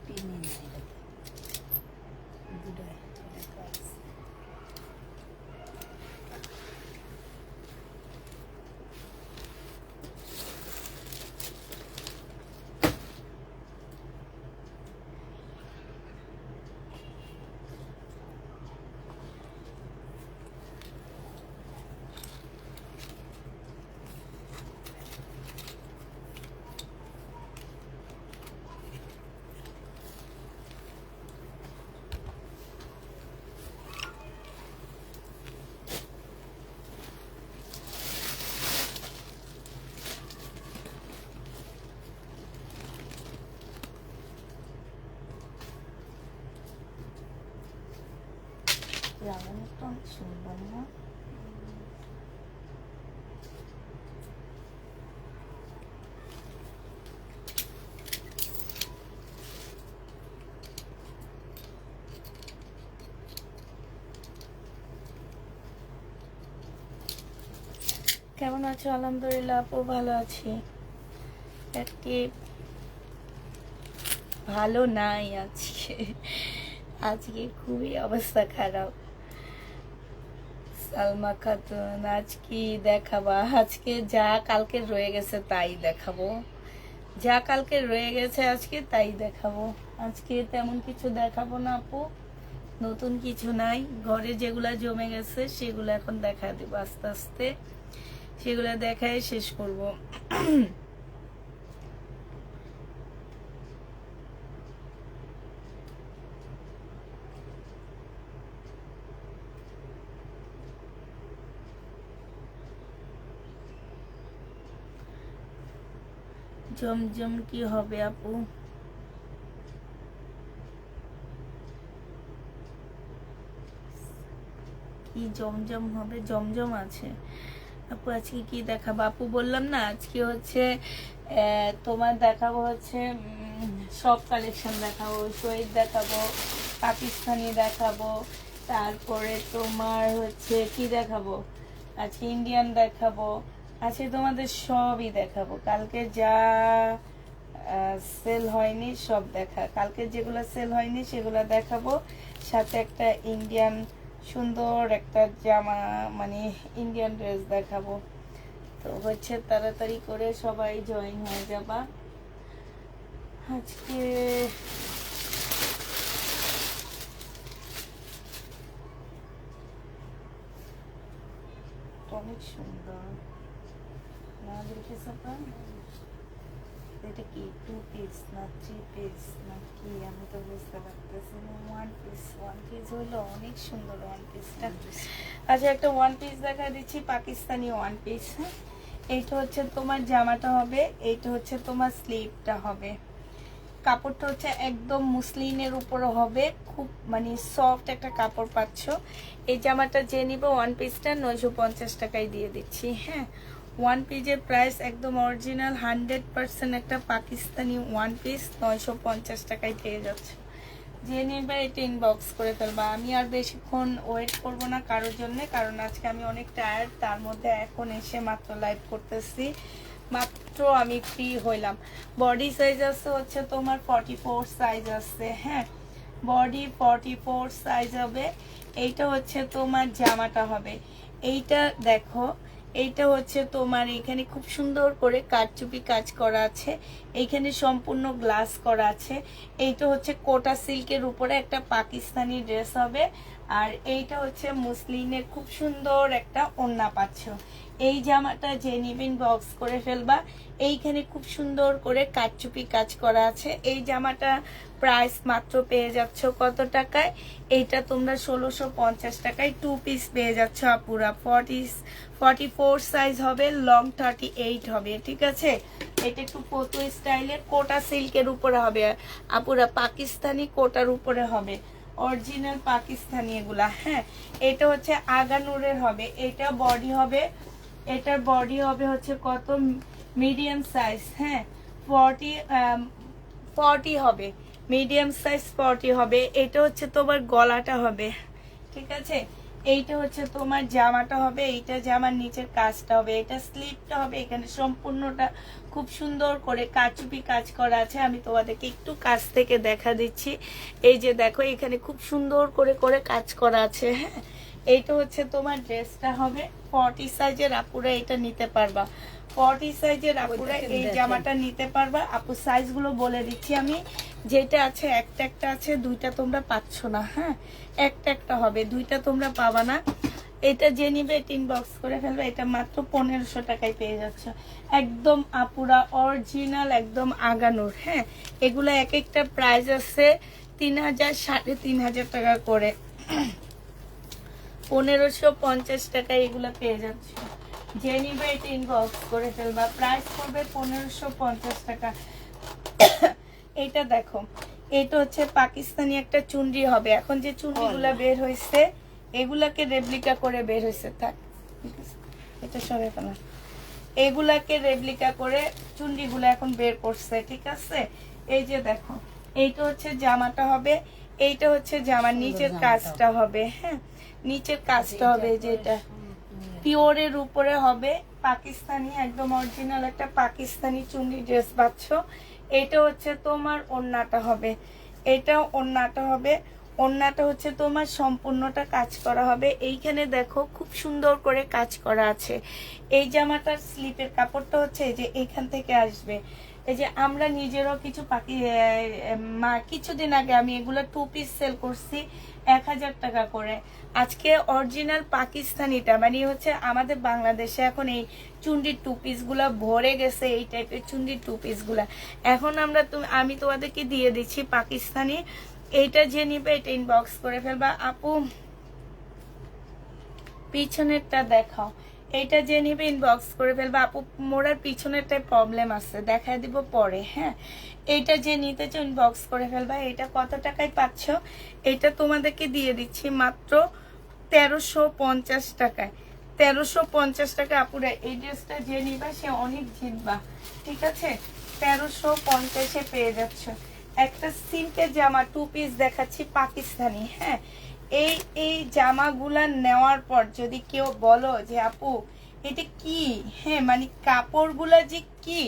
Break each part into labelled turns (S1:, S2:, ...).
S1: পিনে নাই দুটাই এটা আছে। লাগানোটা অনেক সুন্দর না? কেমন আছো? আলহামদুলিল্লাহ আপু ভালো আছি। একটি ভালো নাই আজকে, আজকে খুবই অবস্থা খারাপ। সালমা খাতুন আজ কি দেখাবা? আজকে যা কালকে রয়ে গেছে তাই দেখাবো, যা কালকে রয়ে গেছে আজকে তাই দেখাবো। আজকে তেমন কিছু দেখাবো না আপু, নতুন কিছু নাই। ঘরে যেগুলা জমে গেছে সেগুলো এখন দেখা দেবো আস্তে আস্তে, সেগুলো দেখায় শেষ করব। জমজম কি হবে আপু? কি জমজম হবে? জমজম আছে আপু। আজকে কি দেখাবো আপু? বললাম না আজকে হচ্ছে তোমার দেখাবো হচ্ছে সব কালেকশন দেখাবো। শহীদ দেখাবো, পাকিস্তানি দেখাবো, তারপরে তোমার হচ্ছে কি দেখাবো, আজকে ইন্ডিয়ান দেখাবো। আজকে তোমাদের সবই দেখাবো। কালকে যা সেল হয়নি সব কালকে যেগুলো সেল হয়নি সেগুলো দেখাবো। সাথে একটা ইন্ডিয়ান সুন্দর একটা জামা, মানে ইন্ডিয়ান ড্রেস দেখাবো। তো হচ্ছে তাড়াতাড়ি করে সবাই জয়েন হয়ে যাবা। আজকে অনেক সুন্দর না দেখেছো? এটা কি 2 পিস না 3 পিস না কি আমি তো বুঝতে পারতেছি না। 1 পিস, 1 পিস হলো অনেক সুন্দর 1 পিসটা। আচ্ছা একটা 1 পিস দেখা দিচ্ছি, পাকিস্তানি 1 পিস। হ্যাঁ, এইটা হচ্ছে তোমার জামাটা হবে, এইটা হচ্ছে তোমার স্লিভটা হবে। কাপড়টা হচ্ছে একদম মুসলিনের উপরে হবে, খুব মানে সফট একটা কাপড় পাচ্ছ। এই জামাটা যে নিবে 1 পিসটা 950 টাকায় দিয়ে দিচ্ছি। হ্যাঁ, 1 পিসের প্রাইস একদম অরিজিনাল 100% একটা পাকিস্তানি 1 পিস 950 টাকায় পেয়ে যাচ্ছে। যে নিবে এটা ইনবক্স করে ফেলবা। আমি আর বেশিক্ষণ ওয়েট করব না কারোর জন্য, কারণ আজকে আমি অনেক টায়ার্ড। তার মধ্যে এখন এসে মাত্র লাইভ করতেছি, মাত্র আমি ফ্রি হইলাম। বডি সাইজ আছে হচ্ছে তোমার 44 সাইজ আছে। হ্যাঁ, বডি 44 সাইজ হবে। এইটা হচ্ছে তোমার জামাটা হবে। এইটা দেখো, এইটা হচ্ছে তোমার এখানে খুব সুন্দর করে কারচুপি কাজ করা আছে, এইখানে সম্পূর্ণ গ্লাস করা আছে। এইটা হচ্ছে কোটা সিল্কের উপরে একটা পাকিস্তানি ড্রেস হবে। আর এইটা হচ্ছে মুসলিনের খুব সুন্দর একটা ওড়না পাচ্ছ। এই জামাটা যে নিবেন বক্স করে ফেলবা। এইখানে খুব সুন্দর করে কারচুপি কাজ করা আছে। এই জামাটা প্রাইস মাত্র পেয়ে যাচ্ছ কত টাকায়? এইটা তোমরা 1650 টাকায় 2 পিস পেয়ে যাচ্ছ আপুরা। 44 সাইজ হবে, লং 38 হবে। ঠিক আছে, এটা একটু ফটো স্টাইলের কোটা সিল্কের উপরে হবে আপুরা, পাকিস্তানি কোটার উপরে হবে, অরিজিনাল পাকিস্তানি এগুলা। হ্যাঁ, এটা হচ্ছে আগানুরের হবে। এটা বডি হবে, এটার বডি হবে হচ্ছে কত, মিডিয়াম সাইজ। হ্যাঁ, 40 হবে, মিডিয়াম সাইজ 40 হবে। এটা হচ্ছে তোমার গলাটা হবে। ঠিক আছে, এইটা হচ্ছে তোমার জামাটা হবে, এইটা জামার নিচের কাজটা হবে, এটা স্লিপটা হবে। এখানে সম্পূর্ণটা খুব সুন্দর করে কাচুপি কাজ করা আছে। আমি তোমাদেরকে একটু কাছ থেকে দেখা দিচ্ছি। এই যে দেখো এখানে খুব সুন্দর করে করে কাজ করা আছে। হ্যাঁ, এইটা হচ্ছে তোমার ড্রেসটা হবে। 40 সাইজের আপুরা এটা নিতে পারবা, 40 সাইজের আপুরা এই জামাটা নিতে পারবা। আপু সাইজগুলো বলে দিচ্ছি আমি, যেটা আছে একটা একটা আছে, দুইটা তোমরা পাচ্ছ না। হ্যাঁ, একটা একটা হবে, দুইটা তোমরা পাবা না। এটা যে নিবে ইনবক্স করে ফেলবে, এটা মাত্র 1500 টাকায় পেয়ে যাচ্ছ। একদম আপুরা অরিজিনাল, একদম আগানোর। হ্যাঁ, এগুলো এক একটা প্রাইস আছে 3000 3500 টাকা করে। 1550 টাকায় এগুলো পেয়ে যাচ্ছ। যে নিবে এটা ইনবক্স করে ফেলবা, প্রাইস পড়বে 1550 টাকা। এটা দেখো, এটা হচ্ছে পাকিস্তানি একটা চুনরি হবে। এখন যে চুনরিগুলা বের হয়েছে এগুলাকে রেপ্লিকা করে বের হয়েছে, থাক এটা সরে ফেলা, এগুলাকে রেপ্লিকা করে চুনরিগুলো এখন বের করছে, ঠিক আছে। এই যে দেখো, এইটা হচ্ছে জামাটা হবে, এইটা হচ্ছে জামার নিচের কাজটা হবে। হ্যাঁ, নিচের কাজটা হবে যেটা পিওরের উপরে হবে, পাকিস্তানি একদম অরিজিনাল একটা পাকিস্তানি চুনরি ড্রেস পাচ্ছ। এটা হচ্ছে তোমার ওড়নাটা হবে, এটা ওড়নাটা হবে। ওড়নাটা হচ্ছে তোমার সম্পূর্ণটা কাজ করা হবে। এইখানে দেখো খুব সুন্দর করে কাজ করা আছে। এই জামাটার স্লিপের কাপড়টা হচ্ছে যে এইখান থেকে আসবে। এই যে আমরা নিজেরও কিছু কিছুদিন আগে আমি এগুলো 2 পিস সেল করছি 1000 টাকা করে। আজকে অরিজিনাল পাকিস্তানিটা মানে হচ্ছে আমাদের বাংলাদেশে এখন এই চুন্ডির 2 পিস গুলা ভরে গেছে, এই টাইপের চুন্ডির 2 পিস গুলা। এখন আমি তোমাদেরকে দিয়ে দিচ্ছি পাকিস্তানি। এইটা যে নিবে এটা ইনবক্স করে ফেলবা। আপু পিছনেরটা দেখাও, এইটা যে নিবে ইনবক্স করে ফেলবা। আপু মোড়ার পিছনেরটাই প্রবলেম আছে, দেখায় দিব পরে। হ্যাঁ, এইটা যে নিতে চাও ইনবক্স করে ফেলবা। এটা কত টাকায় পাচ্ছ? এটা তোমাদেরকে দিয়ে দিচ্ছি মাত্র 1350 টাকায়। 1350 টাকা আপুরা এই ড্রেসটা যে নিবা সে অনেক জিতবা, ঠিক আছে। 1350-এ পেয়ে যাচ্ছ। একটা সিল্কের জামা 2 পিস দেখাচ্ছি পাকিস্তানি। হ্যাঁ, এই জামাগুলা নেওয়ার পর যদি কেউ বলো যে আপু এটা কি, হ্যাঁ মানে কাপড়গুলা যে কি,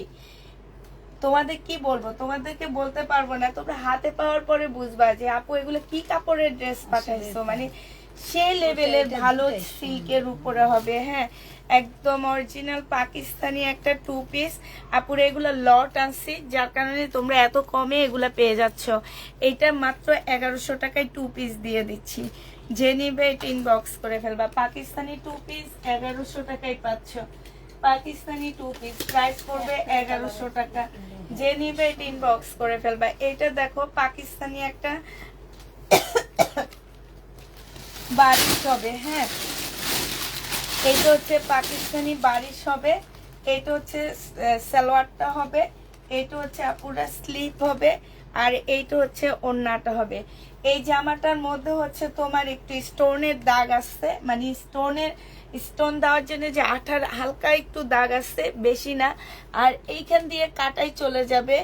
S1: তোমাদের কি বলবো, তোমাদেরকে বলতে পারবো না। তোমরা হাতে পাওয়ার পরে বুঝবা যে আপু এগুলো কি কাপড়ের ড্রেস পাঠাইছো, মানে সেই লেভেলের ভালো সিল্কের উপরে হবে। হ্যাঁ, একদম অরিজিনাল পাকিস্তানি একটা 2 পিস। আপুরে এগুলো লট আনছি, যার কারণে তোমরা এত কমে এগুলা পেয়ে যাচ্ছ। এইটা মাত্র 1100 টাকায় 2 পিস দিয়ে দিচ্ছি। যে নিবে এটা ইনবক্স করে ফেলবা। পাকিস্তানি 2 পিস 1100 টাকায় পাচ্ছ। পাকিস্তানি 2 পিস প্রাইস পড়বে 1100 টাকা। যে নিবে এটা ইনবক্স করে ফেলবা। এটা দেখো পাকিস্তানি একটা বারিশ হবে। হ্যাঁ, এটা হচ্ছে পাকিস্তানি বারিশ হবে। এটা হচ্ছে সালোয়ারটা হবে, এটা হচ্ছে আপুরা স্লিপ হবে, আর এইটা হচ্ছে ওড়নাটা হবে। এই জামাটার মধ্যে হচ্ছে তোমার একটু স্টোনের দাগ আসছে, মানে স্টোন দেওয়ার জন্য যে আঠার হালকা একটু দাগ আসছে, বেশি না। আর এইখান দিয়ে কাটাই চলে যাবে,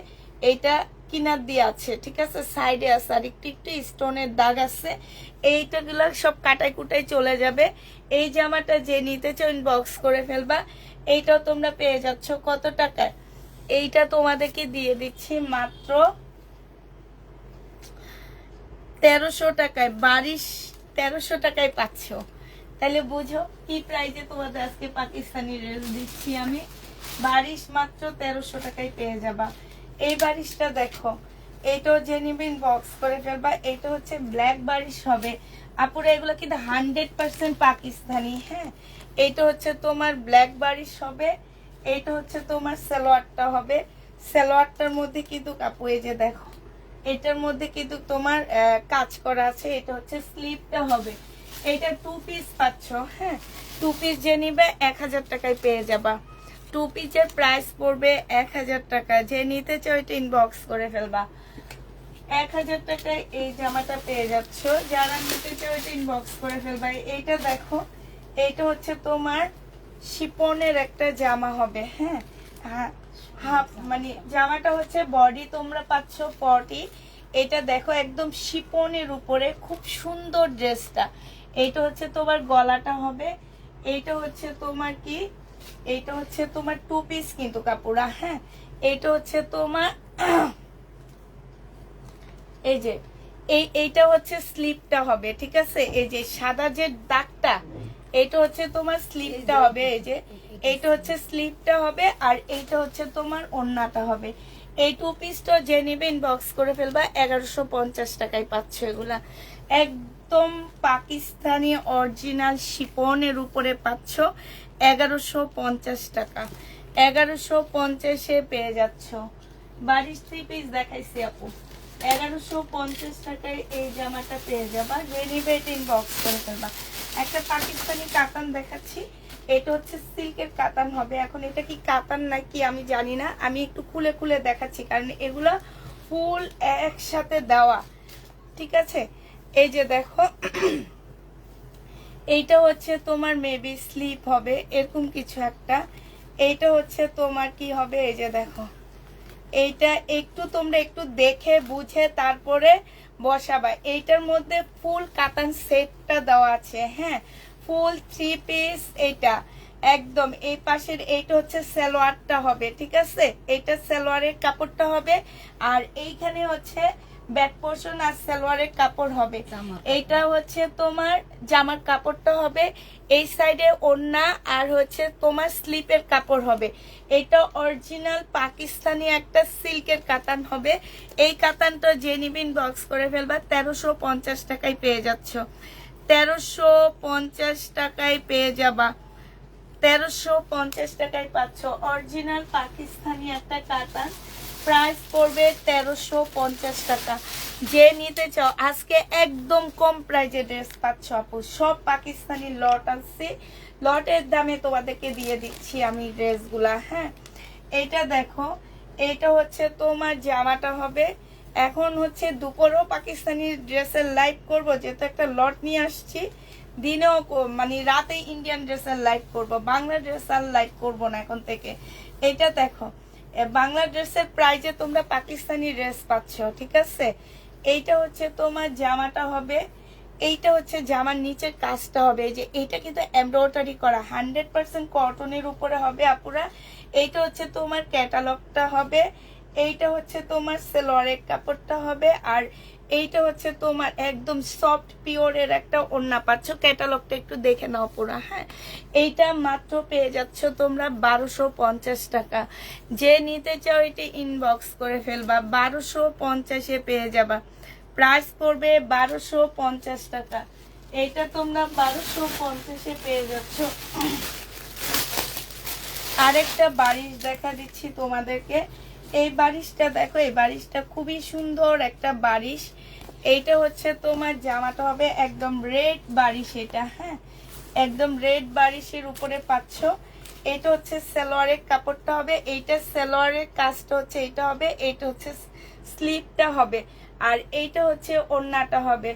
S1: এইটা কিনার দিয়ে আছে, ঠিক আছে, সাইডে আছে, আর একটু একটু স্টোনের দাগ আছে। এইটাগুলো সব কাটাই কুটাই চলে যাবে। এই জামাটা যে নিতে চাও ইনবক্স করে ফেলবা। এইটাও তোমরা পেয়ে যাচ্ছ কত টাকায়? এইটা তোমাদেরকে দিয়ে দিচ্ছি মাত্র 1300 টাকায়। 1300 টাকায় পাচ্ছ। তাহলে বুঝো কি প্রাইজে তোমাদের আজকে পাকিস্তানি ড্রেস দিচ্ছি আমি। বারিশ মাত্র 1300 টাকায় পেয়ে যাবা। এই বারিশটা দেখো, এইটাও যে নিবে ইনবক্স করে ফেলবা। এটা হচ্ছে ব্ল্যাক বারিশ হবে। আপুরা এগুলো কিন্তু 100% পাকিস্তানি। হ্যাঁ, এইটা হচ্ছে তোমার ব্ল্যাক বারিশ হবে। এইটা হচ্ছে তোমার সালোয়ারটা হবে। সালোয়ারটার মধ্যে কিন্তু আপু এই যে দেখো, এটার মধ্যে কিন্তু তোমার কাজ করা আছে। এটা হচ্ছে স্লিপটা হবে। এটা 2 পিস পাচ্ছ। হ্যাঁ, 2 পিস যে নিবে 1000 টাকায় পেয়ে যাবা। 2 পিসের প্রাইস পড়বে 1000 টাকা। যে নিতে চাও এটা ইনবক্স করে ফেলবা। 1000 টাকায় এই জামাটা পেয়ে যাচ্ছ। যারা নিতে চাও এটা ইনবক্স করে ফেলবা। এইটা দেখো, এইটা হচ্ছে তোমার শিপনের একটা জামা হবে। হ্যাঁ, হাফ মানে জামাটা হচ্ছে বডি তোমরা পাচ্ছ 40, এটা দেখো একদম শিপনের উপরে খুব সুন্দর ড্রেসটা। এইটা হচ্ছে তোমার গলাটা হবে, এইটা হচ্ছে তোমার কি, এইটা হচ্ছে তোমার 2 পিস কিন্তু কাপড়া, হ্যাঁ। এইটা হচ্ছে তোমার এই যে এইটা হচ্ছে স্লিপটা হবে, ঠিক আছে। এই যে সাদা যে দাগটা, এইটা হচ্ছে তোমার স্লিপটা হবে। এই যে এইটা হচ্ছে স্লিপটা হবে, আর এইটা হচ্ছে তোমার ওড়নাটা হবে। এই 2 পিসটা যে নেবে ইনবক্স করে ফেলবা, 1150 টাকায় পাচ্ছ এগুলা। একদম পাকিস্তানি অরিজিনাল শিপনের উপরে পাচ্ছ 1150 টাকা। 1150-এ পেয়ে যাচ্ছ। 22 3 পিস দেখাইছি আপু, 1150 টাকায় এই জামাটা পেয়ে যাবা। যে নিবে এটা ইনবক্স করে ফেলবা। একটা পাকিস্তানি কাতান দেখাচ্ছি, এটা হচ্ছে সিল্কের কাতান হবে। এখন এটা কি কাতান নাকি আমি জানি না, আমি একটু খুলে খুলে দেখাচ্ছি, কারণ এগুলা ফুল একসাথে দেওয়া, ঠিক আছে। এই যে দেখো এইটা হচ্ছে তোমার মেবি স্লিপ হবে এরকম কিছু একটা। এইটা হচ্ছে তোমার কি হবে, এই যে দেখো এইটা একটু তোমরা একটু দেখে বুঝে তারপরে বসাবা। এইটার মধ্যে ফুল কাতান সেটটা দেওয়া আছে, হ্যাঁ, ফুল 3 পিস। এইটা একদম এই পাশের এইটা হচ্ছে সালোয়ারটা হবে, ঠিক আছে। এইটা সালোয়ারের কাপড়টা হবে, আর এইখানে হচ্ছে ব্যাক পোর্শন আর সালোয়ারের কাপড় হবে। এইটা হচ্ছে তোমার জামার কাপড়টা হবে, এই সাইডে ওড়না আর হচ্ছে তোমার স্লিপের কাপড় হবে। এটা অরিজিনাল পাকিস্তানি একটা সিল্কের কাতান হবে। এই কাতানটা যে নিবিন বক্স করে ফেলবা, 1350 টাকায় পেয়ে যাচ্ছ। 1350 টাকায় পেয়ে যাবা, 1350 টাকায় পাচ্ছ অরিজিনাল পাকিস্তানি একটা কাতান। প্রাইস পড়বে 1350 টাকা। যে নিতে চাও আজকে একদম কম প্রাইজে ড্রেস পাচ্ছ আপু। সব পাকিস্তানি লট আছে, লটের দামে তোমাদেরকে দিয়ে দিচ্ছি আমি ড্রেসগুলা, হ্যাঁ। এইটা দেখো, এইটা হচ্ছে তোমার জামাটা হবে। এখন হচ্ছে দুপুরেও পাকিস্তানি ড্রেসের লাইভ করব, যেহেতু একটা লট নিয়ে আসছি। দিনেও মানে রাতে ইন্ডিয়ান ড্রেসের লাইভ করব, বাংলা ড্রেস আর লাইভ করব না এখন থেকে। এটা দেখো বাংলা ড্রেসের প্রাইজে তোমরা পাকিস্তানি ড্রেস পাচ্ছ, ঠিক আছে। এইটা হচ্ছে তোমার জামাটা হবে, এইটা হচ্ছে জামার নিচের কাজটা হবে। এই যে এইটা কিন্তু এমব্রয়ডারি করা, 100% কটনের উপরে হবে আপুরা। এইটা হচ্ছে তোমার ক্যাটালগটা হবে, এইটা হচ্ছে তোমার সালোয়ারের কাপড়টা হবে, আর এইটা হচ্ছে তোমার একদম সফট পিওরের একটা ওড়না পাচ্ছ। ক্যাটালগটা একটু দেখে নাও পুরা, হ্যাঁ। এইটা মাত্র পেয়ে যাচ্ছ তোমরা 1250 টাকা। যে নিতে চাও এটি ইনবক্স করে ফেলবা, 1250-এ পেয়ে যাবা। প্রাইস পড়বে 1250 টাকা। এইটা তোমরা 1250-এ পেয়ে যাচ্ছ। আরেকটা বারিশ দেখা দিচ্ছি তোমাদেরকে। এই বারিশটা দেখো, এই বারিশটা খুবই সুন্দর একটা বারিশ। এইটা হচ্ছে তোমার জামাটা হবে একদম রেড বারিশ, এটা, হ্যাঁ, একদম রেড বারিশের উপরে পাচ্ছ। এটা হচ্ছে সালোয়ারের কাপড়টা হবে, এইটা সালোয়ারের কাজটা হচ্ছে এইটা হবে, এইটা হচ্ছে স্লিপটা হবে, আর এইটা হচ্ছে ওড়নাটা হবে।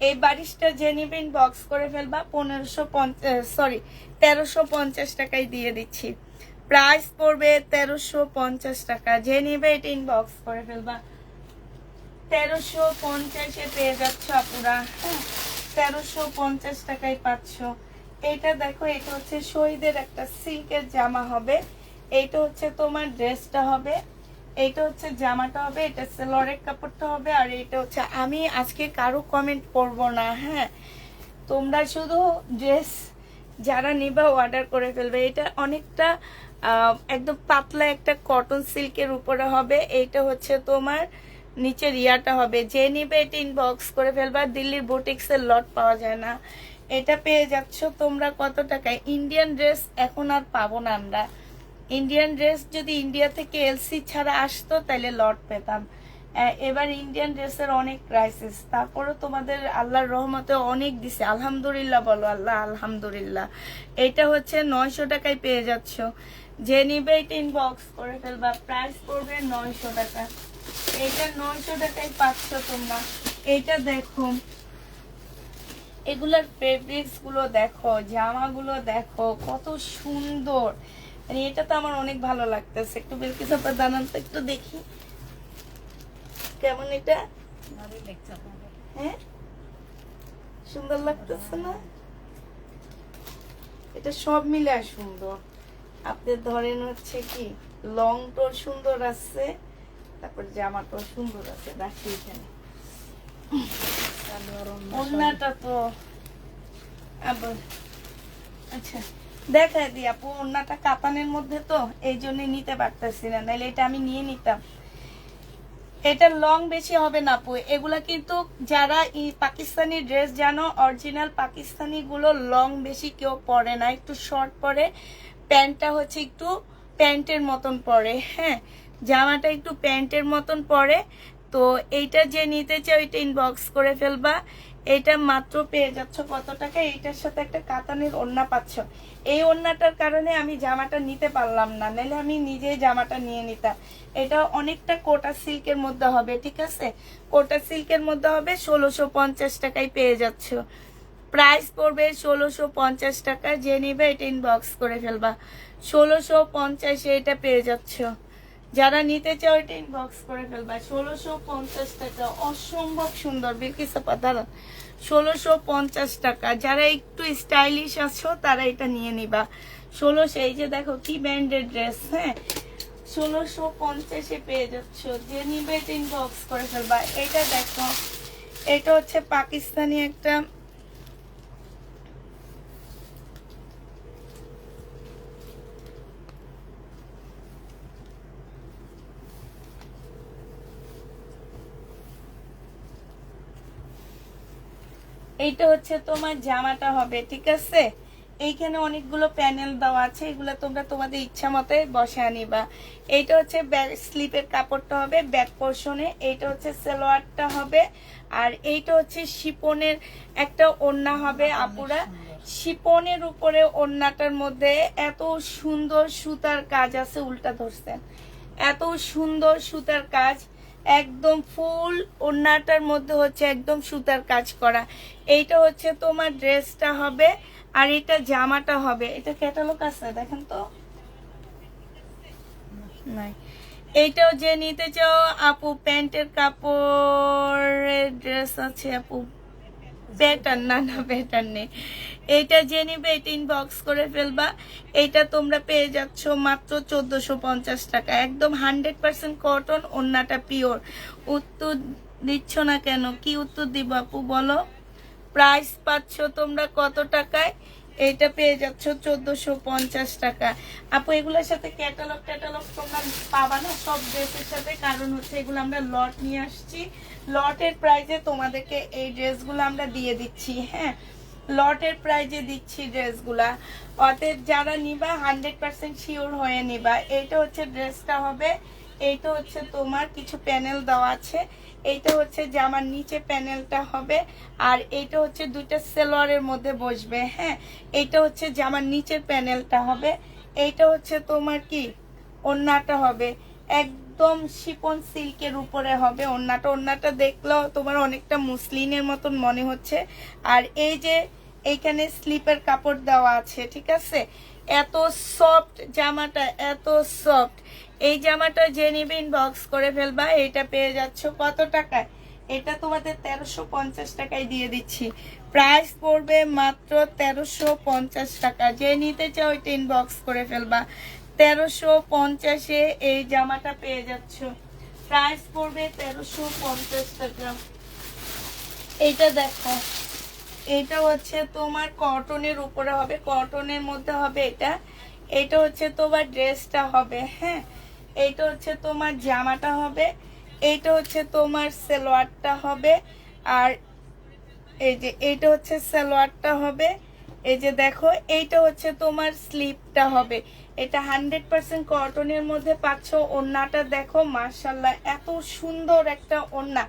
S1: এই বারিশটা যে নিবেন বক্স করে ফেলবা, 1350 টাকায় দিয়ে দিচ্ছি। প্রাইস পড়বে 1350 টাকা। যে নিবে এটা ইনবক্স করে ফেলবা, 1350-এ পেয়ে যাচ্ছ আপুরা, হ্যাঁ, 1350 টাকায় পাচ্ছ। এটা দেখো, এটা হচ্ছে শহীদের একটা সিল্কের জামা হবে। এইটা হচ্ছে তোমার ড্রেসটা হবে, এইটা হচ্ছে জামাটা হবে, এটা সালোয়ারের কাপড়টা হবে, আর এটা হচ্ছে, আমি আজকে কারো কমেন্ট করব না, হ্যাঁ। তোমরা শুধু ড্রেস যারা নিবা অর্ডার করে ফেলবে। এটা অনেকটা একদম পাতলা একটা কটন সিল্কের উপরে হবে। এইটা হচ্ছে তোমার নিচের ইয়াটা হবে। যে নিবে এটা ইনবক্স করে ফেলবা। দিল্লির বুটিক্সের লট পাওয়া যায় না, এটা পেয়ে যাচ্ছ তোমরা কত টাকায়। ইন্ডিয়ান ড্রেস এখন আর পাবো না আমরা। ইন্ডিয়ান ড্রেস যদি ইন্ডিয়া থেকে এলসি ছাড়া আসতো তাহলে লট পেতাম। এবার ইন্ডিয়ান ড্রেসের অনেক ক্রাইসিস, তারপরে তোমাদের আল্লাহর রহমতে অনেক দিছে, আলহামদুলিল্লাহ বলো আল্লাহ আলহামদুলিল্লাহ। এটা হচ্ছে 900 টাকায় পেয়ে যাচ্ছ। যে নিবে এটা ইনবক্স করে ফেলবা। প্রাইস পড়বে 900 টাকা। এটা 900 টাকায় পাচ্ছ তোমরা। এইটা দেখো, এগুলার ফেব্রিক্স গুলো দেখো, জামাগুলো দেখো কত সুন্দর। মানে এটা তো আমার অনেক ভালো লাগতেছে। একটু বেলকিস আপা দাঁড়ান তো একটু দেখি কেমন এটা। হ্যাঁ সুন্দর লাগতেছে না? এটা সব মিলে সুন্দর। আপনি ধরেন হচ্ছে কি লংটাও সুন্দর আছে, তারপর জামাটাও সুন্দর আছে। রাখি এখানে। ওড়নাটা তো আবার আচ্ছা দেখায় দিই আপু, ওড়নাটা কাতানের মধ্যে তো এই জন্য নিতে পারতেছি না, নাহলে এটা আমি নিয়ে নিতাম। এটা লং বেশি হবে না আপু, এগুলা কিন্তু যারা পাকিস্তানি ড্রেস জানো, অরিজিনাল পাকিস্তানি গুলো লং বেশি কেউ পরে না, একটু শর্ট পরে। প্যান্টটা হচ্ছে একটু প্যান্টের মতন পরে, হ্যাঁ জামাটা একটু প্যান্টের মতন পরে। তো এইটা যে নিতে চাও ওইটা ইনবক্স করে ফেলবা। এটা মাত্র পেয়ে যাচ্ছ কত টাকা, এইটার সাথে একটা কাতানের ওড়না পাচ্ছ। এই ওড়নাটার কারণে আমি জামাটা নিতে পারলাম না, নাহলে আমি নিজেই জামাটা নিয়ে নিতাম। এটা অনেকটা কোটা সিল্কের মধ্যে হবে, ঠিক আছে কোটা সিল্কের মধ্যে হবে। 1650 টাকায় পেয়ে যাচ্ছ। প্রাইস পড়বে 1650 টাকা। যে নিবে এটা ইনবক্স করে ফেলবা। 1650 এটা পেয়ে যাচ্ছ। যারা নিতে চাও এটা ইনবক্স করে ফেলবা। 1650 টাকা, অসম্ভব সুন্দর। বিলকিসা দাঁড়ান, 1650 টাকা। যারা একটু স্টাইলিশ আছো তারা এটা নিয়ে নিবা। 1600, এই যে দেখো কি ব্র্যান্ডের ড্রেস, হ্যাঁ 1650 পেয়ে যাচ্ছ। যে নিবে এটা ইনবক্স করে ফেলবা। এটা দেখো, এটা হচ্ছে পাকিস্তানি একটা এইটা হচ্ছে তোমার জামাটা হবে, ঠিক আছে। এইখানে অনেকগুলো প্যানেল দেওয়া আছে, এগুলো তোমরা তোমাদের ইচ্ছা মতো বসে আনিবা। এইটা হচ্ছে স্লিপের কাপড়টা হবে ব্যাক পোর্শনে। এইটা হচ্ছে সালোয়ারটা হবে। আর এইটা হচ্ছে শিপনের একটা ওড়না হবে আপুরা। শিপনের উপরে ওড়নাটার মধ্যে এত সুন্দর সুতার কাজ আছে, উল্টা ধরছেন, এত সুন্দর সুতার কাজ, একদম ফুল ওড়নাটার মধ্যে হচ্ছে একদম সুতার কাজ করা। এইটা হচ্ছে তোমার ড্রেসটা হবে, আর এটা জামাটা হবে। এটা ক্যাটালগ আছে দেখেন তো, নাই। এইটাও যে নিতে চাও আপু, প্যান্টের কাপড়ের ড্রেস আছে আপু, প্যাটার্ন না না প্যাটার্ন নেই। এইটা যে নিবে এটা ইনবক্স করে ফেলবা। এইটা তোমরা পেয়ে যাচ্ছ মাত্র 1450 টাকা। একদম 100% কটন, ওড়নাটা পিওর। উত্তর দিচ্ছ না কেন? কি উত্তর দিব আপু বলো? প্রাইস পাচ্ছ তোমরা কত টাকায়? এইটা পেয়ে যাচ্ছ 1450 টাকা। আপু এগুলোর সাথে ক্যাটালগ তোমরা পাবা না সব ড্রেসের সাথে, কারণ হচ্ছে এগুলো আমরা লট নিয়ে আসছি। লটের প্রাইজে তোমাদেরকে এই ড্রেসগুলো আমরা দিয়ে দিচ্ছি, হ্যাঁ লটের প্রাইজে দিচ্ছি ড্রেসগুলা। অতএব যারা নিবা 100% শিওর হয়ে নিবা। এইটা হচ্ছে ড্রেসটা হবে। এইটা হচ্ছে তোমার কিছু প্যানেল দেওয়া আছে। এইটা হচ্ছে জামার নিচে প্যানেলটা হবে, আর এইটা হচ্ছে দুইটা সেলোয়ারের মধ্যে বসবে, হ্যাঁ এইটা হচ্ছে জামার নিচের প্যানেলটা হবে। এইটা হচ্ছে তোমার কি ওড়নাটা হবে, একদম শিপন সিল্কের উপরে হবে ওড়নাটা। ওড়নাটা দেখলেও তোমার অনেকটা মুসলিনের মতন মনে হচ্ছে। আর এই যে এইখানে স্লিপের কাপড় দেওয়া আছে, ঠিক আছে। এত সফট জামাটা, এত সফট। এই জামাটা যে নিবে ইনবক্স করে ফেলবা। এটা পেয়ে যাচ্ছ কত টাকায়? এটা তোমাদের 1350 টাকায় দিয়ে দিচ্ছি। প্রাইস পড়বে মাত্র 1350 টাকা। যে নিতে চাও এটা ইনবক্স করে ফেলবা। 1350-এ এই জামাটা পেয়ে যাচ্ছ। প্রাইস পড়বে 1350 টাকা। এইটা দেখো, এটা হচ্ছে তোমার কটনের উপরে হবে, কটনের মধ্যে হবে এটা। এটা হচ্ছে তোমার ড্রেসটা হবে, হ্যাঁ এইটা হচ্ছে তোমার জামাটা হবে। এইটা হচ্ছে তোমার সালোয়ারটা হবে। আর এই যে এইটা হচ্ছে সালোয়ারটা হবে। এই যে দেখো এইটা হচ্ছে তোমার স্লিপটা হবে। এটা 100% কটনের মধ্যে পাচ্ছ। ওড়নাটা দেখো মাশাআল্লাহ, এত সুন্দর একটা ওড়না।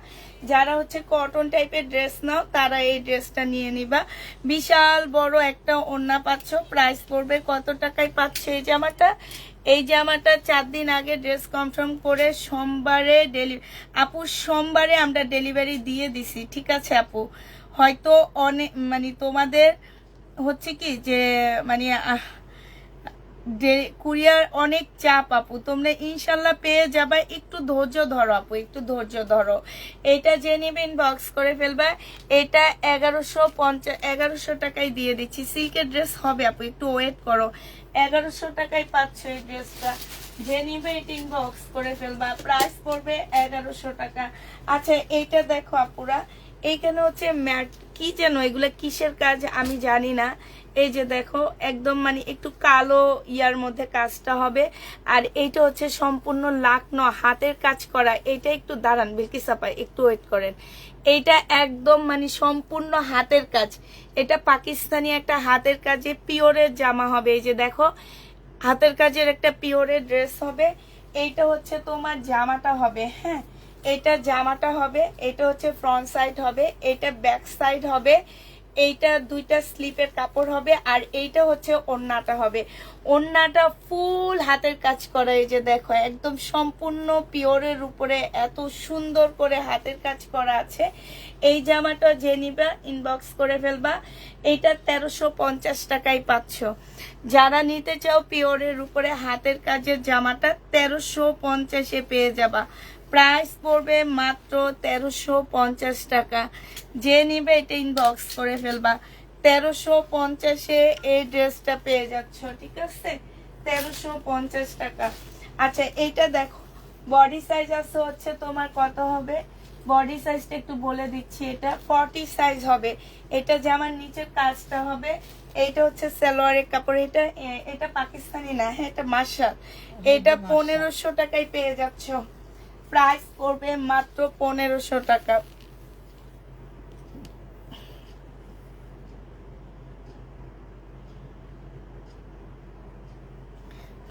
S1: যারা হচ্ছে কটন টাইপের ড্রেস নাও তারা এই ড্রেসটা নিয়ে নিবা। বিশাল বড় একটা ওড়না পাচ্ছ। প্রাইস পড়বে কত টাকায় পাচ্ছ এই জামাটা? এই জামাটা 4 দিন আগে ড্রেস কনফার্ম করে সোমবারে আপু সোমবারে আমরা ডেলিভারি দিয়ে দিছি, ঠিক আছে আপু। হয়তো অনেক মানে তোমাদের হচ্ছে কি যে মানে কুরিয়ার অনেক চাপ আপু, তোমরা ইনশাল্লাহ পেয়ে যাবা, একটু ধৈর্য ধরো আপু, একটু ধৈর্য ধরো। এটা যে নিবে ইনবক্স করে ফেলবা। এটা 1150 টাকায় দিয়ে দিচ্ছি, সিল্কের ড্রেস হবে আপু, একটু ওয়েট করো। 1100 টাকায় পাচ্ছ এই ড্রেসটা, যে নিবে এটা ইনবক্স করে ফেলবা, প্রাইস পড়বে 1100 টাকা। আচ্ছা এইটা দেখো আপুরা, এইখানে হচ্ছে ম্যাট কি যেন, এগুলা কিসের কাজ আমি জানি না। এই যে দেখো একদম মানে একটু কালো ইয়ার মধ্যে কাজটা হবে। আর এইটা হচ্ছে সম্পূর্ণ লাকনো হাতের কাজ করা। এইটা একটু দাঁড়ান বিলকিস আপা, একটু ওয়েট করেন। এইটা একদম মানে সম্পূর্ণ হাতের কাজ, এটা পাকিস্তানি একটা হাতের কাজে পিওরের জামা হবে। এই যে দেখো হাতের কাজের একটা পিওরের ড্রেস হবে। এইটা হচ্ছে তোমার জামাটা হবে, হ্যাঁ এটা জামাটা হবে। এটা হচ্ছে ফ্রন্ট সাইড হবে, এটা ব্যাক সাইড হবে, এইটা দুইটা স্লিপের কাপড় হবে। আর এইটা হচ্ছে ওড়নাটা হবে, ওড়নাটা ফুল হাতের কাজ করা। এই যে দেখো একদম সম্পূর্ণ পিওরের উপরে এত সুন্দর করে হাতের কাজ করা আছে। এই জামাটা যে নিবা ইনবক্স করে ফেলবা, এইটা 1350 টাকায় পাচ্ছ। যারা নিতে চাও পিওরের উপরে হাতের কাজের জামাটা 1350-এ পেয়ে যাবা, প্রাইস পড়বে মাত্র 1350 টাকা। যে নিবে এটা ইনবক্স করে ফেলবা, 1350-এ এই ড্রেসটা পেয়ে যাচ্ছ, ঠিক আছে 1350 টাকা। আচ্ছা এইটা দেখো বডি সাইজ আছে হচ্ছে তোমার কত হবে, বডি সাইজটা একটু বলে দিচ্ছি, এটা 40 সাইজ হবে। এটা জামার নিচের কাজটা হবে, এইটা হচ্ছে সালোয়ারের কাপড়। এটা পাকিস্তানি না, হ্যাঁ এটা মার্শাল। এটা 1500 টাকায় পেয়ে যাচ্ছ, প্রাইস পড়বে মাত্র 1500 টাকা।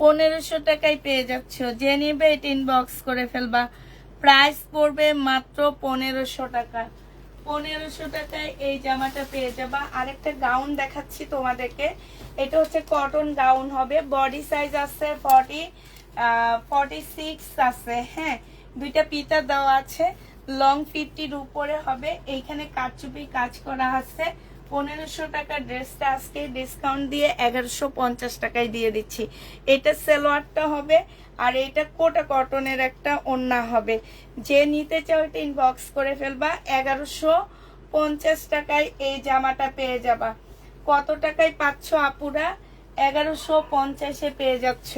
S1: পনেরোশো টাকায় পেয়ে যাচ্ছ, যে নিবে এটা ইনবক্স করে ফেলবা, প্রাইস পড়বে মাত্র 1500 টাকা। 1500 টাকায় এই জামাটা পেয়ে যাবা। আরেকটা গাউন দেখাচ্ছি তোমাদেরকে, এটা হচ্ছে কটন গাউন হবে, বডি সাইজ আছে 46 আছে, হ্যাঁ দুইটা পিতা দেওয়া আছে, লং 50-র উপরে হবে। এইখানে কারচুপি কাজ করা আছে। 1500 টাকা ড্রেসটা আজকে ডিসকাউন্ট দিয়ে 1150 টাকায় দিয়ে দিচ্ছি। এটা সালোয়ারটা হবে, আর এটা কোটা কটনের একটা ওড়না হবে। যে নিতে চাও এটা ইনবক্স করে ফেলবা, 1150 টাকায় এই জামাটা পেয়ে যাবা। কত টাকায় পাচ্ছ আপুরা, 1150-এ পেয়ে যাচ্ছ,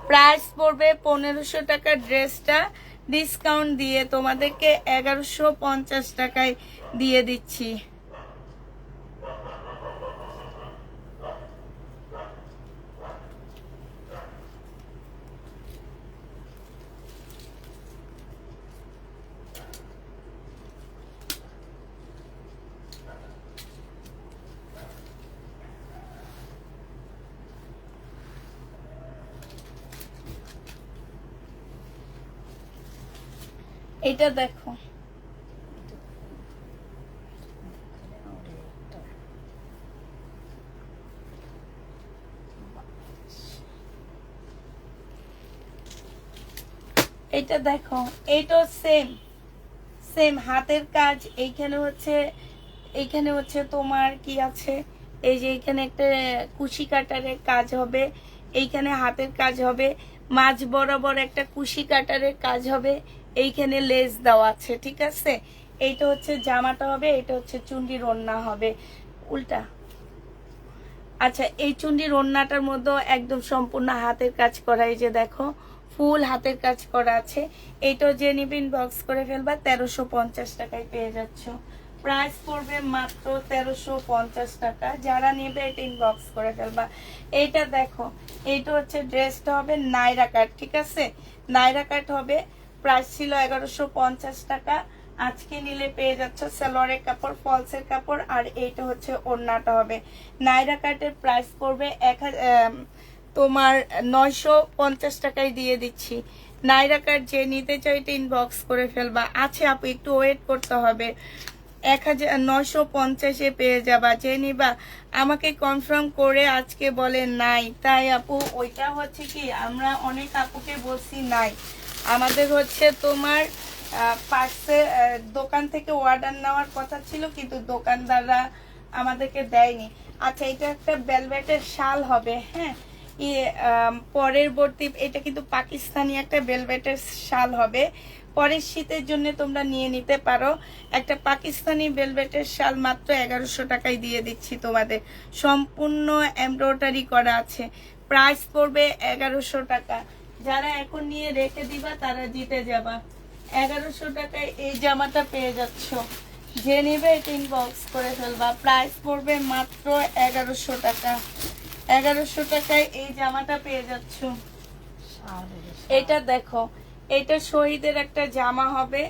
S1: প্রাইস পড়বে 1500 টাকার ড্রেসটা ডিসকাউন্ট দিয়ে তোমাদেরকে 1150 টাকায় দিয়ে দিচ্ছি। এটা দেখো এটা দেখো, এইটা সেম সেম হাতের কাজ। এইখানে হচ্ছে তোমার কি আছে, এই যে এইখানে একটা কুশি কাটারের কাজ হবে, এইখানে হাতের কাজ হবে, মাঝ বরাবর একটা কুশি কাটারের কাজ হবে, এইখানে লেস দেওয়া আছে, ঠিক আছে। এইটা হচ্ছে জামাটা হবে, এটা হচ্ছে চুন্ডির ওড়না হবে, উল্টা। আচ্ছা এই চুন্ডির ওড়নাটার মধ্যে একদম সম্পূর্ণ হাতের কাজ করা, এই যে দেখো ফুল হাতের কাজ করা আছে। এইটাও যে নিবে ইনবক্স করে ফেলবা, 1350 টাকায় পেয়ে যাচ্ছ, প্রাইস পড়বে মাত্র 1350 টাকা। যারা নেবে এটা ইনবক্স করে ফেলবা। এইটা দেখো, এইটা হচ্ছে ড্রেসটা হবে নাইরা কাট, ঠিক আছে নাইরা কাট হবে, প্রাইস ছিল 1150 টাকা, আজকে নিলে পেয়ে যাচ্ছ সালোয়ারের কাপড়, ফলসের কাপড়, আর এইটা হচ্ছে ওড়নাটা হবে। নাইরা কাটের প্রাইস পড়বে তোমার 950 টাকায় দিয়ে দিচ্ছি। নাইরা কাট যে নিতে চাই এটা ইনবক্স করে ফেলবা। আছে আপু একটু ওয়েট করতে হবে, 1950-এ পেয়ে যাবা। যে নিবা আমাকে কনফার্ম করে আজকে বলে নাই, তাই আপু ওইটা হচ্ছে কি আমরা অনেক আপুকে বলছি নাই, আমাদের হচ্ছে তোমার পার্সে দোকান থেকে অর্ডার নেওয়ার কথা ছিল, কিন্তু দোকানদাররা আমাদেরকে দেয়নি। আচ্ছা এটা একটা ভেলভেটের শাল হবে, হ্যাঁ পরবর্তী এটা কিন্তু পাকিস্তানি একটা ভেলভেটের শাল হবে, পরের শীতের জন্য তোমরা নিয়ে নিতে পারো। একটা পাকিস্তানি ভেলভেটের শাল মাত্র 1100 টাকায় দিয়ে দিচ্ছি তোমাদের, সম্পূর্ণ এমব্রয়ডারি করা আছে। প্রাইস পড়বে 1100 টাকা। যারা এখন নিয়ে রেখে দিবা তারা জিতে যাবা। 1100 টাকায় এই জামাটা পেয়ে যাচ্ছ, যে নেবে এটা ইনবক্স করে ফেলবা। প্রাইস পড়বে মাত্র 1100 টাকা। 1100 টাকায় এই জামাটা পেয়ে যাচ্ছ। এটা দেখো, এটা শহীদের একটা জামা হবে।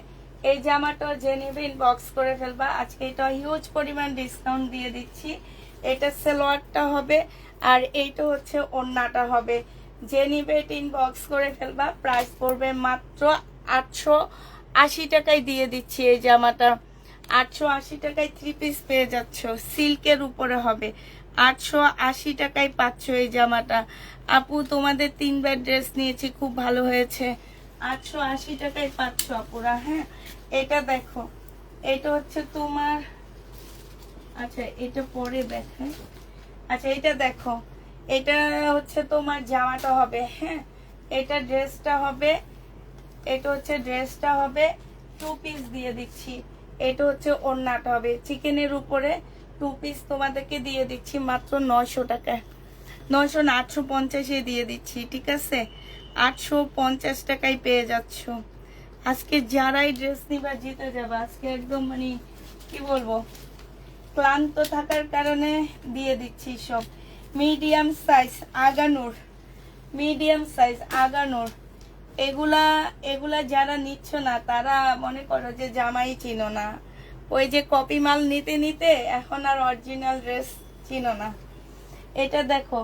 S1: এই জামাটা যে নেবে ইনবক্স করে ফেলবা। আজকে এটা হিউজ পরিমাণ ডিসকাউন্ট দিয়ে দিচ্ছি। এটা সালোয়ারটা হবে আর এইটা হচ্ছে ওড়নাটা হবে। যে নিবে এটা ইনবক্স করে ফেলবা। প্রাইস পড়বে মাত্র 880 টাকায় দিয়ে দিচ্ছি এই জামাটা। 880 টাকায় 3 পিস পেয়ে যাচ্ছ, সিল্কের উপরে হবে। 880 টাকায় পাচ্ছ এই জামাটা। আপু তোমাদের 3বার ড্রেস নিয়েছি, খুব ভালো হয়েছে। 880 টাকায় পাচ্ছ আপুরা। হ্যাঁ, এটা দেখো, এটা হচ্ছে তোমার, আচ্ছা এটা পরে দেখাই। আচ্ছা এটা দেখো, এটা হচ্ছে তোমার জামাটা হবে। হ্যাঁ, এটা ড্রেসটা হবে, এটা হচ্ছে ড্রেসটা হবে। 2 পিস দিয়ে দিচ্ছি। এটা হচ্ছে ওড়নাটা হবে। চিকেনের উপরে 2 পিস তোমাদেরকে দিয়ে দিচ্ছি মাত্র 900 টাকায়। 900 না, 850 দিয়ে দিচ্ছি, ঠিক আছে? 850 টাকায় পেয়ে যাচ্ছ। আজকে যারাই ড্রেস নিবা জিতে যাবে। আজকে একদম মানে কি বলবো, ক্লান্ত থাকার কারণে দিয়ে দিচ্ছি সব। মিডিয়াম সাইজ আগানোর, মিডিয়াম সাইজ আগানোর, এগুলা এগুলা যারা নিচ্ছ না তারা মনে করো যে জামাই চিনো না। ওই যে কপি মাল নিতে নিতে এখন আর অরিজিনাল ড্রেস চিনো না। এটা দেখো,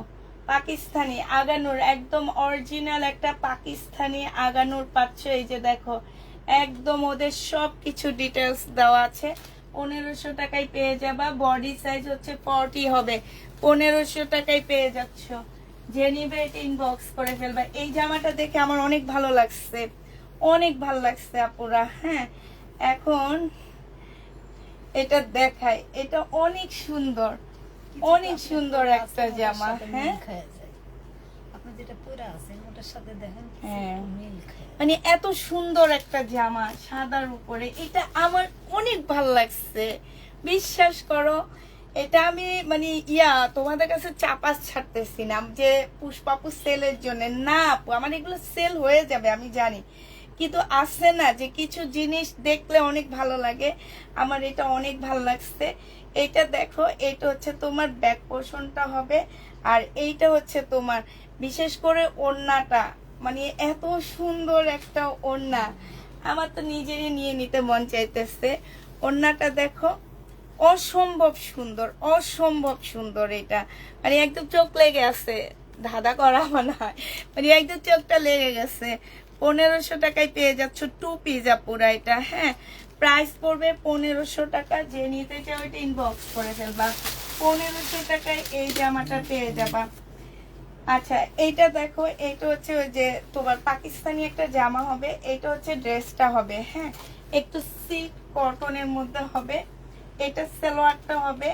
S1: পাকিস্তানি আগানোর, একদম অরিজিনাল একটা পাকিস্তানি আগানোর পাচ্ছ। এই যে দেখো, একদম ওদের সব কিছু ডিটেলস দেওয়া আছে। 1500 টাকায় পেয়ে যাবা। বডি সাইজ হচ্ছে 40 হবে। 1500 টাকায় পেয়ে যাচ্ছ। যে নিবে এটা ইনবক্স করে ফেলবা। এই জামাটা দেখে আমার অনেক ভালো লাগছে, অনেক ভালো লাগছে আপুরা। হ্যাঁ, এখন এটা দেখাই, এটা অনেক সুন্দর, অনেক সুন্দর একটা জামা। হ্যাঁ, মানে এত সুন্দর একটা জামা সাদার উপরে, এটা আমার অনেক ভালো লাগছে। বিশ্বাস করো, এটা আমি মানে তোমাদের কাছে চাপাস ছাড়তেছি না যে পুষ্পাপু সেলের জন্য না আপু, আমার এগুলো সেল হয়ে যাবে আমি জানি, কিন্তু আসছে না যে কিছু জিনিস দেখলে অনেক ভালো লাগে। আমার এটা অনেক ভালো লাগছে। এটা দেখো, এটা হচ্ছে তোমার ব্যাক পোর্শনটা হবে আর এইটা হচ্ছে তোমার বিশেষ করে ওড়নাটা, মানে এত সুন্দর একটা ওড়না, আমার তো নিজেরই নিয়ে নিতে মন চাইতেছে। ওড়নাটা দেখো, অসম্ভব সুন্দর, অসম্ভব সুন্দর। এটা মানে একদম চোখ লেগে আছে, ধাঁধা করা মনে হয়, মানে একদম চোখটা লেগে গেছে। 1500 টাকায় পেয়ে যাচ্ছ 2 পিস আপুরা এটা। হ্যাঁ, প্রাইস পড়বে 1500 টাকা। যে নিতে চাও এটা ইনবক্স করে ফেলবা। 1500 টাকায় এই জামাটা পেয়ে যাবা। আচ্ছা এইটা দেখো, এইটা হচ্ছে ওই যে তোমার পাকিস্তানি একটা জামা হবে। এটা হচ্ছে ড্রেসটা হবে। হ্যাঁ, একটু সিল্ক কটনের মধ্যে হবে। এটা সালোয়ারটা হবে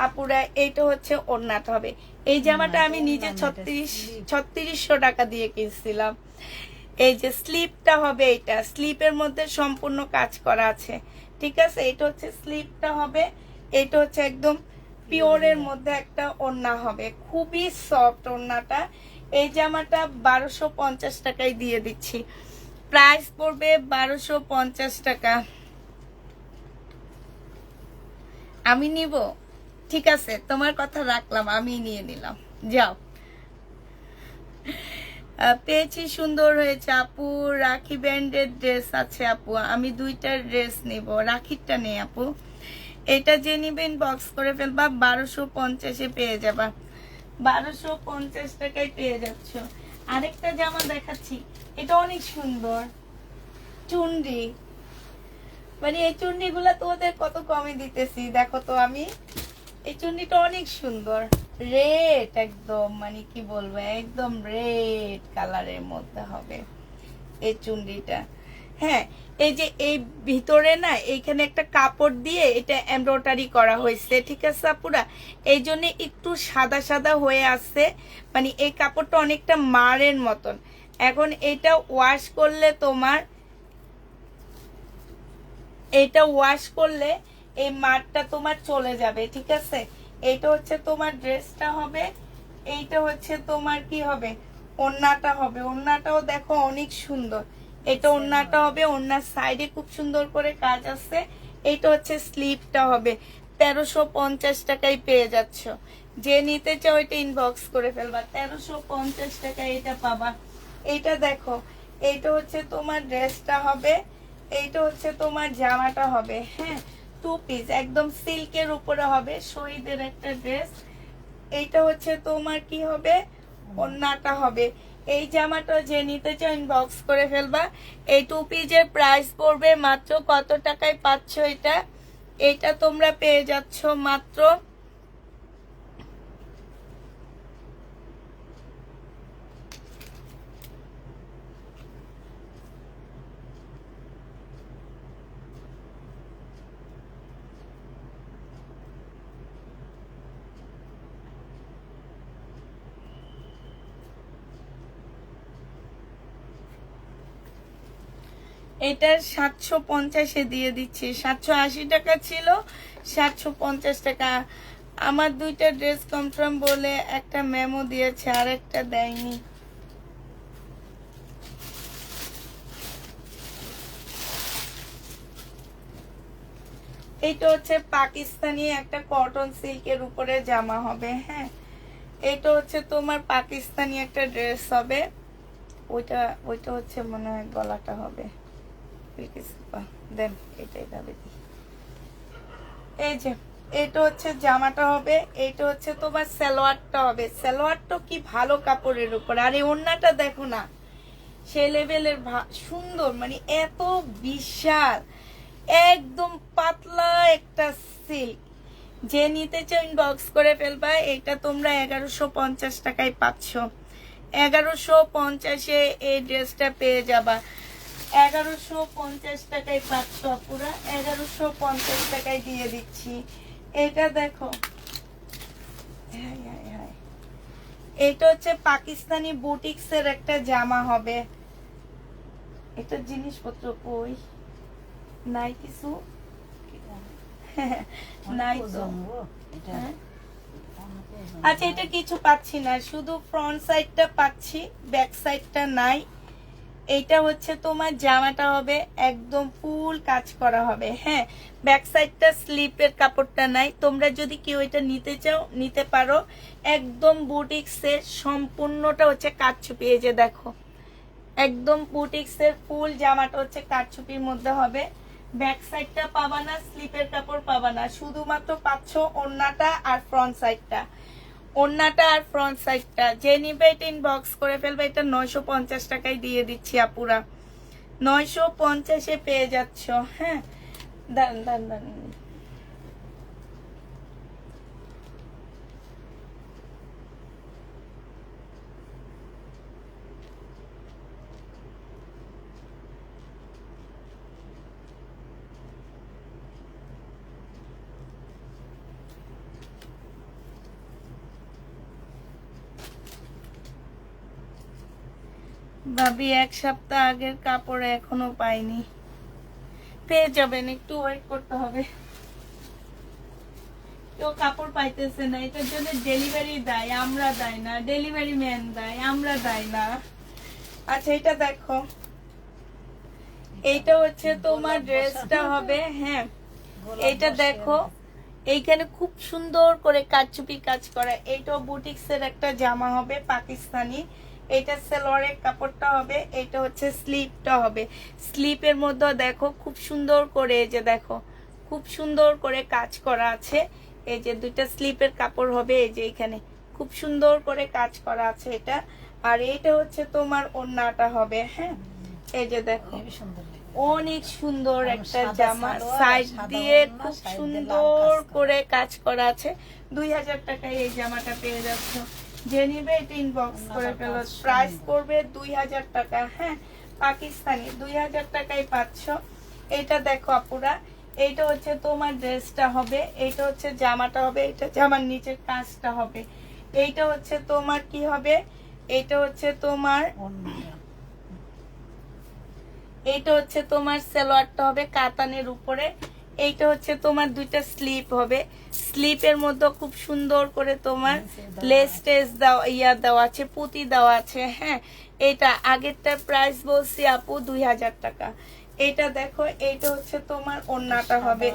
S1: আপুরা। এইটা হচ্ছে ওড়নাটা হবে। এই জামাটা আমি নিজে 3600 টাকা দিয়ে কিনছিলাম। এই যে স্লিপটা হবে, এটা স্লিপের মধ্যে সম্পূর্ণ কাজ করা আছে, ঠিক আছে? এটা হচ্ছে স্লিপটা হবে। এটা হচ্ছে একদম পিওরের মধ্যে একটা ওড়না হবে, খুবই সফট ওড়নাটা। এই জামাটা 1250 টাকায় দিয়ে দিচ্ছি। প্রাইস পড়বে 1250 টাকা। আমি নিব, ঠিক আছে, তোমার কথা রাখলাম, আমি নিয়ে নিলাম, যাও। পেয়েছি, সুন্দর হয়েছে আপু। রাখি ব্র্যান্ডের ড্রেস আছে আপু, আমি 2টা ড্রেস নিব, রাখিরটা নেই আপু। এটা যে নিবেন বক্স করে ফেলবা। 1250-এ পেয়ে যাবা। 1250 টাকায় পেয়ে যাচ্ছ। আরেকটা জামা দেখাচ্ছি, এটা অনেক সুন্দর চুনরি, মানে এই চুন্ডি গুলা তোমাদের কত কমে দিতেছি দেখো তো। আমি এই চুন্ডিটা অনেক সুন্দর, রেড একদম, মানে কি বলবো, একদম রেড কালারের মধ্যে হবে এই চুন্ডিটা। হ্যাঁ, এই যে এই ভিতরে না এইখানে একটা কাপড় দিয়ে এটা এমব্রয়ডারি করা হয়েছে, ঠিক আছে আপুরা? এই জন্য একটু সাদা সাদা হয়ে আসছে, মানে এই কাপড়টা অনেকটা মারের মতন। এখন এটা ওয়াশ করলে তোমার, এটা ওয়াশ করলে এই মারটা তোমার চলে যাবে, ঠিক আছে? এইটা হচ্ছে তোমার ড্রেসটা হবে, এইটা হচ্ছে তোমার কি হবে, ওড়নাটা হবে। ওড়নাটাও দেখো অনেক সুন্দর, এটা ওড়নাটা হবে, ওড়নার সাইডে খুব সুন্দর করে কাজ আছে। এইটা হচ্ছে স্লিভটা হবে। 1350 টাকায় পেয়ে যাচ্ছ। যে নিতে চাও এটা ইনবক্স করে ফেলবা, 1350 টাকায় এটা পাবা। এইটা দেখো, এইটা হচ্ছে তোমার ড্রেসটা হবে, এইটা হচ্ছে তোমার জামাটা হবে। হ্যাঁ, 2 পিস একদম সিল্কের উপরে হবে, শহীদের একটা ড্রেস। এইটা হচ্ছে তোমার কি হবে, ওড়নাটা হবে। এই জামাটা যে নিতে চাও ইনবক্স করে ফেলবা। এই 2 পিসের প্রাইস পড়বে মাত্র কত টাকায় পাচ্ছ এটা? এটা তোমরা পেয়ে যাচ্ছ মাত্র এটা 750-এ দিয়ে দিচ্ছি। 780 টাকা ছিল, 750 টাকা। আমার 2টা ড্রেস কনফার্ম বলে একটা মেমো দিয়েছে, আর একটা দেয়নি। এটা হচ্ছে পাকিস্তানি একটা কটন সিল্কের উপরে জামা হবে। হ্যাঁ, এটা হচ্ছে তোমার পাকিস্তানি একটা ড্রেস হবে। ওইটা ওইটা হচ্ছে মনে হয় গলাটা হবে। দেন এটাই ভাবে দিই। এই যে এটা হচ্ছে জামাটা হবে, এইটা হচ্ছে তোমার সালোয়ারটা হবে। সালোয়ারটা কি ভালো কাপড়ের উপর, আর এই ওড়নাটা দেখো না, সে লেভেলের সুন্দর, মানে এত বিশাল, একদম পাতলা একটা সিল্ক। যে নিতে চাও ইনবক্স করে ফেলবা। এটা তোমরা 1150 টাকায় পাচ্ছ। 1150-এ এই ড্রেসটা পেয়ে যাবা। 1150 টাকায় পাচ্ছ পুরা, 1150 টাকায় দিয়ে দিচ্ছি। এটা দেখো, এটা হচ্ছে পাকিস্তানি বুটিক্সের একটা জামা হবে। এটা জিনিসপত্র কই নাই কিছু, নাই তো। আচ্ছা, এটা কিছু পাচ্ছি না, শুধু ফ্রন্ট সাইডটা পাচ্ছি, ব্যাক সাইডটা নাই। এইটা হচ্ছে তোমার জামাটা হবে, একদম ফুল কাজ করা হবে। হ্যাঁ, ব্যাক সাইডটা স্লিপের কাপড়টা নাই। তোমরা যদি কেউ এটা নিতে চাও নিতে পারো। একদম বুটিক্সের সম্পূর্ণটা হচ্ছে কারচুপি। এই যে দেখো, একদম বুটিক্সের ফুল জামাটা হচ্ছে কারচুপির মধ্যে হবে। ব্যাক সাইডটা পাবা না, স্লিপের কাপড় পাবা না, শুধুমাত্র পাচ্ছ ওড়নাটা আর ফ্রন্ট সাইডটা। ওড়নাটা আর ফ্রন্ট সাইডটা যে নিবে এটা ইনবক্স করে ফেলবে। এটা 950 টাকায় দিয়ে দিচ্ছি আপুরা, 950-এ পেয়ে যাচ্ছ। হ্যাঁ, দাঁড়ান দাঁড়ান দাঁড়ান, ভাবি 1 সপ্তাহ আগের কাপড় এখনো পাইনি। পেয়ে যাবেন, একটু ওয়েট করতে হবে। কেউ কাপড় পাইতেছে না, এটার জন্য ডেলিভারি দেয়, আমরা দেয় না, ডেলিভারি ম্যান দেয়, আমরা দেয় না। আচ্ছা, এটা দেখো, এইটা হচ্ছে তোমার ড্রেসটা হবে। হ্যাঁ, এইটা দেখো, এইখানে খুব সুন্দর করে কারচুপি কাজ করা। এইটাও বুটিক্সের একটা জামা হবে পাকিস্তানি। এটা সালোয়ারের কাপড়টা হবে, এটা হচ্ছে স্লিপটা হবে। স্লিপের মধ্যে দেখো খুব সুন্দর করে, এই যে দেখো খুব সুন্দর করে কাজ করা আছে। এই যে 2টা স্লিপের কাপড় হবে, এই যে এখানে খুব সুন্দর করে কাজ করা আছে এটা। আর এইটা হচ্ছে তোমার ওড়নাটা হবে। হ্যাঁ, এই যে দেখো অনেক সুন্দর একটা জামা, সাইড দিয়ে খুব সুন্দর করে কাজ করা আছে। 2000 টাকায় এই জামাটা পেয়ে যাচ্ছ। যে নিবে এটা ইনবক্স করে ফেলো, প্রাইস করবে 2000 টাকা। হ্যাঁ, পাকিস্তানি 2000 টাকায় পাচ্ছ। এটা দেখো আপুরা, এইটা হচ্ছে তোমার ড্রেসটা হবে, এইটা হচ্ছে জামাটা হবে, এটা জামার নিচের কাজটা হবে, এইটা হচ্ছে তোমার কি হবে, এইটা হচ্ছে তোমার এইটা হচ্ছে তোমার সালোয়ারটা হবে কাতানের উপরে, এইটা হচ্ছে তোমার দুইটা স্লিপ হবে, স্লিপের মধ্যে খুব সুন্দর করে তোমার লেস টেস দেওয়া দেওয়া আছে, পুঁতি দেওয়া আছে। হ্যাঁ, এটা আগেরটার প্রাইস বলছি আপু 2000 টাকা। এটা দেখো, এইটা হচ্ছে তোমার ওড়নাটা হবে।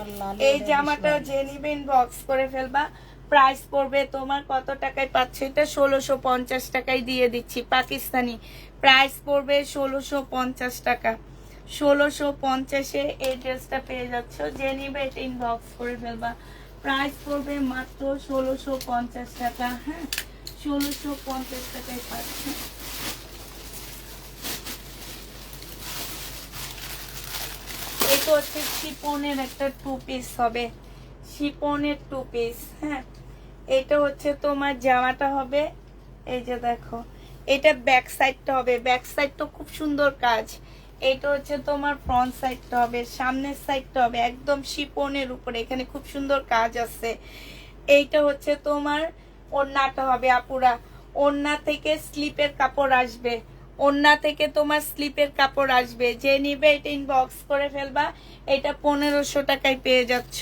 S1: এই জামাটা যে নিবে ইনবক্স করে ফেলবা। প্রাইস পড়বে তোমার কত টাকায় পাচ্ছ, এটা 1650 টাকায় দিয়ে দিচ্ছি পাকিস্তানি। প্রাইস পড়বে 1650 টাকা। 1650-এ এই ড্রেসটা পেয়ে যাচ্ছ, যে নিবে এটা ইনবক্স করে ফেলবা। প্রাইস পড়বে মাত্র 1650 টাকা। হ্যাঁ, 1650 টাকায় পাচ্ছ। এটা হচ্ছে শিপনের একটা 2 পিস হবে, শিপনের 2 পিস। হ্যাঁ, এটা হচ্ছে তোমার জামাটা হবে, এই যে দেখো, এটা ব্যাক সাইডটা হবে, ব্যাক সাইডটা খুব সুন্দর কাজ। এটা হচ্ছে তোমার ফ্রন্ট সাইডটা হবে, সামনের সাইডটা হবে একদম শিপনের উপরে, এখানে খুব সুন্দর কাজ আছে। এইটা হচ্ছে তোমার ওড়নাটা হবে আপুরা, ওড়না থেকে স্লিপের কাপড় আসবে, ওড়না থেকে তোমার স্লিপের কাপড় আসবে। যে নিবে এটা ইনবক্স করে ফেলবা। এটা 1500 টাকায় পেয়ে যাচ্ছ।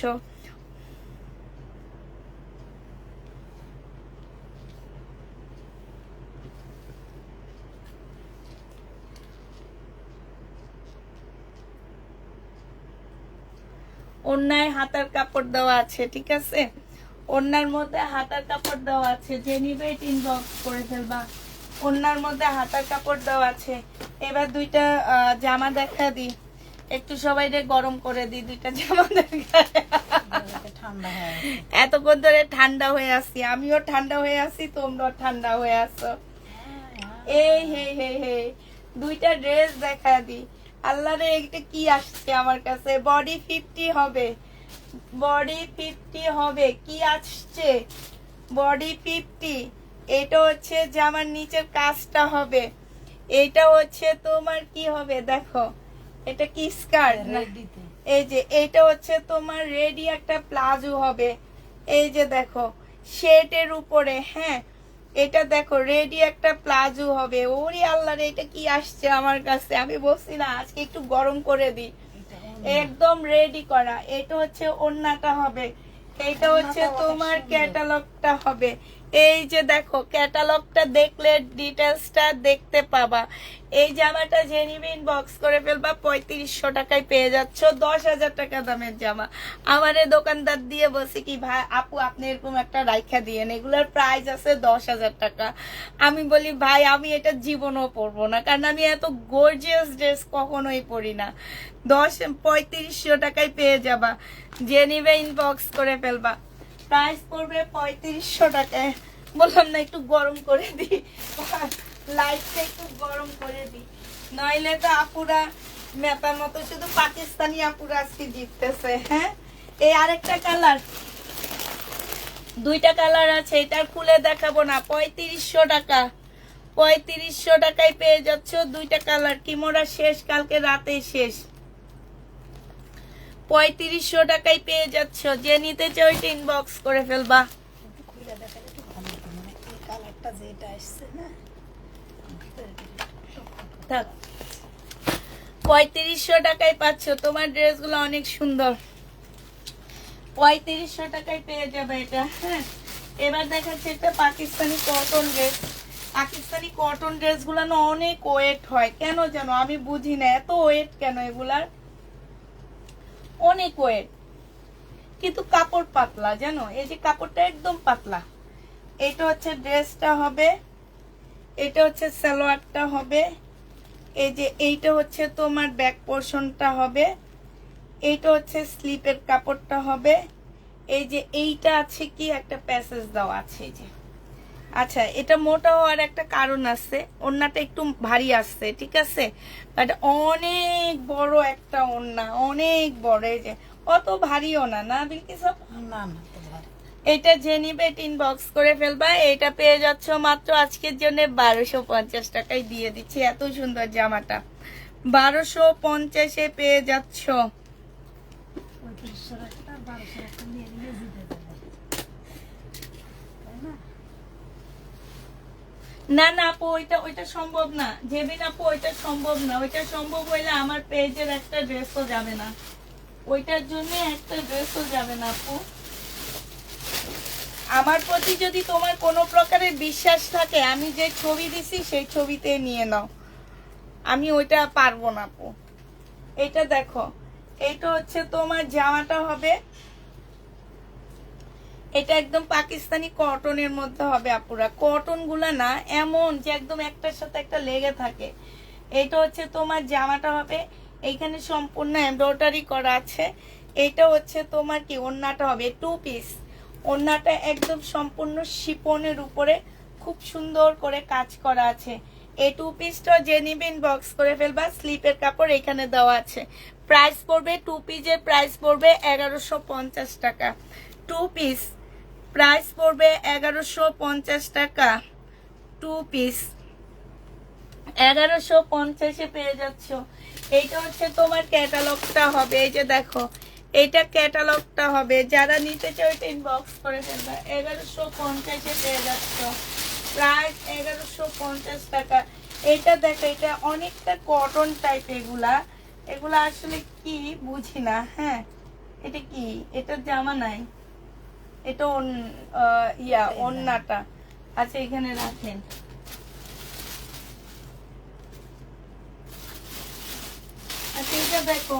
S1: ওড়নায় হাতার কাপড় দেওয়া আছে, ঠিক আছে, ওড়নার মধ্যে হাতার কাপড় দেওয়া আছে, যে নিবে এটা ইনবক্স করে ফেলবা। ওড়নার মধ্যে হাতার কাপড় দেওয়া আছে। এবার দুইটা জামা দেখা দি, একটু সবাই গরম করে দি, দুইটা জামা দেখা। এতক্ষণ ধরে ঠান্ডা হয়ে আসছি, আমিও ঠান্ডা হয়ে আসছি, তোমরাও ঠান্ডা হয়ে আসো। এই হে হে হে, দুইটা ড্রেস দেখা দি। আল্লাহ রে, এটা কি আসছে আমার কাছে, বডি 50 হবে, বডি 50 হবে, কি আসছে, বডি 50। এটা হচ্ছে জামার নিচের কাজটা হবে, এটা হচ্ছে তোমার কি হবে দেখো, এটা কি স্কার্ট না, এই যে এটা হচ্ছে তোমার রেডি একটা প্লাজো হবে, এই যে দেখো শেটের উপরে। হ্যাঁ, এটা দেখো রেডি একটা প্লাজো হবে। ওরে আল্লাহ রে, এটা কি আসছে আমার কাছে, আমি বলছি না আজকে একটু গরম করে দিই, একদম রেডি করা। এটা হচ্ছে ওড়নাটা হবে, এইটা হচ্ছে তোমার ক্যাটালগটা হবে। এই যে দেখো, ক্যাটালগটা দেখলে ডিটেলসটা দেখতে পাবা। এই জামাটা যে নিবে ইনবক্স করে ফেলবা, 3500 টাকায় পেয়ে যাচ্ছ। 10,000 টাকা দামের জামা। আমার দোকানদার দিয়ে বলছি কি, ভাই আপু আপনি এরকম একটা রাইখা দিয়েন, এগুলোর প্রাইস আছে 10,000 টাকা। আমি বলি ভাই আমি এটা জীবনও পরবো না, কারণ আমি এত গর্জিয়াস ড্রেস কখনোই পরি না। 3500 টাকায় পেয়ে যাবা, যে নিবে ইনবক্স করে ফেলবা। প্রাইস পড়বে 3500 টাকায়। বললাম না একটু গরম করে দিই, লাইটটা একটু গরম করে দিই, নইলে তো আপুরা মেতার মতো শুধু পাকিস্তানি আপুরা আজকে জিততেছে। হ্যাঁ, এই আরেকটা কালার, দুইটা কালার আছে, এটা খুলে দেখাবো না। 3500 টাকা, 3500 টাকায় পেয়ে যাচ্ছ দুইটা কালার। কি মোরা শেষ, কালকে রাতে শেষ। 3500 টাকায় পেয়ে যাচ্ছ, যে নিতে চাও ওইটা ইনবক্স করে ফেলবা। 3500 টাকায় পাচ্ছ, তোমার ড্রেসগুলো অনেক সুন্দর। 3500 টাকায় পেয়ে যাবে এটা। হ্যাঁ, এবার দেখাচ্ছে একটা Pakistani cotton dress. Pakistani cotton ড্রেসগুলো না অনেক ওয়েট হয়, কেন জানো আমি বুঝি না, এত ওয়েট কেন এগুলার, অনেক ওয়েট, কিন্তু কাপড় পাতলা জানো, এই যে কাপড়টা একদম পাতলা। এটা হচ্ছে ড্রেসটা হবে, এটা হচ্ছে সালোয়ারটা হবে, এই যে এইটা হচ্ছে তোমার ব্যাক পোর্শনটা হবে, এইটা হচ্ছে স্লিপের কাপড়টা হবে। এই যে এইটা আছে কি একটা প্যাসেজ দেওয়া আছে, এই যে। আচ্ছা, এটা মোটা হওয়ার একটা কারণ আছে, ওড়নাটা একটু ভারী আসছে, ঠিক আছে, বাট অনেক বড় একটা ওড়না, অনেক বড়। এই যে অত ভারীও না, না বিলকিস? না না, এটা যে নিবে ইনবক্স করে ফেলবা। এটা পেয়ে যাচ্ছ মাত্র আজকের জন্য 1250 টাকায় দিয়ে দিচ্ছি। এত সুন্দর জামাটা 1250-এ পেয়ে যাচ্ছ। না না আপু, ওইটা সম্ভব না। জেবিন আপু, ওইটা সম্ভব না। ওইটা সম্ভব হইলে আমার পেজের একটা ড্রেসও যাবে না, ওইটার জন্য একটা ড্রেসও যাবে না আপু। আমার প্রতি যদি তোমার কোনো প্রকারের বিশ্বাস থাকে, আমি যে ছবি দিছি সেই ছবিতে নিয়ে নাও, আমি ওইটা পারবো না আপু। এটা দেখো, এটা হচ্ছে তোমার জামাটা হবে, এটা একদম পাকিস্তানি কটনের মধ্যে হবে আপুরা। কটন গুলা না এমন যে একদম একটার সাথে একটা লেগে থাকে। এটা হচ্ছে তোমার জামাটা হবে, এইখানে সম্পূর্ণ এমব্রয়ডারি করা আছে। এটা হচ্ছে তোমার কি ওড়নাটা হবে 2 পিস। ওড়নাটা একদম সম্পূর্ণ শিপনের উপরে খুব সুন্দর করে কাজ করা আছে। এই 2 পিসটা যে নিবেন বক্স করে ফেলবা। স্লিপের কাপড় এখানে দেওয়া আছে। প্রাইস পড়বে 2 পিসের প্রাইস পড়বে 1150 টাকা। 2 পিস প্রাইস পড়বে 1150 টাকা। 2 পিস 1150-এ পেয়ে যাচ্ছ। এইটা হচ্ছে তোমার ক্যাটালগটা হবে, এই যে দেখো, এইটা ক্যাটালগটা হবে। যারা নিতে চাও এটা ইনবক্স করে ফেলবা। 1150-এ পেয়ে যাচ্ছ, প্রাইস 1150 টাকা। এটা দেখো, এটা অনেকটা কটন টাইপ। এগুলা আসলে কি বুঝি না। হ্যাঁ, এটা কি? এটা জামা নাই, এটা ওন্নাটা। আচ্ছা, এখানে রাখেন। আচ্ছা, এটা দেখো,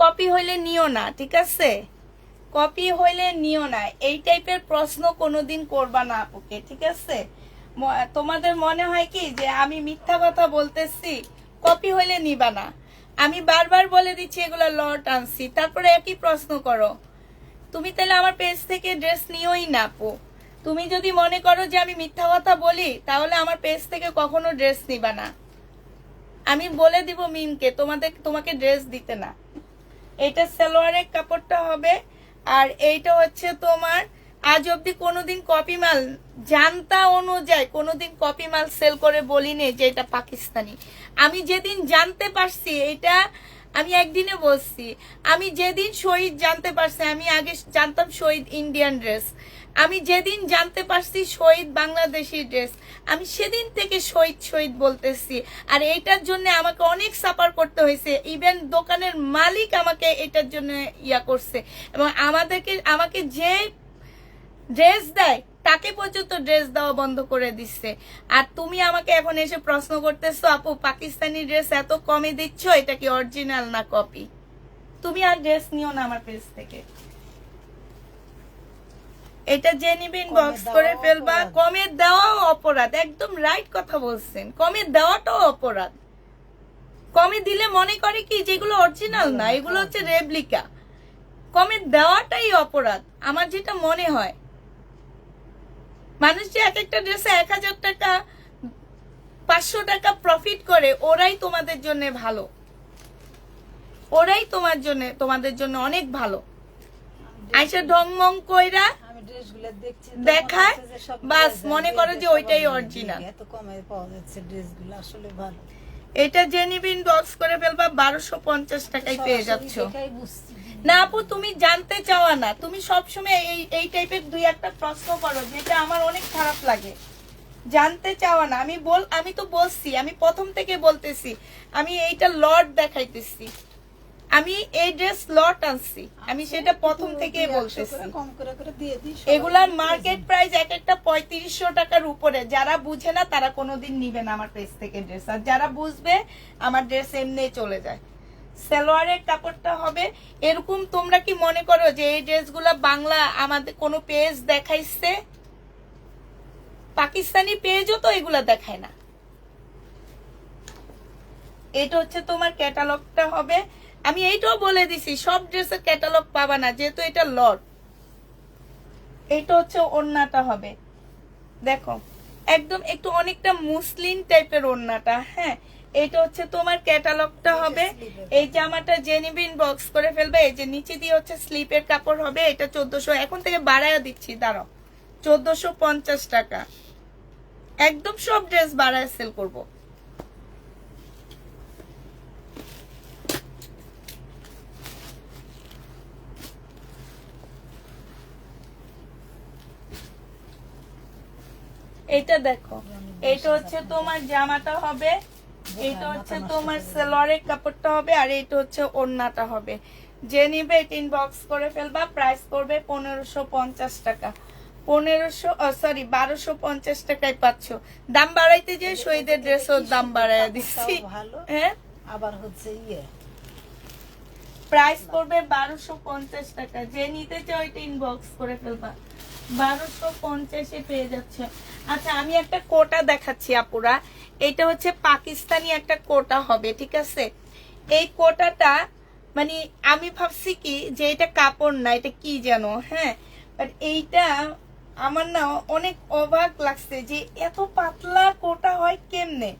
S1: কপি হইলে নিও না, ঠিক আছে? কপি হইলে নিও না। এই টাইপের প্রশ্ন কোনোদিন করবা না আপুকে, ঠিক আছে? তোমাদের মনে হয় কি যে আমি মিথ্যা কথা বলতেছি, কপি হইলে নিবা না। আমি বারবার বলে দিচ্ছি এগুলা লট আনছি, তারপরে একই প্রশ্ন করো। তুমি তাহলে আমার পেজ থেকে ড্রেস নিওই না আপু। তুমি যদি মনে করো যে আমি মিথ্যা কথা বলি, তাহলে আমার পেজ থেকে কখনো ড্রেস নিবা না। আমি বলে দিব মিমকে তোমাকে ড্রেস দিতে না। এটা সালোয়ারের কাপড়টা হবে, আর এইটা হচ্ছে তোমার, আজ অব্দি কোনোদিন কপি মাল জানতা অনুযায়ী কোনোদিন কপি মাল সেল করে বলিনি যে এটা পাকিস্তানি। আমি যেদিন জানতে পারছি, এটা আমি একদিনে বলছি, আমি যেদিন শহীদ জানতে পারছি, আমি আগে জানতাম শহীদ ইন্ডিয়ান ড্রেস, আমি যেদিন জানতে পারছি শহীদ বাংলাদেশি ড্রেস, আমি সেদিন থেকে শহীদ শহীদ বলতেছি। আর এইটার জন্য আমাকে অনেক সাফার করতে হয়েছে। ইভেন দোকানের মালিক আমাকে এটার জন্য ইয়া করছে, এবং আমাকে যে ড্রেস দেয় তাকে পর্যন্ত ড্রেস দেওয়া বন্ধ করে দিচ্ছে। আর তুমি আমাকে এখন এসে প্রশ্ন করতেছো আপু পাকিস্তানি ড্রেস এত কমে দিচ্ছ, এটা কি অরিজিনাল না কপি? তুমি আর ড্রেস নিও না আমার পেজ থেকে। এটা যে নিবেন বক্স করে ফেলবা। কমে দেওয়াও অপরাধ, একদম রাইট কথা বলছেন। কমে দেওয়াটাও অপরাধ। কমে দিলে মনে করে কি যেগুলো অরিজিনাল না, এগুলো হচ্ছে রেপ্লিকা। কমে দেওয়াটাই অপরাধ আমার যেটা মনে হয়। মানুষ যে এক একটা ড্রেসে 1000 টাকা 500 টাকা প্রফিট করে, ওরাই তোমাদের জন্য ভালো, ওরাই তোমাদের জন্য অনেক ভালো। আইসা ঢংমং কইরা দেখায়, বাস মনে করো যে ওইটাই অরিজিনাল।
S2: এত কমে পাওয়া যাচ্ছে ড্রেসগুলো, আসলে ভালো।
S1: এটা জেনিবিন বক্স করে ফেলবা, 1250 টাকায় পেয়ে যাচ্ছ। না আপু, তুমি জানতে চাওয়া না, তুমি সবসময় এই টাইপের দুই একটা প্রশ্ন করো, যেটা আমার অনেক খারাপ লাগে। জানতে চাওয়া না। আমি তো বলছি, আমি প্রথম থেকে বলতেছি, আমি এইটা লট দেখাইতেছি, আমি এই ড্রেস লট আনছি, আমি সেটা প্রথম থেকে বলতেছি। এগুলার মার্কেট প্রাইস এক একটা 3500 টাকার উপরে। যারা বুঝে না তারা কোনোদিন নিবে না আমার পেজ থেকে ড্রেস, আর যারা বুঝবে আমার ড্রেস এমনি চলে যায়। সালোয়ারের কাপড়টা হবে এরকম। তোমরা কি মনে করো যে এই ড্রেসগুলা বাংলা আমাদের কোনো পেজ দেখাইছে? পাকিস্তানি পেজও তো এগুলা দেখায় না। এটা হচ্ছে তোমার ক্যাটালগটা হবে। আমি এইটাও বলে দিছি, সব ড্রেসের ক্যাটালগ পাবা না, যেহেতু এটা লট। এটা হচ্ছে ওড়নাটা হবে, দেখো একদম একটু অনেকটা মুসলিম টাইপের ওড়নাটা। হ্যাঁ, এটা হচ্ছে তোমার ক্যাটালগটা হবে। এই জামাটা যে নিবে ইনবক্স করে ফেলবে। এই যে নিচে দিয়ে হচ্ছে স্লিপের কাপড় হবে। এটা 1400, এখন থেকে বাড়ায়া দিচ্ছি, দাঁড়াও, 1450 টাকা। একদম সব ড্রেস বাড়ায় সেল করব। এটা দেখো, এটা হচ্ছে তোমার জামাটা হবে, এটা হচ্ছে তোমার সালোয়ারের কাপড়টা হবে, আর এটা হচ্ছে ওড়নাটা হবে। যে নিবে এটা ইনবক্স করে ফেলবা। প্রাইস পড়বে 1550 টাকা। 1250 টাকায় পাচ্ছ। দাম বাড়াইতে যে শহীদের ড্রেসও দাম বাড়াইয়া দিচ্ছি। হ্যাঁ,
S2: আবার হচ্ছে
S1: প্রাইস পড়বে 1250 টাকা। যে নিতে চাও এটা ইনবক্স করে ফেলবা। 1250-এ পেয়ে যাচ্ছে। আচ্ছা, আমি একটা কোটা দেখাচ্ছি আপুরা। এটা হচ্ছে পাকিস্তানি একটা কোটা হবে, ঠিক আছে? এই কোটাটা মানে আমি ভাবছি কি যে এটা কাপড় না, এটা কি জানো, হ্যাঁ, বাট এইটা আমার না অনেক অবাক লাগছে যে এত পাতলা কোটা হয় কেমনে।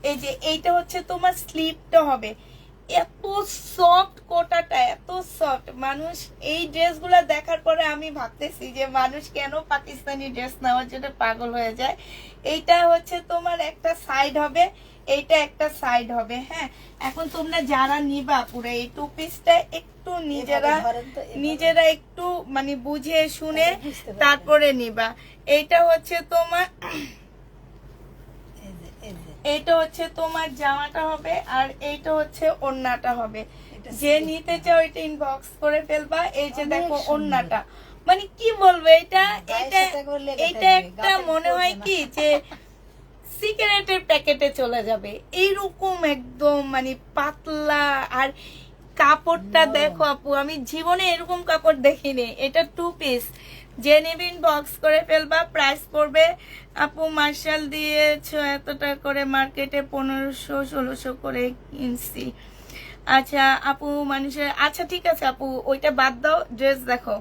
S1: এই যে এইটা হচ্ছে তোমার স্লিপটা হবে, এত সফট কোটাটা, এত সফট। মানুষ এই ড্রেসগুলো দেখার পরে আমি ভাবতেছি যে মানুষ কেন পাকিস্তানি ড্রেস নেওয়ার জন্য পাগল হয়ে যায়। এইটা হচ্ছে তোমার একটা সাইড হবে, এইটা একটা সাইড হবে। হ্যাঁ, এখন তোমরা যারা নিবা পুরো এই টু পিসটা একটু নিজেরা একটু মানে বুঝে শুনে তারপরে নিবা। এইটা হচ্ছে তোমার, এইটা হচ্ছে তোমার জামাটা হবে, আর এইটা হচ্ছে ওড়নাটা হবে। যে নিতে চাও এটা ইনবক্স করে ফেলবা। এই যে দেখো ওড়নাটা, মানে কি বলবো, এটা এটা এটা একটা মনে হয় কি যে সিগারেটের প্যাকেটে চলে যাবে এইরকম, একদম মানে পাতলা। আর কাপড়টা দেখো আপু, আমি জীবনে এরকম কাপড় দেখিনি। এটা টু পিস। যে নেবেন বক্স করে ফেলবা। প্রাইস পড়বে আপু মার্শাল দিয়েছো এত টাকা করে, মার্কেটে 1500-1600 করে কিনছি। আচ্ছা আপু মানুষের, আচ্ছা ঠিক আছে আপু, ওইটা বাদ দাও, ড্রেস দেখো।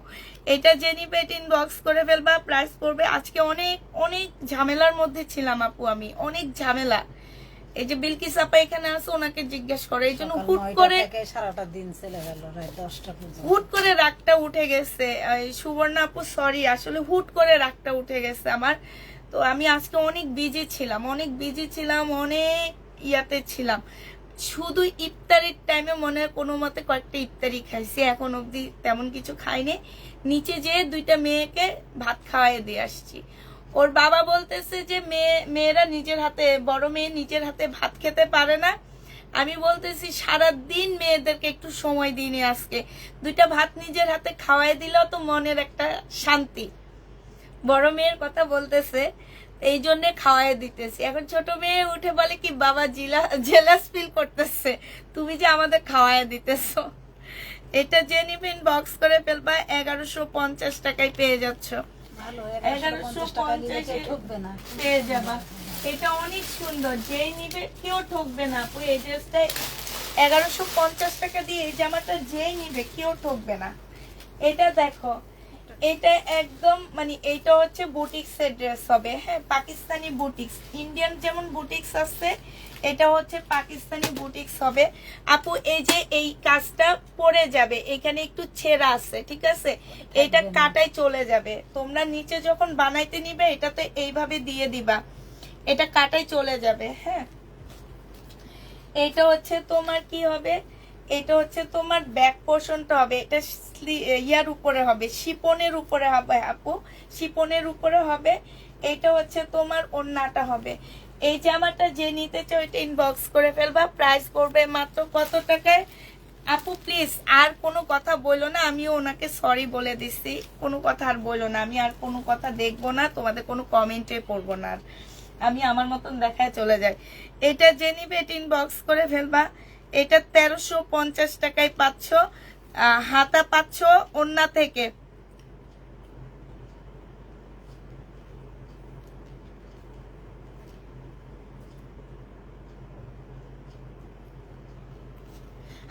S1: এটা যে নিবে ইনবক্স করে ফেলবা। প্রাইস পড়বে, আজকে অনেক অনেক ঝামেলার মধ্যে ছিলাম আপু, আমি অনেক ঝামেলা। এই যে বিলকিস আপা এখানে আছে, ওনাকে জিজ্ঞেস করে, এই জন্য হুট করে
S2: সারাটা দিন চলে গেল, রাত 10টা পর্যন্ত
S1: হুট করে রাগটা উঠে গেছে। সুবর্ণা আপু সরি, আসলে হুট করে রাগটা উঠে গেছে আমার। তো আমি আজকে অনেক বিজি ছিলাম, অনেক ইয়াতে ছিলাম। শুধু ইফতারির টাইমে মনে হয় কোনো মতে কয়েকটা ইফতারি খাইছি, এখন অবধি তেমন কিছু খাইনি। নিচে যেয়ে দুইটা মেয়েকে ভাত খাওয়াই দিয়ে আসছি। ওর বাবা বলতেছে যে মেয়েরা নিজের হাতে, বড় মেয়ে নিজের হাতে ভাত খেতে পারে না। আমি বলতেছি সারাদিন মেয়েদেরকে একটু সময় দিইনি, আজকে দুইটা ভাত নিজের হাতে খাওয়াই দিলেও তো মনের একটা শান্তি। বড় মেয়ের কথা বলতেছে, এই জন্য খাওয়াই দিতেছি। এখন ছোট মেয়ে উঠে বলে কি বাবা জেলাস ফিল করতেছে, তুমি যে আমাদের খাওয়াই দিতেছো। এটা যে নিবেন বক্স করে ফেলবা। 1150 টাকায় পেয়ে যাচ্ছ। 1150 পেয়ে যাবা। এটা অনেক সুন্দর, যেই নিবে কেউ ঠকবে না আপু। এই ড্রেসটা 1150 টাকা দিয়ে এই জামাটা যেই নিবে কেউ ঠকবে না। এটা দেখো, এটা একদম মানে এইটা হচ্ছে বুটিক্স এর ড্রেস হবে। হ্যাঁ, পাকিস্তানি বুটিক্স, ইন্ডিয়ান যেমন বুটিক্স আছে, এটা হচ্ছে পাকিস্তানি বুটিক্স হবে আপু। এই যে এই কাজটা পরে যাবে, এখানে একটু ছেঁড়া আছে, ঠিক আছে, এটা কাটাই চলে যাবে। তোমরা নিচে যখন বানাইতে নিবে এটাতে এইভাবে দিয়ে দিবা, এটা কাটাই চলে যাবে। হ্যাঁ, এটা হচ্ছে তোমার কি হবে, এটা হচ্ছে তোমার ব্যাক পোর্শনটা হবে। এটা ইয়ার উপরে হবে, শিপনের উপরে হবে আপু, শিপনের উপরে হবে। এটা হচ্ছে তোমার ওড়নাটা হবে। এই জামাটা যে নিতে চাও এটা ইনবক্স করে ফেলবা। প্রাইস পড়বে মাত্র কত টাকায় আপু? প্লিজ আর কোনো কথা বলো না, আমিও ওনাকে সরি বলে দিচ্ছি, কোনো কথা আর বলো না। আমি আর কোনো কথা দেখবো না, তোমাদের কোনো কমেন্টে পড়বো না, আর আমি আমার মতন দেখায় চলে যাই। এটা যে নিবে এটা ইনবক্স করে ফেলবা। এটা 1350 টাকায় পাচ্ছ, হাতা পাচ্ছ ওড়না থেকে।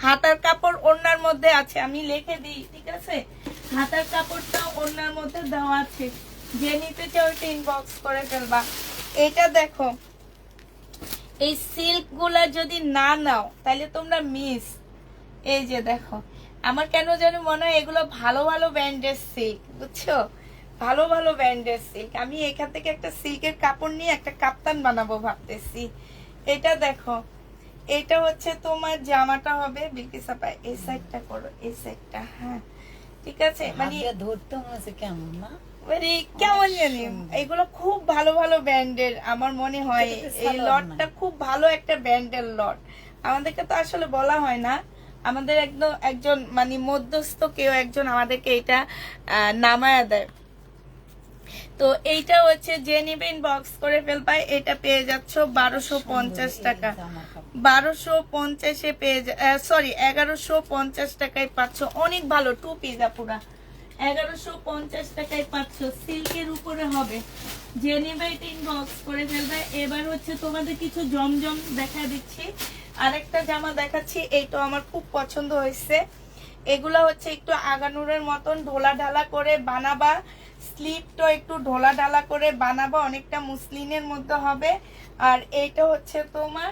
S1: হাতার কাপড় ওড়নার মধ্যে আছে, আমি লিখে দিই, ঠিক আছে, হাতার কাপড়টা ওড়নার মধ্যে দেওয়া আছে। যে নিতে চাও ওইটা ইনবক্স করে ফেলবা। এটা দেখো, এই সিল্ক গুলা যদি না নাও তাহলে তোমরা মিস। এই যে দেখো, আমার কেন যেন মনে হয় এগুলো ভালো ভালো ব্র্যান্ডের সিল্ক, বুঝছো, ভালো ভালো ব্র্যান্ডের সিল্ক। আমি এখান থেকে একটা সিল্কের কাপড় নিয়ে একটা কাপ্তান বানাবো ভাবতেছি। এটা দেখো, এটা হচ্ছে তোমার জামাটা হবে বিলকিস আপা, এই সাইডটা করো, এই সাইডটা, হ্যাঁ ঠিক আছে। মানে
S2: ধরতে হচ্ছে কেমন না,
S1: মানে কেমন জানি, এগুলো খুব ভালো ভালো ব্র্যান্ডের আমার মনে হয়। এই লটটা খুব ভালো একটা ব্র্যান্ডের লট। আমাদেরকে তো আসলে বলা হয় না, আমাদের একদম একজন মানে মধ্যস্থ কেউ একজন আমাদেরকে এটা নামায়া দেয়। তো এইটা হচ্ছে যে নিবে ইনবক্স করে ফেলবা। এটা পেয়ে যাচ্ছ 1250 টাকা, 1250-এ পেয়ে সরি 1150 টাকায় পাচ্ছ। অনেক ভালো টু পিজা পুরা 1150 টাকায় পাচ্ছ, সিল্কের উপরে হবে। যে নিবে এটা ইনবক্স করে ফেলবে। এবার হচ্ছে তোমাদের কিছু জমজম দেখা দিচ্ছি, আরেকটা জামা দেখাচ্ছি, এইটা আমার খুব পছন্দ হয়েছে। এগুলা হচ্ছে একটু আগানুরের মতন ঢোলা ঢালা করে বানাবা, স্লিপটা একটু ঢোলা ঢালা করে বানাবা, অনেকটা মুসলিনের মধ্যে হবে। আর এইটা হচ্ছে তোমার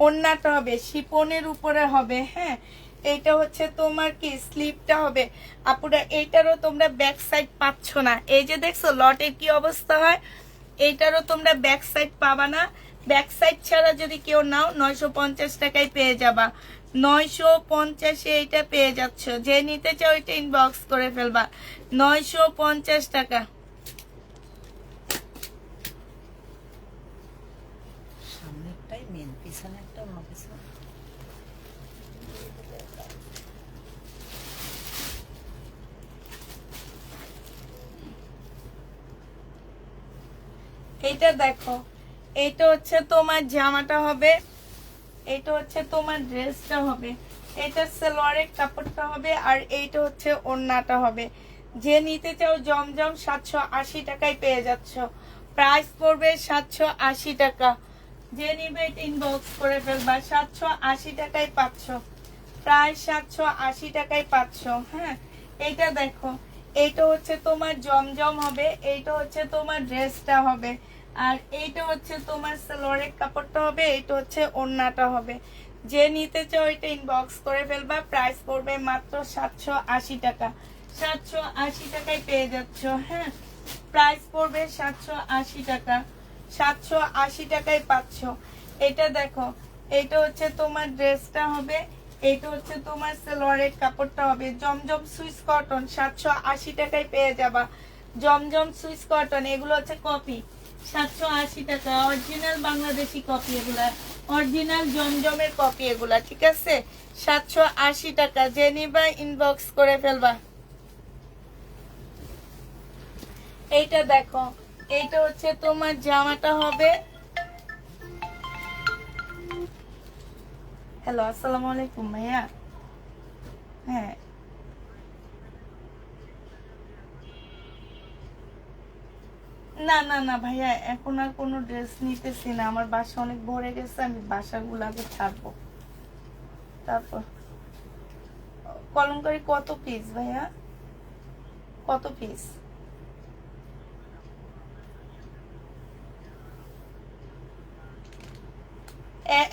S1: ওড়নাটা হবে শিপনের উপরে হবে, হ্যাঁ। এইটা হচ্ছে তোমার কি স্লিপটা হবে আপুরা। এইটারও তোমরা ব্যাক সাইড পাচ্ছ না, এই যে দেখছো লটের কি অবস্থা হয়। এইটারও তোমরা ব্যাক সাইড পাবা না। ব্যাক সাইড ছাড়া যদি কেউ নাও 950 টাকায় পেয়ে যাবা, 950-এ এইটা পেয়ে যাচ্ছ। যে নিতে চাও এটা ইনবক্স করে ফেলবা, 950 টাকা।
S2: সামনেরটাই মেন, পিছনেরটা অন্য কিছু।
S1: এইটা দেখো, এইটা হচ্ছে তোমার জামাটা হবে, এইটা হচ্ছে তোমার ড্রেসটা হবে, এটা সালোয়ারের কাপড়টা হবে, আর এইটা হচ্ছে ওড়নাটা হবে। যে নিতে চাও জমজম 780 টাকায় পেয়ে যাচ্ছ, প্রাইস পড়বে 780 টাকা। যে নিবে এটা ইনবক্স করে ফেলবা, 780 টাকায় পাচ্ছ, প্রায় 780 টাকায় পাচ্ছ, হ্যাঁ। এইটা দেখো, এইটা হচ্ছে তোমার জমজম হবে, এইটা হচ্ছে তোমার ড্রেসটা হবে, আর এইটা হচ্ছে তোমার সালোয়ারের কাপড়টা হবে, এইটা হচ্ছে ওড়নাটা হবে। যে নিতে চাও এটা ইনবক্স করে ফেলবা, প্রাইস পড়বে মাত্র 780 টাকা, 780 টাকায় পেয়ে যাচ্ছ, হ্যাঁ। প্রাইস পড়বে 780 টাকা, 780 টাকায় পাচ্ছ। এটা দেখো, এটা হচ্ছে তোমার ড্রেসটা হবে, এইটা হচ্ছে তোমার সালোয়ারের কাপড়টা হবে। জমজম সুইস কটন 780 টাকায় পেয়ে যাবা, জমজম সুইস কটন। এগুলো হচ্ছে কপি, 780 টাকা, অরিজিনাল বাংলাদেশি কপি, এগুলা অরিজিনাল জমজমের কপি এগুলা, ঠিক আছে। 780 টাকা। যে নিবা ইনবক্স করে ফেলবা। এইটা দেখো, এইটা হচ্ছে তোমার জামাটা হবে। হ্যালো, আসসালামু আলাইকুম ভাইয়া। হ্যাঁ, না না না ভাইয়া, এখন আর কোনো ড্রেস নিতেছি না, আমার বাসা অনেক ভরে গেছে, আমি বাসাগুলো আগে ছাড়বো তারপর। কলমকারি কত পিস ভাইয়া, কত পিস?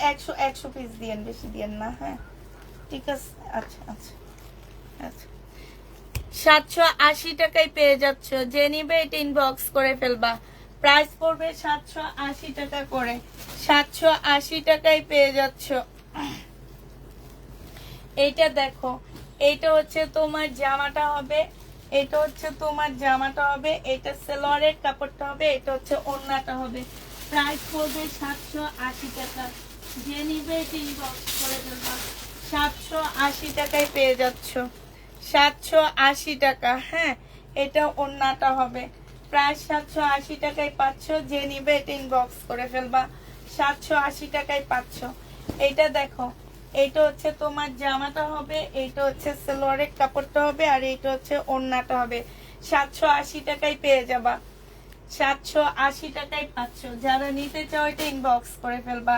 S1: 100 পিস দিয়েন, বেশি দিয়েন না, হ্যাঁ ঠিক আছে। আচ্ছা আচ্ছা আচ্ছা, 780 টাকায় পেয়ে যাচ্ছ। যে নিবে এটা ইনবক্স করে ফেলবা, প্রাইস পড়বে 780 টাকা করে, 780 টাকায় পেয়ে যাচ্ছ। এইটা দেখো, এইটা হচ্ছে তোমার জামাটা হবে, এটা হচ্ছে তোমার জামাটা হবে, এটা সালোয়ারের কাপড়টা হবে, এটা হচ্ছে ওড়নাটা হবে। প্রাইস পড়বে 780 টাকা। যে নিবে এটা ইনবক্স করে ফেলবা, 780 টাকায় পেয়ে যাচ্ছ, 780 টাকা, হ্যাঁ। এটা ওড়নাটা হবে, প্রায় 780 টাকায় পাচ্ছ। যে নিবে এটা ইনবক্স করে ফেলবা, 780 টাকায় পাচ্ছ। এইটা দেখো, এইটা হচ্ছে তোমার জামাটা হবে, এইটা হচ্ছে সালোয়ারের কাপড়টা হবে, আর এইটা হচ্ছে ওড়নাটা হবে। 780 টাকায় পেয়ে যাবা, 780 টাকায় পাচ্ছ। যারা নিতে চাও এটা ইনবক্স করে ফেলবা।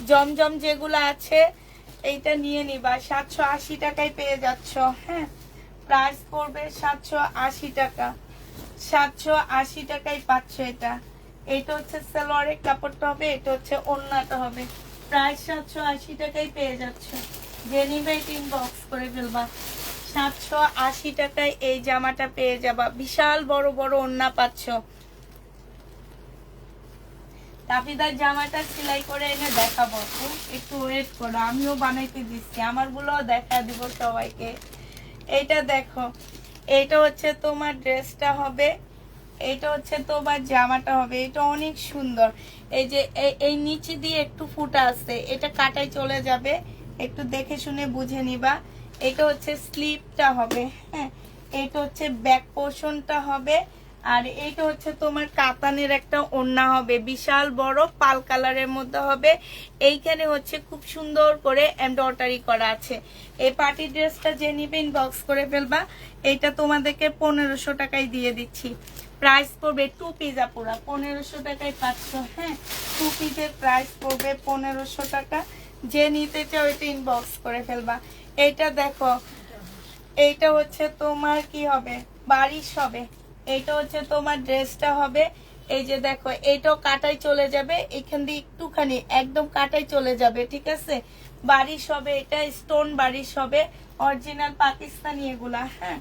S1: জমজম যেগুলো আছে এইটা নিয়ে নিবা, 780 টাকায় পেয়ে যাচ্ছ, হ্যাঁ। প্রাইস পড়বে 780 টাকা, 780 টাকায় পাচ্ছ এটা। এটা হচ্ছে সালোয়ারের কাপড়টা হবে, এটা হচ্ছে ওড়নাটা হবে। প্রায় 780 টাকায় পেয়ে যাচ্ছ, যে নিবে ইনবক্স করে ফেলবা। 780 টাকায় এই জামাটা পেয়ে যাবা, বিশাল বড় বড় ওড়না পাচ্ছ। তাফিদার জামাটা সেলাই করে এনে দেখাবো, একটু ওয়েট করো, আমিও বানাইতে দিচ্ছি, আমারগুলোও দেখা দিব সবাইকে। এইটা দেখো, এইটা হচ্ছে তোমার ড্রেসটা হবে, এইটা হচ্ছে তোমার জামাটা হবে। এটা অনেক সুন্দর। এই যে এই নিচে দিয়ে একটু ফুটা আছে, এটা কাটাই চলে যাবে, একটু দেখে শুনে বুঝে নিবা। এটা হচ্ছে স্লিপটা হবে, হ্যাঁ, এটা হচ্ছে ব্যাক পোর্শনটা হবে। আর এইটা হচ্ছে তোমার কাতানের একটা ওড়না হবে, বিশাল বড় পাল কালারের মধ্যে হবে। এইখানে হচ্ছে খুব সুন্দর করে এমব্রয়ডারি করা আছে। এই পার্টি ড্রেসটা যে নিবে ইনবক্স করে ফেলবা। এইটা তোমাদেরকে 1500 টাকায় দিয়ে দিচ্ছি। প্রাইস পড়বে 2 পিস আপুরা 1500 টাকায় পাচ্ছ, হ্যাঁ, 2 পিসের প্রাইস পড়বে 1500 টাকা। যে নিতে চাও এটা ইনবক্স করে ফেলবা। এইটা দেখো, এইটা হচ্ছে তোমার কি হবে, বারিশ হবে। এইটা হচ্ছে তোমার ড্রেসটা হবে। এই যে দেখো, এইটাও কাটাই চলে যাবে, এখান দিয়ে একটুখানি একদম কাটাই চলে যাবে, ঠিক আছে। বারিশ হবে, এটা স্টোন বারিশ হবে, অরিজিনাল পাকিস্তানি এগুলা, হ্যাঁ।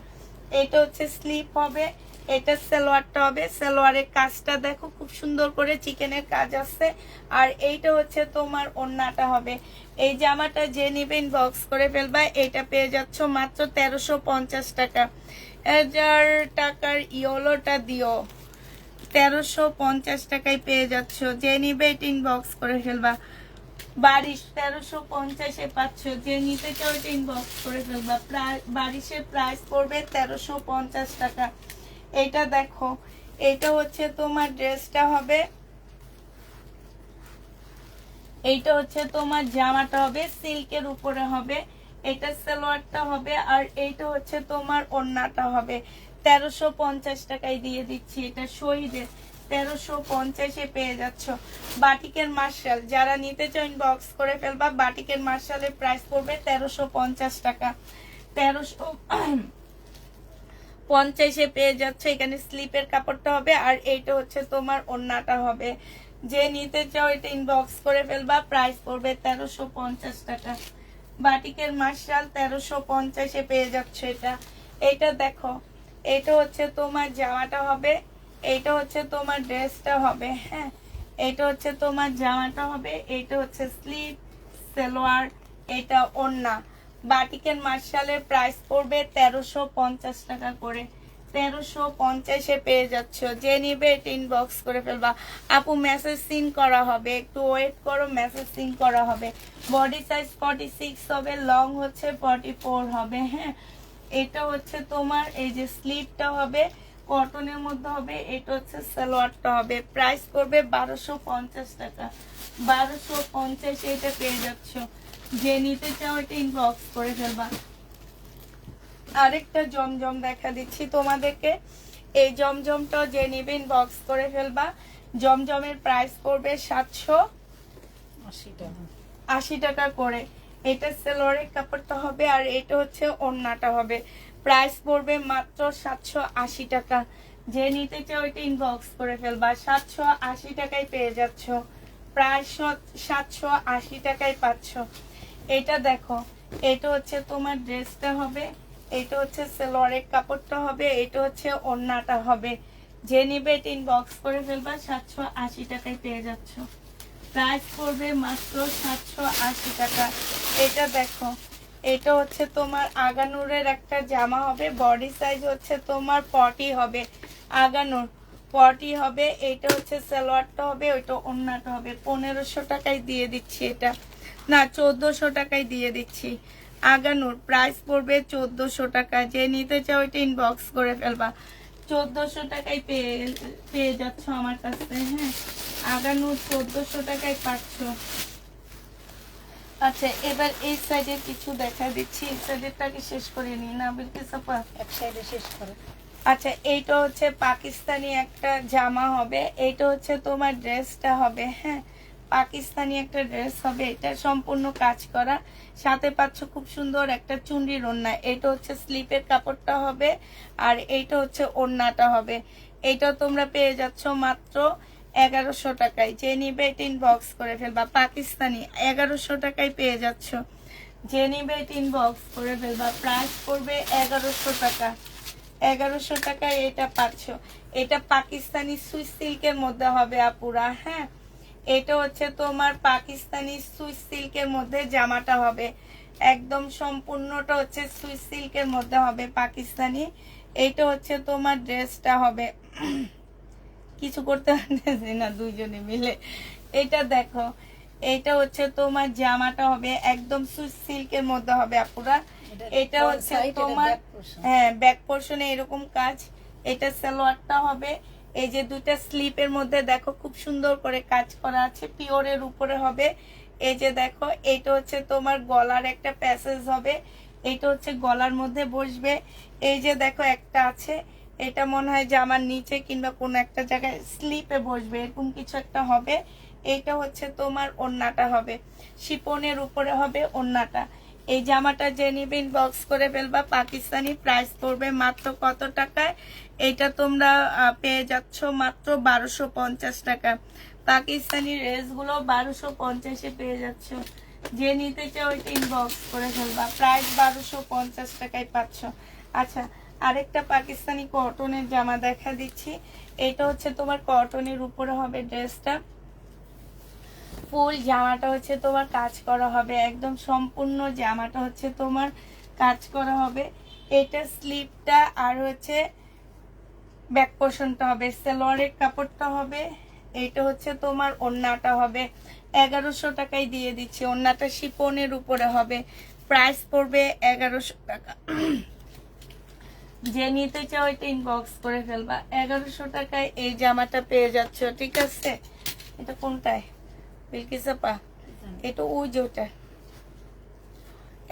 S1: এটা হচ্ছে স্লিপ হবে, এটা সালোয়ারটা হবে। সালোয়ারের কাজটা দেখো খুব সুন্দর করে চিকেনের কাজ আছে। আর এইটা হচ্ছে তোমার ওড়নাটা হবে। এই জামাটা যে নিবে ইনবক্স করে ফেলবা। এটা পেয়ে যাচ্ছ মাত্র 1350 টাকা। 1000 টাকার ইয়েলোটা দিও, 1350 টাকায় পেয়ে যাচ্ছ। যে নিবে এটা ইনবক্স করে ফেলবা। বারিশ 1350-এ পাচ্ছ, যে নিতে চাও এটা ইনবক্স করে ফেলবা। বারিশের প্রাইস পড়বে 1350 টাকা। এটা দেখো, এটা হচ্ছে তোমার ড্রেসটা হবে, এইটা হচ্ছে তোমার জামাটা হবে, সিল্কের উপরে হবে। এটা সালোয়ারটা হবে, আর এইটা হচ্ছে তোমার ওড়নাটা হবে। 1350 টাকায় দিয়ে দিচ্ছি। এটা শহীদের 1350-এ পেয়ে যাচ্ছ। বাটিকের মার্শাল যারা নিতে চাও ইনবক্স করে ফেলবা। বাটিকের মার্শালের প্রাইস পড়বে 1350 টাকা। 1350-এ পেয়ে যাচ্ছে। এখানে স্লিপের কাপড়টা হবে, আর এইটা হচ্ছে তোমার ওড়নাটা হবে। যে নিতে চাও এটা ইনবক্স করে ফেলবা। প্রাইস পড়বে 1350 টাকা। বাটিকের মার্শাল 1350-এ পেয়ে যাচ্ছে। এটা দেখো, এটা হচ্ছে তোমার জামাটা হবে, এইটা হচ্ছে তোমার ড্রেসটা হবে, হ্যাঁ। এটা হচ্ছে তোমার জামাটা হবে, এইটা হচ্ছে স্লিপ, সালোয়ার, এটা ওড়না। বাটিকের মার্শালের প্রাইস পড়বে 1350 টাকা করে। 1350-এ পেয়ে যাচ্ছ। যে নিবে এটা ইনবক্স করে ফেলবা। আপু মেসেজ সিন করা হবে, একটু ওয়েট করো, মেসেজ সিন করা হবে। বডি সাইজ 46 হবে, লং হচ্ছে 44 হবে, হ্যাঁ। এটা হচ্ছে তোমার এই যে স্লিপটা হবে, কটনের মধ্যে হবে। এটা হচ্ছে সালোয়ারটা হবে। প্রাইস করবে 1250 টাকা। 1250 এটা পেয়ে যাচ্ছ। যে নিতে চাও এটা ইনবক্স করে ফেলবা। আরেকটা জমজম দেখা দিচ্ছি তোমাদেরকে। এই জমজমটা যে নিবে ইনবক্স করে ফেলবা। জমজমের প্রাইস পড়বে 780 টাকা করে। এটা সালোয়ারের কাপড়টা হবে, আর এটা হচ্ছে ওড়নাটা হবে। প্রাইস পড়বে মাত্র 780 টাকা। যে নিতে চাও এটা ইনবক্স করে ফেলবা। 780 টাকায় পেয়ে যাচ্ছ, প্রায় 780 টাকায় পাচ্ছ। এটা দেখো, এটা হচ্ছে তোমার ড্রেসটা হবে, এটা হচ্ছে সালোয়ারের কাপড়টা হবে, এটা হচ্ছে ওড়নাটা হবে। যে নিবে এটা ইনবক্স করে ফেলবা। 780 টাকায় পেয়ে যাচ্ছ। প্রাইস পড়বে মাত্র 780 টাকা। এটা দেখো, এটা হচ্ছে তোমার আগানুরের একটা জামা হবে, বডি সাইজ হচ্ছে তোমার 40 হবে, আগানুর 40 হবে। এটা হচ্ছে সালোয়ারটা হবে, ওইটা ওড়নাটা হবে। 1500 টাকায় দিয়ে দিচ্ছি, এটা না 1400 টাকায় দিয়ে দিচ্ছি। আগানুর প্রাইস পড়বে 1400 টাকা। যে নিতে চাও এটা ইনবক্স করে ফেলবা। 1400 টাকায় পেয়ে যাচ্ছ আমার কাছে, হ্যাঁ। আগানুর 1400 টাকায় পাচ্ছ। আচ্ছা, এবার এই সাইডের কিছু দেখা দিচ্ছি। এই সাইডেরটাকে শেষ করে নি না বিলকিস আপা?
S2: এক সাইডে শেষ করে।
S1: আচ্ছা, এইটা হচ্ছে পাকিস্তানি একটা জামা হবে, এইটা হচ্ছে তোমার ড্রেসটা হবে, হ্যাঁ। পাকিস্তানি একটা ড্রেস হবে, এটা সম্পূর্ণ কাজ করা। সাথে পাচ্ছ খুব সুন্দর একটা চুনরির ওড়না। এটা হচ্ছে স্লিপের কাপড়টা হবে, আর এইটা হচ্ছে ওড়নাটা হবে। এইটা তোমরা পেয়ে যাচ্ছ মাত্র 1100 টাকায়। যে নিবে এটা ইনবক্স করে ফেলবা। পাকিস্তানি 1100 টাকায় পেয়ে যাচ্ছ। যে নিবে এটা ইনবক্স করে ফেলবা। প্রাইস পড়বে 1100 টাকা। 1100 টাকায় এটা পাচ্ছ। এটা পাকিস্তানি সুইস সিল্কের মধ্যে হবে আপুরা। হ্যাঁ, এটা হচ্ছে তোমার পাকিস্তানি সুইস সিল্কের মধ্যে জামাটা হবে। একদম সম্পূর্ণটা হচ্ছে সুইস সিল্কের মধ্যে হবে পাকিস্তানি। এইটা হচ্ছে তোমার ড্রেসটা হবে। কিছু করতে পারতেছি না দুইজনে মিলে। এটা দেখো, এটা হচ্ছে তোমার জামাটা হবে একদম সুইস সিল্কের মধ্যে হবে আপুরা। এটা হচ্ছে তোমার হ্যাঁ ব্যাক পোর্শনে এরকম কাজ। এটা সালোয়ারটা হবে। এই যে দুইটা স্লিপের মধ্যে দেখো খুব সুন্দর করে কাজ করা আছে, পিওরের উপরে হবে। এই যে দেখো, এটা হচ্ছে তোমার গলার একটা প্যাসেজ হবে। এটা হচ্ছে গলার মধ্যে বসবে। এই যে দেখো একটা আছে, এটা মনে হয় জামার নিচে কিংবা কোন একটা জায়গায় স্লিপে বসবে, এরকম কিছু একটা হবে। এইটা হচ্ছে তোমার ওড়নাটা হবে, শিপনের উপরে হবে ওড়নাটা। এই জামাটা যে নিবে ইনবক্স করে ফেলবা। পাকিস্তানি প্রাইস পড়বে মাত্র কত টাকায়? এটা তোমরা পেয়ে যাচ্ছ মাত্র 1250 টাকা। পাকিস্তানি ড্রেসগুলো 1250-এ পেয়ে যাচ্ছ। যে নিতে চাও ওইটা ইনবক্স করে ফেলবা। প্রাইস 1250 টাকায় পাচ্ছ। আচ্ছা, আরেকটা পাকিস্তানি কটনের জামা দেখা দিচ্ছি। এটা হচ্ছে তোমার কটনের উপরে হবে ড্রেসটা। ফুল জামাটা হচ্ছে তোমার কাজ করা হবে, একদম সম্পূর্ণ জামাটা হচ্ছে তোমার কাজ করা হবে। এটা স্লিপটা আর হচ্ছে ব্যাক পোর্শনটা হবে, সালোয়ারের কাপড়টা হবে। এইটা হচ্ছে তোমার ওড়নাটা হবে। 1100 টাকায় দিয়ে দিচ্ছি। ওড়নাটা শিপনের উপরে হবে। প্রাইস পড়বে 1100 টাকা। যে নিতে চাও এটা ইনবক্স করে ফেলবা। 1100 টাকায় এই জামাটা পেয়ে যাচ্ছ। ঠিক আছে, এটা কোনটায় বিলকিস আপা? এটা ওই যে ওটা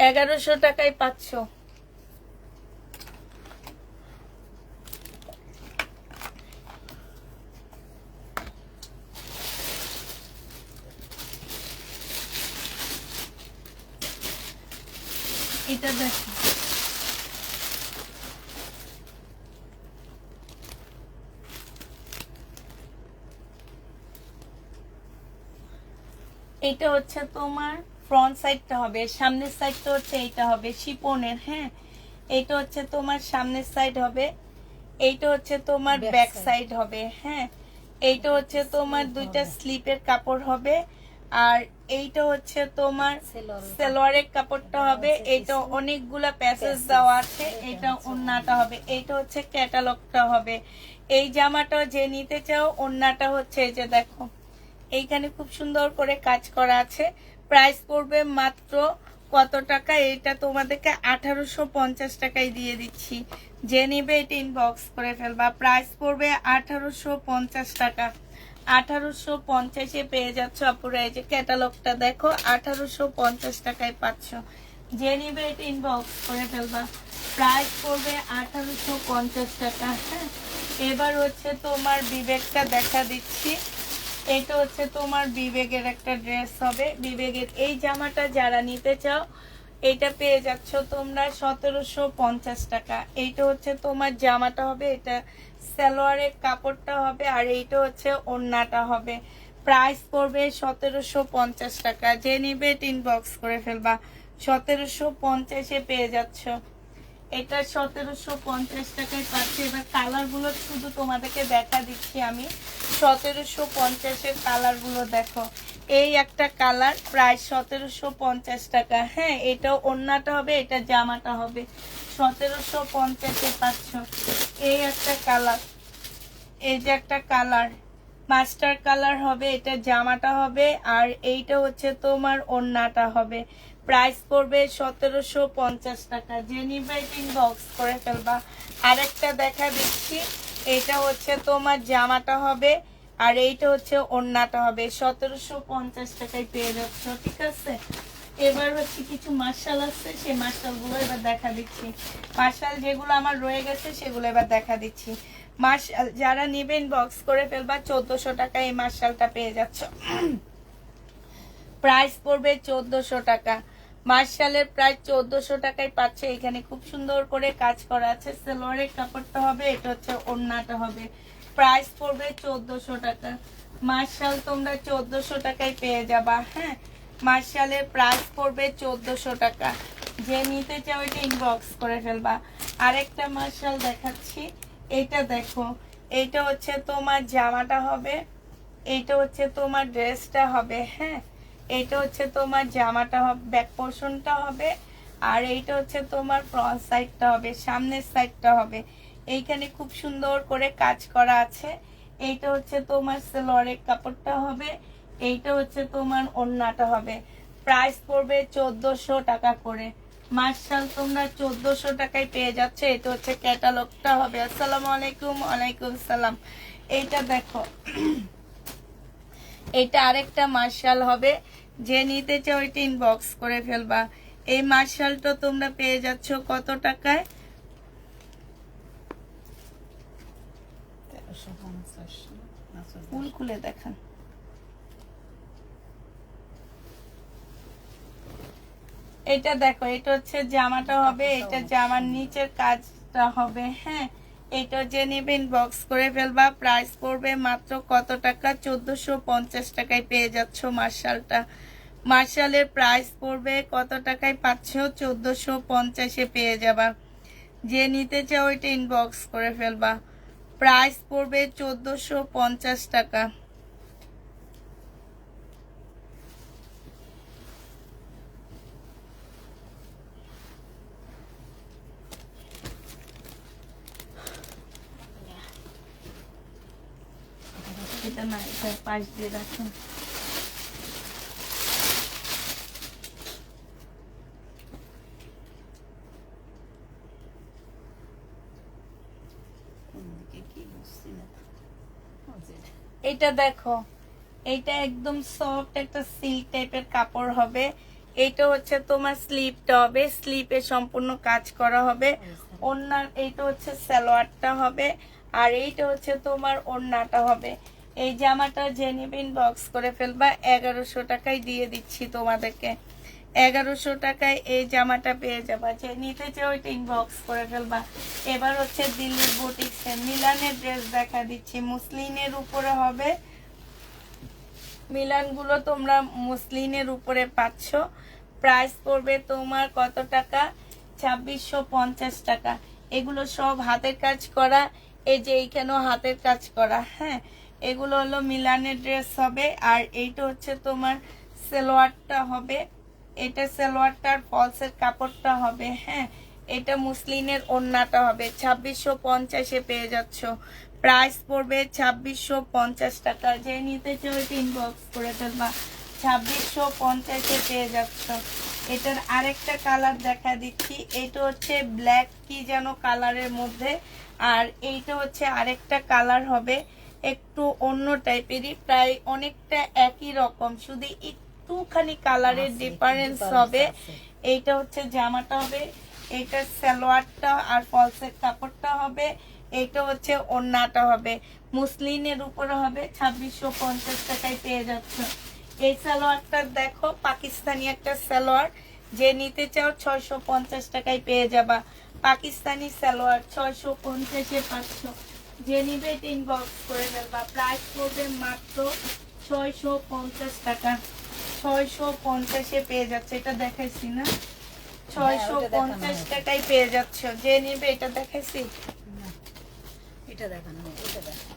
S1: 1100 টাকায় পাচ্ছ। এটা দেখো, এটা হচ্ছে তোমার ফ্রন্ট সাইডটা হবে, সামনের সাইডটা হচ্ছে এইটা হবে শিপনের। হ্যাঁ, এইটা হচ্ছে তোমার সামনের সাইড হবে, এইটা হচ্ছে তোমার ব্যাক সাইড হবে। হ্যাঁ, এইটা হচ্ছে তোমার দুইটা স্লিপের কাপড় হবে। আর এইটা হচ্ছে তোমার সালোয়ারের কাপড়টা হবে। এইটা অনেকগুলা প্যাসেজ দেওয়া আছে। এটা ওড়নাটা হবে। এইটা হচ্ছে ক্যাটালগটা হবে। এই জামাটা যে নিতে চাও ওড়নাটা হচ্ছে এই যে দেখো, এইখানে খুব সুন্দর করে কাজ করা আছে। প্রাইস পড়বে মাত্র কত টাকা? এটা তোমাদেরকে 1850 টাকায় দিয়ে দিচ্ছি। যে নিবে এটা ইনবক্স করে ফেলবা। প্রাইস পড়বে 1850 টাকা। 1850-এ পেয়ে যাচ্ছ আপুরা। এই যে ক্যাটালগটা দেখো, 1850 টাকায় পাচ্ছ। যে নিবে এটা ইনবক্স করে ফেলবা। প্রাইস পড়বে 1850 টাকা। হ্যাঁ, এবার হচ্ছে তোমার বিবেকটা দেখা দিচ্ছি। এটা হচ্ছে তোমার বিবেকের একটা ড্রেস হবে। বিবেকের এই জামাটা যারা নিতে চাও এটা পেয়ে যাচ্ছ তোমরা 1750 টাকা। এইটা হচ্ছে তোমার জামাটা হবে, এটা সালোয়ারের কাপড়টা হবে, আর এইটা হচ্ছে ওড়নাটা হবে। প্রাইস পড়বে 1750 টাকা। যে নিবে ইনবক্স করে ফেলবা। 1750-এ পেয়ে যাচ্ছ। এটা 1750 টাকায় পাচ্ছি। এবার কালার গুলো শুধু তোমাদেরকে দেখা দিচ্ছি আমি। 1750-এর কালার গুলো দেখো। এই একটা কালার, প্রাইস 1750 টাকা। হ্যাঁ, এটা ওড়নাটা হবে, এটা জামাটা হবে। 1750-এ পাচ্ছ। এই একটা কালার, এই যে একটা কালার মাস্টার কালার হবে, এটা জামাটা হবে। আর এইটা হচ্ছে তোমার ওড়নাটা হবে। প্রাইস পড়বে 1750 টাকা। যে নিবে ইনবক্স করে ফেলবা। আরেকটা দেখা দিচ্ছি, এটা হচ্ছে তোমার জামাটা হবে, আর এইটা হচ্ছে ওড়নাটা হবে। 1750 টাকায় পেয়ে যাচ্ছ। ঠিক আছে, এবার হচ্ছে কিছু মার্শাল আছে, সেই মার্শাল গুলো এবার দেখা দিচ্ছি। মার্শাল যেগুলো আমার রয়ে গেছে সেগুলো এবার দেখা দিচ্ছি। মার্শাল যারা নিবে ইনবক্স করে ফেলবা। 1400 টাকায় এই মার্শালটা পেয়ে যাচ্ছ। প্রাইস পড়বে 1400 টাকা। মার্শালের প্রায় 1400 টাকায় পাচ্ছে। এখানে খুব সুন্দর করে কাজ করা আছে। সালোয়ারের কাপড়টা হবে, এটা হচ্ছে ওড়নাটা হবে। প্রাইস পড়বে 1400 টাকা। মার্শাল তোমরা 1400 টাকায় পেয়ে যাবা। হ্যাঁ, মার্শালের প্রাইস পড়বে 1400 টাকা। যে নিতে চাও এটা ইনবক্স করে ফেলবা। আরেকটা মার্শাল দেখাচ্ছি, এটা দেখো, এইটা হচ্ছে তোমার জামাটা হবে, এইটা হচ্ছে তোমার ড্রেসটা হবে। হ্যাঁ, এইটা হচ্ছে তোমার জামাটা হবে, ব্যাক পোর্শনটা হবে, আর এইটা হচ্ছে তোমার ফ্রন্ট সাইডটা হবে, সামনের সাইডটা হবে। এইখানে খুব সুন্দর করে কাজ করা আছে। এইটা হচ্ছে তোমার সালোয়ারের কাপড়টা হবে, এইটা হচ্ছে তোমার ওড়নাটা হবে। প্রাইস পড়বে 1400 টাকা করে। মার্শাল তোমরা 1400 টাকায় পেয়ে যাচ্ছে। এটা হচ্ছে ক্যাটালগটা হবে। আসসালামু আলাইকুম। ওয়ালাইকুম সালাম। এইটা দেখো, এটা আরেকটা মার্শাল হবে। যে নিতে চাও এটা ইনবক্স করে ফেলবা। এই মার্শালটা তোমরা পেয়ে যাচ্ছ কত টাকায়?
S2: 1350
S1: ফুল খুলে দেখান। এটা দেখো, এটা হচ্ছে জামাটা হবে, এটা জামার নিচের কাজটা হবে। হ্যাঁ, এটা যে নেবে ইনবক্স করে ফেলবা। প্রাইস পড়বে মাত্র কত টাকা? 1450 টাকায় পেয়ে যাচ্ছ মার্শালটা। মার্শালের প্রাইস পড়বে কত টাকায় পাচ্ছ? 1450-এ পেয়ে যাবা। যে নিতে চাও এটা ইনবক্স করে ফেলবা। প্রাইস পড়বে 1450 টাকা। এটা না, এটা পাশ দিয়ে রাখুন।
S2: কোন দিকে কি বুঝছি না।
S1: এটা দেখো, এটা একদম সফট একটা সিল্ক টাইপের কাপড় হবে। এটা হচ্ছে তোমার স্লিপটা হবে, স্লিপে সম্পূর্ণ কাজ করা হবে। ওড়নার এইটা হচ্ছে সালোয়ারটা হবে, আর এইটা হচ্ছে তোমার ওড়নাটা হবে। এই জামাটা জেনিবিন বক্স করে ফেলবা। 1100 টাকায় দিয়ে দিচ্ছি তোমাদেরকে। 1100 টাকায় এই জামাটা পেয়ে যাবা। যে নিতে চাও ওইটা ইনবক্স করে ফেলবা। এবার হচ্ছে দিল্লির বুটিক্সে মিলানের ড্রেস দেখা দিচ্ছি। মুসলিনের উপরে হবে, মিলানগুলো তোমরা মুসলিনের উপরে পাচ্ছ। প্রাইস পড়বে তোমার কত টাকা? 2650 টাকা। এগুলো সব হাতের কাজ করা। এই যে এইখানেও হাতের কাজ করা। হ্যাঁ, এগুলো হলো মিলানের ড্রেস হবে। আর এইটা হচ্ছে তোমার সালোয়ারটা হবে, এটা সালোয়ারটার ফলসের কাপড়টা হবে। হ্যাঁ, এটা মুসলিনের ওড়নাটা হবে। 2650-এ পেয়ে যাচ্ছ। প্রাইস পড়বে 2650 টাকা। যে নিতে চাও এটা ইনবক্স করে ফেলবা। 2650-এ পেয়ে যাচ্ছ। এটার আরেকটা কালার দেখা দিচ্ছি। এটা হচ্ছে ব্ল্যাক কি যেন কালারের মধ্যে, আর এইটা হচ্ছে আরেকটা কালার হবে, একটু অন্য টাইপেরই, প্রায় অনেকটা একই রকম, শুধু একটুখানি কালারের ডিফারেন্স হবে। এইটা হচ্ছে জামাটা হবে, এইটা সালোয়ারটা আর ফলসের কাপড়টা হবে, এইটা হচ্ছে ওড়নাটা হবে। মুসলিনের উপরে হবে। 2650 টাকায় পেয়ে যাচ্ছে। এই সালোয়ারটা দেখো, পাকিস্তানি একটা সালোয়ার। যে নিতে চাও 650 টাকায় পেয়ে যাবা। পাকিস্তানি সালোয়ার 650-এ পাচ্ছ। যে নিবে এটা ইনবক্স করে ফেলবা। প্রাইস পড়বে মাত্র 650 টাকা। 650-এ পেয়ে যাচ্ছে। এটা দেখাইছি না? 650 টাকায় পেয়ে যাচ্ছ। যে নিবে এটা দেখাইছি।
S2: এটা দেখানো, এটা দেখো।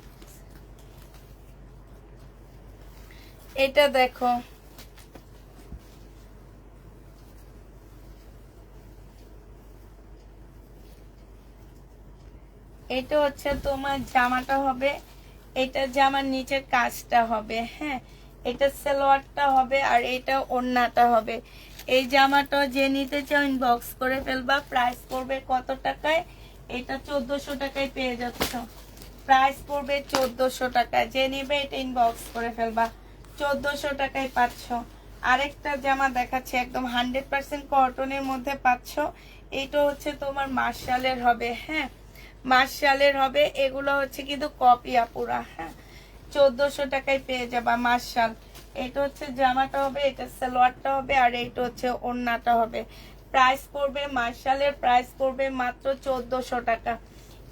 S1: এটা দেখো, এটা হচ্ছে তোমার জামাটা হবে, এটা জামার নিচের কাজটা হবে। হ্যাঁ, এটা সালোয়ারটা হবে, আর এটা ওড়নাটা হবে। এই জামাটা যে নিতে চাও ইনবক্স করে ফেলবা। প্রাইস পড়বে কত টাকায়? এটা 1400 টাকায় পেয়ে যাচ্ছ। প্রাইস পড়বে 1400 টাকা। যে নিবে এটা ইনবক্স করে ফেলবা। 1400 টাকায় পাচ্ছ। আরেকটা জামা দেখাচ্ছে, একদম 100% কটনের মধ্যে পাচ্ছ। এটা হচ্ছে তোমার মার্শালের হবে। হ্যাঁ, মার্শালের হবে। এগুলো হচ্ছে কিন্তু কপিয়া পুরা। হ্যাঁ, 1400 টাকায় পেয়ে যাবা মার্শাল। এটা হচ্ছে জামাটা হবে, এটা সালোয়ারটা হবে, আর এইটা হচ্ছে ওড়নাটা হবে। প্রাইস পড়বে, মার্শালের প্রাইস পড়বে মাত্র 1400 টাকা।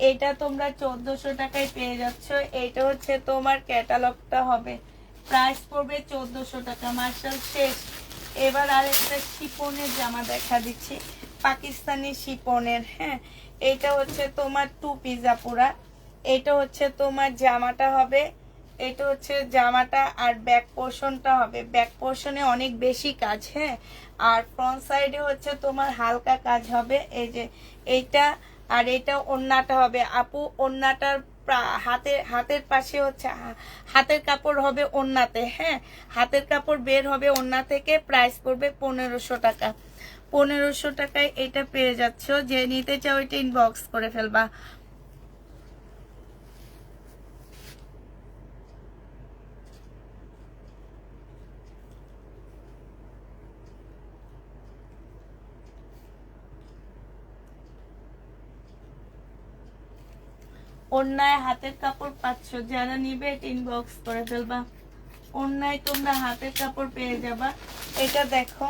S1: এটা তোমরা 1400 টাকায় পেয়ে যাচ্ছ। এইটা হচ্ছে তোমার ক্যাটালগটা হবে। প্রাইস পড়বে 1400 টাকা। মার্শাল শেষ। এবার আরেকটা শিপনের জামা দেখা দিচ্ছি, পাকিস্তানি শিপনের। হ্যাঁ, এটা হচ্ছে তোমার 2 পিস আপুরা। এটা হচ্ছে তোমার জামাটা হবে, এটা হচ্ছে জামাটা, আর ব্যাক পোর্শনটা হবে, ব্যাক পোর্শনে অনেক বেশি কাজ। হ্যাঁ, আর ফ্রন্ট সাইডে হচ্ছে তোমার হালকা কাজ হবে, এই যে এইটা। আর এটা ওড়নাটা হবে আপু, ওড়নাটার হাতের পাশে হচ্ছে হাতের কাপড় হবে ওড়নাতে। হ্যাঁ, হাতের কাপড় বের হবে ওড়না থেকে। প্রাইস পড়বে 1500 টাকা। 1500 টাকায় এটা পেয়ে যাচ্ছ। যে নিতে চাও এটা ইনবক্স করে ফেলবা। অন্যায় হাতের কাপড় পাচ্ছ, যারা নিবে এটা ইনবক্স করে ফেলবা। অন্যায় তোমরা হাতের কাপড় পেয়ে যাবা। এটা দেখো,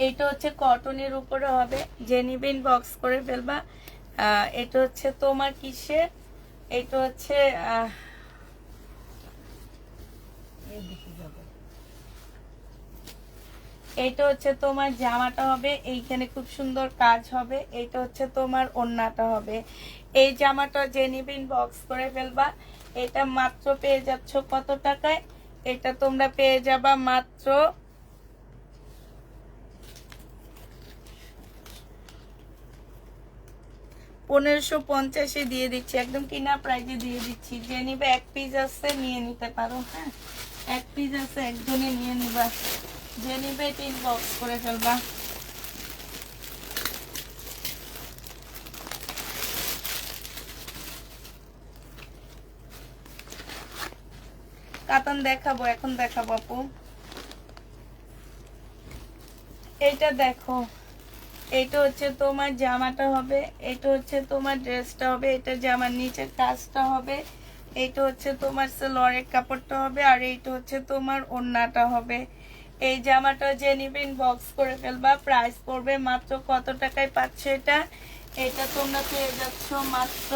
S1: এটা হচ্ছে কটনের উপরে হবে, যে নিবে ইনবক্স করে ফেলবা। এটা হচ্ছে তোমার কিসের, এটা হচ্ছে
S2: এদিকে যাবো।
S1: এটা হচ্ছে তোমার জামাটা হবে, এইখানে খুব সুন্দর কাজ হবে। এটা হচ্ছে তোমার ওড়নাটা হবে। এই জামাটা যে নিবে ইনবক্স করে ফেলবা। এটা মাত্র পেয়ে যাচ্ছ কত টাকায়? এটা তোমরা পেয়ে যাবা মাত্র 1550 দিয়ে দিচ্ছি, একদম কিনা প্রাইজে দিয়ে দিচ্ছি। যে নিবে এক পিস আছে নিয়ে নিতে পারো। হ্যাঁ, এক পিস আছে, একজনে নিয়ে নিবা। যে নিবে এটা ইনবক্স করে ফেলবা। কাতান দেখাবো, এখন দেখাবো আপু। এইটা দেখো, এটা হচ্ছে তোমার জামাটা হবে, এটা হচ্ছে তোমার ড্রেসটা হবে, এটা জামার নিচের কাজটা হবে, এটা হচ্ছে তোমার সালোয়ারের কাপড়টা হবে, আর এইটা হচ্ছে তোমার ওড়নাটা হবে। এই জামাটা যে নিবে ইনবক্স করে ফেলবা। প্রাইস পড়বে মাত্র কত টাকায় পাচ্ছ এটা? এটা তোমরা পেয়ে যাচ্ছ মাত্র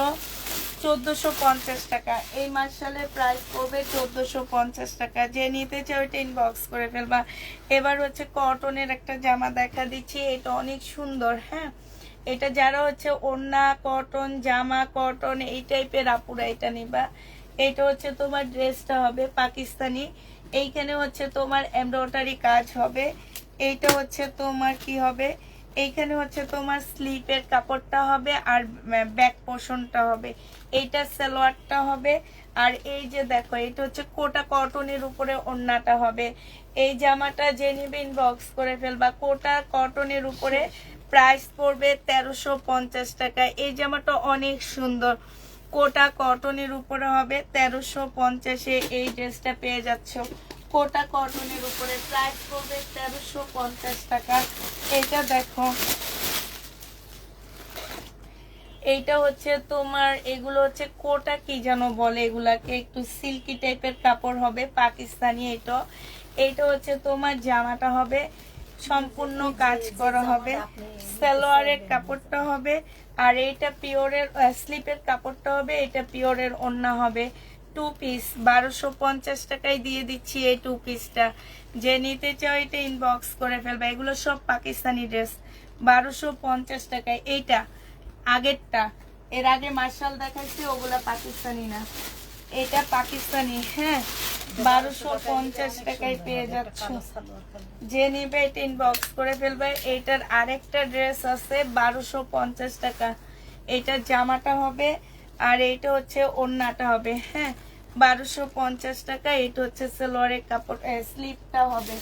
S1: 1450 টাকা। এই মার্শালের প্রাইস পড়বে 1450 টাকা। যে নিতে চাও এটা ইনবক্স করে ফেলবা। এবার হচ্ছে কটনের একটা জামা দেখা দিচ্ছি, এটা অনেক সুন্দর। হ্যাঁ, এটা যারা হচ্ছে ওড়না কটন, জামা কটন এই টাইপের আপুরা এটা নিবা। এটা হচ্ছে তোমার ড্রেসটা হবে পাকিস্তানি, এইখানে হচ্ছে তোমার এমব্রয়ডারি কাজ হবে। এইটা হচ্ছে তোমার কি হবে, এইখানে হচ্ছে তোমার স্লিপের কাপড়টা হবে, আর ব্যাক পোর্শনটা হবে। এইটা সালোয়ারটা হবে। আর এই যে দেখো, এটা হচ্ছে কোটা কটনের উপরে ওড়নাটা হবে। এই জামাটা যে নিবে ইনবক্স করে ফেলবা। কোটা কটনের উপরে প্রাইস পড়বে 1350 টাকা। এই জামাটা অনেক সুন্দর, কোটা কটনের উপরে হবে 1350-এ এই ড্রেসটা পেয়ে যাচ্ছ। কোটা কটনের উপরে প্রাইস পড়বে 1350 টাকা। এটা দেখো, এইটা হচ্ছে তোমার, এগুলো হচ্ছে কোটা কি যেন বলে এগুলাকে, একটু সিল্কি টাইপের কাপড় হবে পাকিস্তানি। এইটা হচ্ছে তোমার জামাটা হবে, সম্পূর্ণ কাজ করা হবে। সালোয়ারের কাপড়টা হবে, আর এইটা পিওরের স্লিপের কাপড়টা হবে, এটা পিওরের ওড়না হবে। 2 পিস 1250 টাকায় দিয়ে দিচ্ছি এই 2 পিসটা। যে নিতে চাও এটা ইনবক্স করে ফেলবে। এগুলো সব পাকিস্তানি ড্রেস, 1250 টাকায়। এইটা আগেরটা, এর আগে মার্শাল দেখাচ্ছি, ওগুলা পাকিস্তানি না, এটা পাকিস্তানি। হ্যাঁ, 1250 টাকায় পেয়ে যাচ্ছ। যে নিবে এটা ইনবক্স করে ফেলবে। এইটার আরেকটা ড্রেস আছে 1250 টাকা। এটার জামাটা হবে, আর এইটা হচ্ছে ওড়নাটা হবে। হ্যাঁ, 1250 টাকা। এটা হচ্ছে সালোয়ারের কাপড়, স্লিপটা হবে।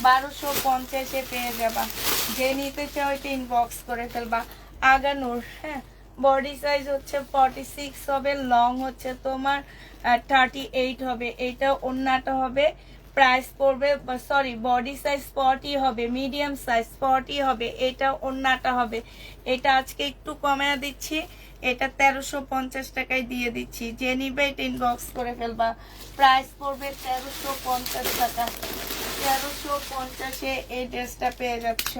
S1: 1250-এ পেয়ে যাবা। যে নিতে চাও এটা ইনবক্স করে ফেলবা। আগানুর। হ্যাঁ, বডি সাইজ হচ্ছে 46 হবে, লং হচ্ছে তোমার 38 হবে। এটা ওড়নাটা হবে। প্রাইস পড়বে, সরি, বডি সাইজ 40 হবে, মিডিয়াম সাইজ 40 হবে। এটা ওড়নাটা হবে। এটা আজকে একটু কমিয়ে দিচ্ছি, এটা 1350 টাকায় দিয়ে দিচ্ছি। যে নিবে এটা ইনবক্স করে ফেলবা। প্রাইস পড়বে 1350 টাকা। 1350-এ এই ড্রেসটা পেয়ে যাচ্ছ।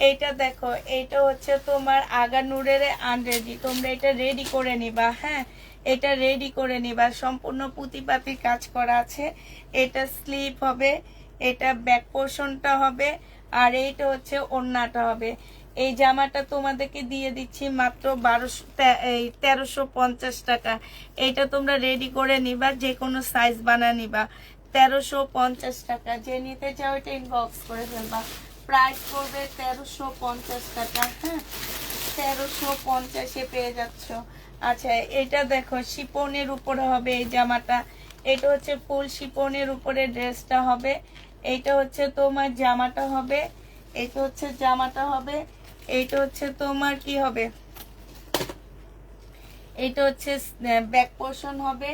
S1: এইটা দেখো, এইটা হচ্ছে তোমার আগানুরের আনরেডি, তোমরা এটা রেডি করে নিবা। হ্যাঁ, এটা রেডি করে নিবা, সম্পূর্ণ পুঁতিপাতি কাজ করা আছে। এটা স্লিপ হবে, এটা ব্যাক পোর্শনটা হবে, আর এইটা হচ্ছে ওড়নাটা হবে। এই জামাটা তোমাদেরকে দিয়ে দিচ্ছি মাত্র 1350 টাকা। এইটা তোমরা রেডি করে নিবা, যে কোনো সাইজ বানা নিবা। 1350 টাকা, যে নিতে চাও এটা ইনবক্স করে ফেলবা। প্রাইস পড়বে 1350 টাকা। হ্যাঁ, 1350-এ পেয়ে যাচ্ছ। আচ্ছা, এটা দেখো শিপনের উপরে হবে এই জামাটা। এটা হচ্ছে ফুল শিপনের উপরে ড্রেসটা হবে। এইটা হচ্ছে তোমার জামাটা হবে, এটা হচ্ছে জামাটা হবে, এইটা হচ্ছে তোমার কি হবে, এটা হচ্ছে ব্যাক পোর্শন হবে,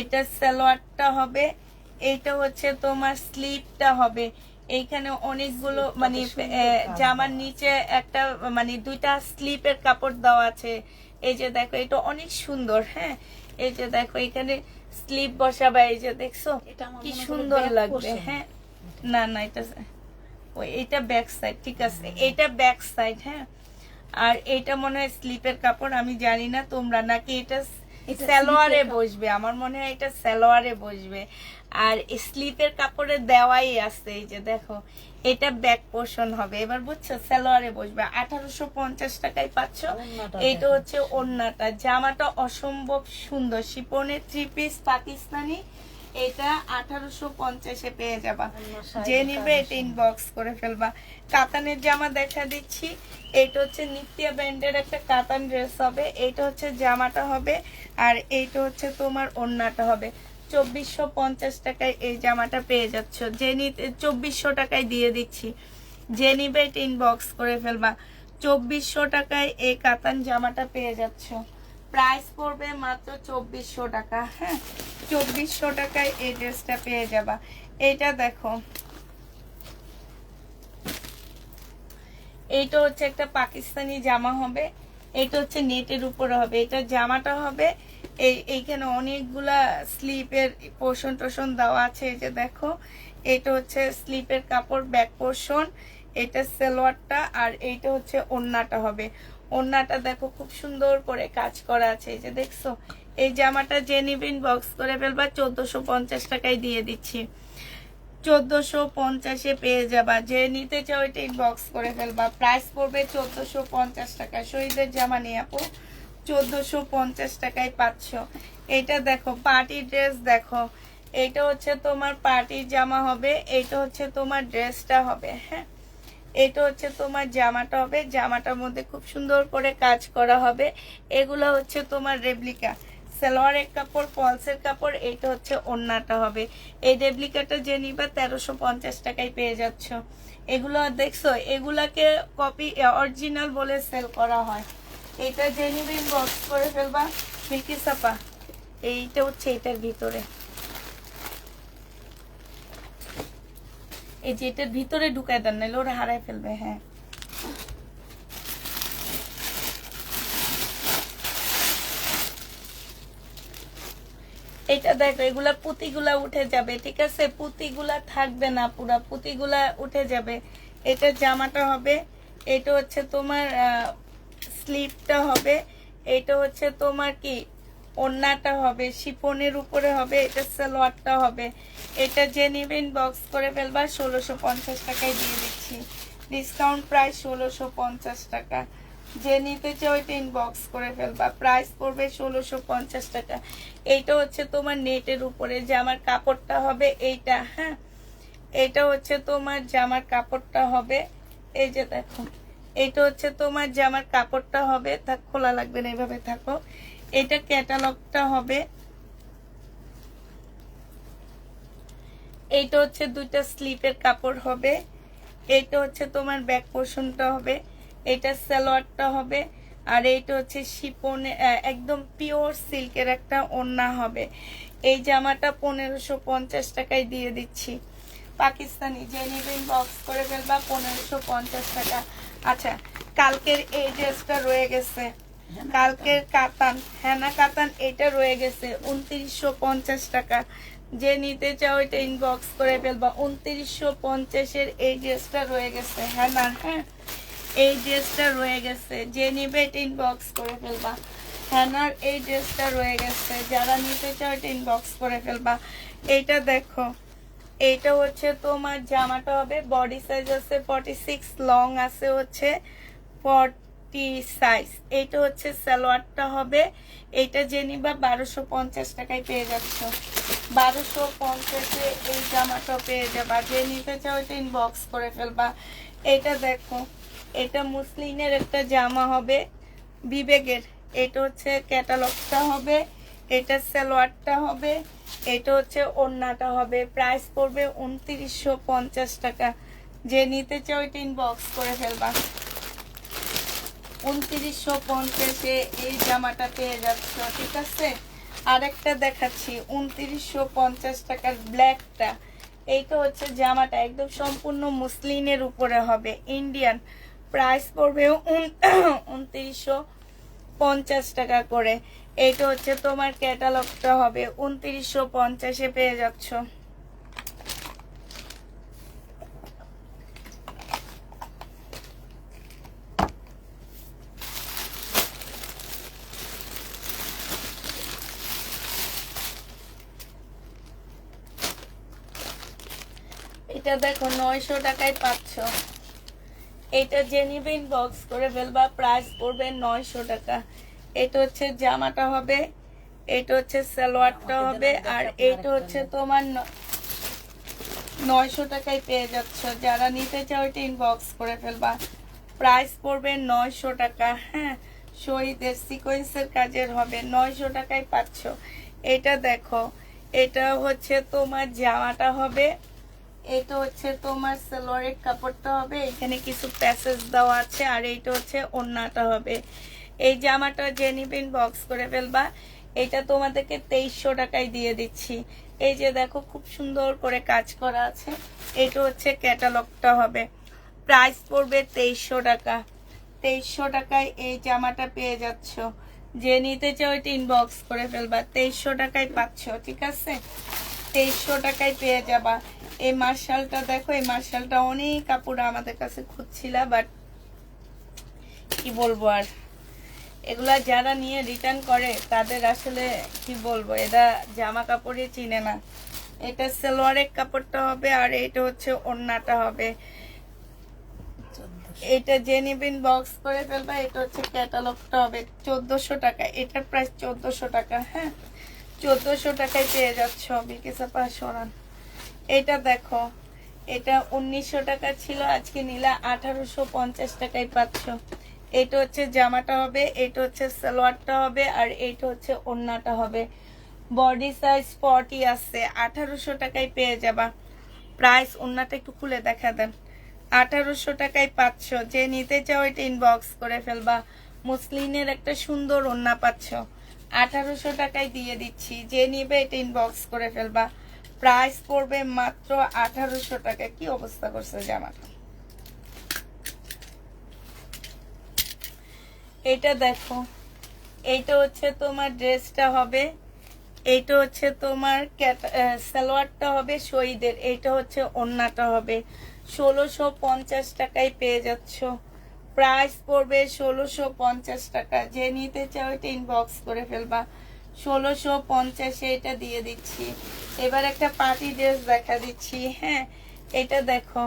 S1: এটা সালোয়ারটা হবে, এইটা হচ্ছে তোমার স্লিপটা হবে। এইখানে অনেকগুলো মানে জামার নিচে একটা মানে দুইটা স্লিপের কাপড় দেওয়া আছে। এই যে দেখো, এটা অনেক সুন্দর। হ্যাঁ, এই যে দেখো এখানে স্লিপ বসাবা, এই যে দেখছো কি সুন্দর লাগবে। হ্যাঁ, না না, এটা ব্যাক সাইড, ঠিক আছে, এটা ব্যাক সাইড। হ্যাঁ, আর এটা মনে হয় স্লিপের কাপড়, আমি জানি না, তোমরা নাকি এটা সালোয়ারে বসবে, আমার মনে হয় এটা সালোয়ারে বসবে। আর স্লিপের কাপড়ে দেওয়াই আছে, এই যে দেখো এটা ব্যাক পোর্শন হবে। এবার বুঝছো, সালোয়ারে বসবে। 1850 টাকায় পাচ্ছ। এটা হচ্ছে ওড়নাটা। জামাটা অসম্ভব সুন্দর, শিপনের 3 পিস পাকিস্তানি। এটা 1850-এ পেয়ে যাবা। যে নিবে এটা ইনবক্স করে ফেলবা। কাতানের জামা দেখা দিচ্ছি। এটা হচ্ছে নিত্যা ব্র্যান্ডের একটা কাতান ড্রেস হবে। এটা হচ্ছে জামাটা হবে, আর এইটা হচ্ছে তোমার ওড়নাটা হবে। 2450 টাকায় এই জামাটা পেয়ে যাচ্ছ। যে নিতে 2400 টাকায় দিয়ে দিচ্ছি। যে নিবে এটা ইনবক্স করে ফেলবা। 2400 টাকায় এই কাতান জামাটা পেয়ে যাচ্ছ। প্রাইস পড়বে মাত্র 2400 টাকা। হ্যাঁ, 2400 টাকায় এই ড্রেসটা পেয়ে যাবা। এটা দেখো, এইটা হচ্ছে একটা পাকিস্তানি জামা হবে। এটা হচ্ছে নেটের উপরে হবে। এটা জামাটা হবে, এইখানে অনেকগুলা স্লিপের পোর্শন টোশন দেওয়া আছে। এই যে দেখো, এটা হচ্ছে স্লিপের কাপড়, ব্যাক পোর্শন, এটা সালোয়ারটা, আর এইটা হচ্ছে ওড়নাটা হবে। ওড়নাটা দেখো খুব সুন্দর করে কাজ করা আছে। এই যে দেখছো, এই জামাটা যে নিবেন বক্স করে ফেলবা। 1450 টাকায় দিয়ে দিচ্ছি। 1450-এ পেয়ে যাবা। যে নিতে চাও এটা ইনবক্স করে ফেলবা। প্রাইস পড়বে 1450 টাকা। শহীদের জামা নিয়ে আপু 1450 টাকায় পাচ্ছ। এটা দেখো পার্টি ড্রেস, দেখো এটা হচ্ছে তোমার পার্টি জামা হবে, এটা হচ্ছে তোমার ড্রেসটা হবে। হ্যাঁ, এটা হচ্ছে তোমার জামাটা হবে। জামাটার মধ্যে খুব সুন্দর করে কাজ করা হবে। এগুলো হচ্ছে তোমার রেপ্লিকা সালোয়ারের কাপড়, ফলসের কাপড়। এইটা হচ্ছে ওড়নাটা হবে। এই রেপ্লিকাটা যে নিবা 1350 টাকায় পেয়ে যাচ্ছ। এগুলো দেখছো, এগুলাকে কপি অরিজিনাল বলে সেল করা হয়। এটা যে নিবে বক্স করে ফেলবা। মিল্কি সাপা, এইটা হচ্ছে এটার ভিতরে, এই যে এটার ভিতরে ঢুকায় দেন, নাহলে ওরা হারায় ফেলবে। হ্যাঁ, এটা দেখো, এগুলা পুঁতিগুলা উঠে যাবে, ঠিক আছে, পুঁতিগুলা থাকবে না, পুরা পুঁতিগুলা উঠে যাবে। এটা জামাটা হবে, এটা হচ্ছে তোমার স্লিপটা হবে, এটা হচ্ছে তোমার কি ওড়নাটা হবে, শিফনের উপরে হবে, এটা সালোয়ারটা হবে। এটা যে নেবেন বক্স করে ফেলবা। 1650 টাকায় দিয়ে দিচ্ছি। ডিসকাউন্ট প্রাইস 1650 টাকা। যে নিতে চাও এটা ইনবক্স করে ফেলবা। প্রাইস পড়বে 1650 টাকা। এইটা হচ্ছে তোমার নেটের উপরে জামার কাপড়টা হবে এইটা। হ্যাঁ, এটা হচ্ছে তোমার জামার কাপড়টা হবে। এই যে দেখো, এটা হচ্ছে তোমার জামার কাপড়টা হবে। তা খোলা লাগবে না, এইভাবে থাকো। এটা ক্যাটালগটা হবে। এইটা হচ্ছে দুইটা স্লিপের কাপড় হবে। এইটা হচ্ছে তোমার ব্যাক পোর্শনটা হবে, এটা সালোয়ারটা হবে, আর এইটা হচ্ছে শিপনে একদম পিওর সিল্কের একটা ওড়না হবে। এই জামাটা 1550 টাকায় দিয়ে দিচ্ছি। পাকিস্তানি যে নেবেন বক্স করে ফেলবা। 1550 টাকা। আচ্ছা, কালকের এই ড্রেসটা রয়ে গেছে, কালকের কাতান, হেনা কাতান, এটা রয়ে গেছে 2950 টাকা। যে নিতে চাও এটা ইনবক্স করে ফেলবা। 2950-এর এই ড্রেসটা রয়ে গেছে। হ্যাঁ, এই ড্রেসটা রয়ে গেছে। যে নিবে এটা ইনবক্স করে ফেলবা। হ্যানার এই ড্রেসটা রয়ে গেছে, যারা নিতে চাও এটা ইনবক্স করে ফেলবা। এইটা দেখো, এইটা হচ্ছে তোমার জামাটা হবে বডি সাইজ আছে 46, লং আছে হচ্ছে 40 সাইজ। এইটা হচ্ছে সালোয়ারটা হবে, এইটা যে নিবা 1250 টাকায় পেয়ে যাচ্ছ। 1250-এ এই জামাটা পেয়ে যাবা, যে নিতে চাও এটা ইনবক্স করে ফেলবা। এটা দেখো, এটা মুসলিনের একটা জামা হবে বিবেকের, এটা হচ্ছে ক্যাটালগটা হবে, এটা সালোয়ারটা হবে, এটা হচ্ছে ওড়নাটা হবে। প্রাইস পড়বে 2950 টাকা, যে নিতে চাও এটা ইনবক্স করে ফেলবা। 2950-এ এই জামাটা পেয়ে যাচ্ছ, ঠিক আছে। আরেকটা দেখাচ্ছি 2950 টাকার ব্ল্যাকটা, এইটা হচ্ছে জামাটা একদম সম্পূর্ণ মুসলিনের উপরে হবে, ইন্ডিয়ান। প্রাইস পড়বে 2950 টাকা করে। এইটা হচ্ছে তোমার ক্যাটালগটা হবে, 2950-এ পেয়ে যাচ্ছ। এটা দেখো 900 টাকায় পাচ্ছ। এটা যে নিবে ইনবক্স করে ফেলবা, প্রাইস পড়বে 900 টাকা। এটা হচ্ছে জামাটা হবে, এটা হচ্ছে সালোয়ারটা হবে, আর এইটা হচ্ছে তোমার 900 টাকায় পেয়ে যাচ্ছ। যারা নিতে চাও এটা ইনবক্স করে ফেলবা, প্রাইস পড়বে 900 টাকা। হ্যাঁ, শহীদের সিকোয়েন্সের কাজের হবে, 900 টাকায় পাচ্ছ। এটা দেখো, এটা হচ্ছে তোমার জামাটা হবে, এটা হচ্ছে তোমার সালোয়ারের কাপড়টা হবে, এখানে কিছু প্যাসেজ দেওয়া আছে, আর এইটা হচ্ছে ওড়নাটা হবে। এই জামাটা যে নিবেন বক্স করে ফেলবা। এটা তোমাদেরকে 2300 টাকায় দিয়ে দিচ্ছি। এই যে দেখো খুব সুন্দর করে কাজ করা আছে, এটা হচ্ছে ক্যাটালগটা হবে। প্রাইস পড়বে 2300 টাকা। 2300 টাকায় এই জামাটা পেয়ে যাচ্ছ, যে নিতে চাও এটা ইনবক্স করে ফেলবা। 2300 টাকায় পাচ্ছ, ঠিক আছে। 2300 টাকায় পেয়ে যাবা। এই মার্শালটা দেখো, এই মার্শালটা অনেক কাপড় আমাদের কাছে খুঁজছিলা, বাট কি বলবো আর, এগুলা যারা নিয়ে রিটার্ন করে তাদের আসলে কি বলবো, এরা জামা কাপড়ই চিনে না। এটা সালোয়ারের কাপড়টা হবে, আর এটা হচ্ছে ওড়নাটা হবে। এটা যে নিবেন বক্স করে ফেলবা। এটা হচ্ছে ক্যাটালগটা হবে 1400 টাকা, এটার প্রাইস 1400 টাকা। হ্যাঁ, 1400 টাকায় পেয়ে যাচ্ছ। বিকেসাপা সরান। এটা দেখো, এটা 1900 টাকা ছিল, আজকে নিলা 1850 টাকায় পাচ্ছ। এটা হচ্ছে জামাটা হবে, এটা হচ্ছে সালোয়ারটা হবে, আর এটা হচ্ছে ওড়নাটা হবে। বডি সাইজ 40 আছে, 1800 টাকায় পেয়ে যাবা। প্রাইস ওড়নাটা একটু খুলে দেখা দেন। 1800 টাকায় পাচ্ছ, যে নিতে চাও এটা ইনবক্স করে ফেলবা। মুসলিনের একটা সুন্দর ওড়না পাচ্ছ, 1800 টাকায় দিয়ে দিচ্ছি। যে নিবে এটা ইনবক্স করে ফেলবা। প্রাইস পড়বে মাত্র 1800 টাকা। কি অবস্থা করছে জামাটা। এটা দেখো, এইটা হচ্ছে তোমার ড্রেসটা হবে, এইটা হচ্ছে তোমার সালোয়ারটা হবে শহীদের, এইটা হচ্ছে ওড়নাটা হবে। 1650 টাকায় পেয়ে যাচ্ছ। প্রাইস পড়বে 1650 টাকা। যে নিতে চাও এটা ইনবক্স করে ফেলবা। 1650-এ এটা দিয়ে দিচ্ছি। এবার একটা পার্টি ড্রেস দেখা দিচ্ছি। হ্যাঁ, এটা দেখো,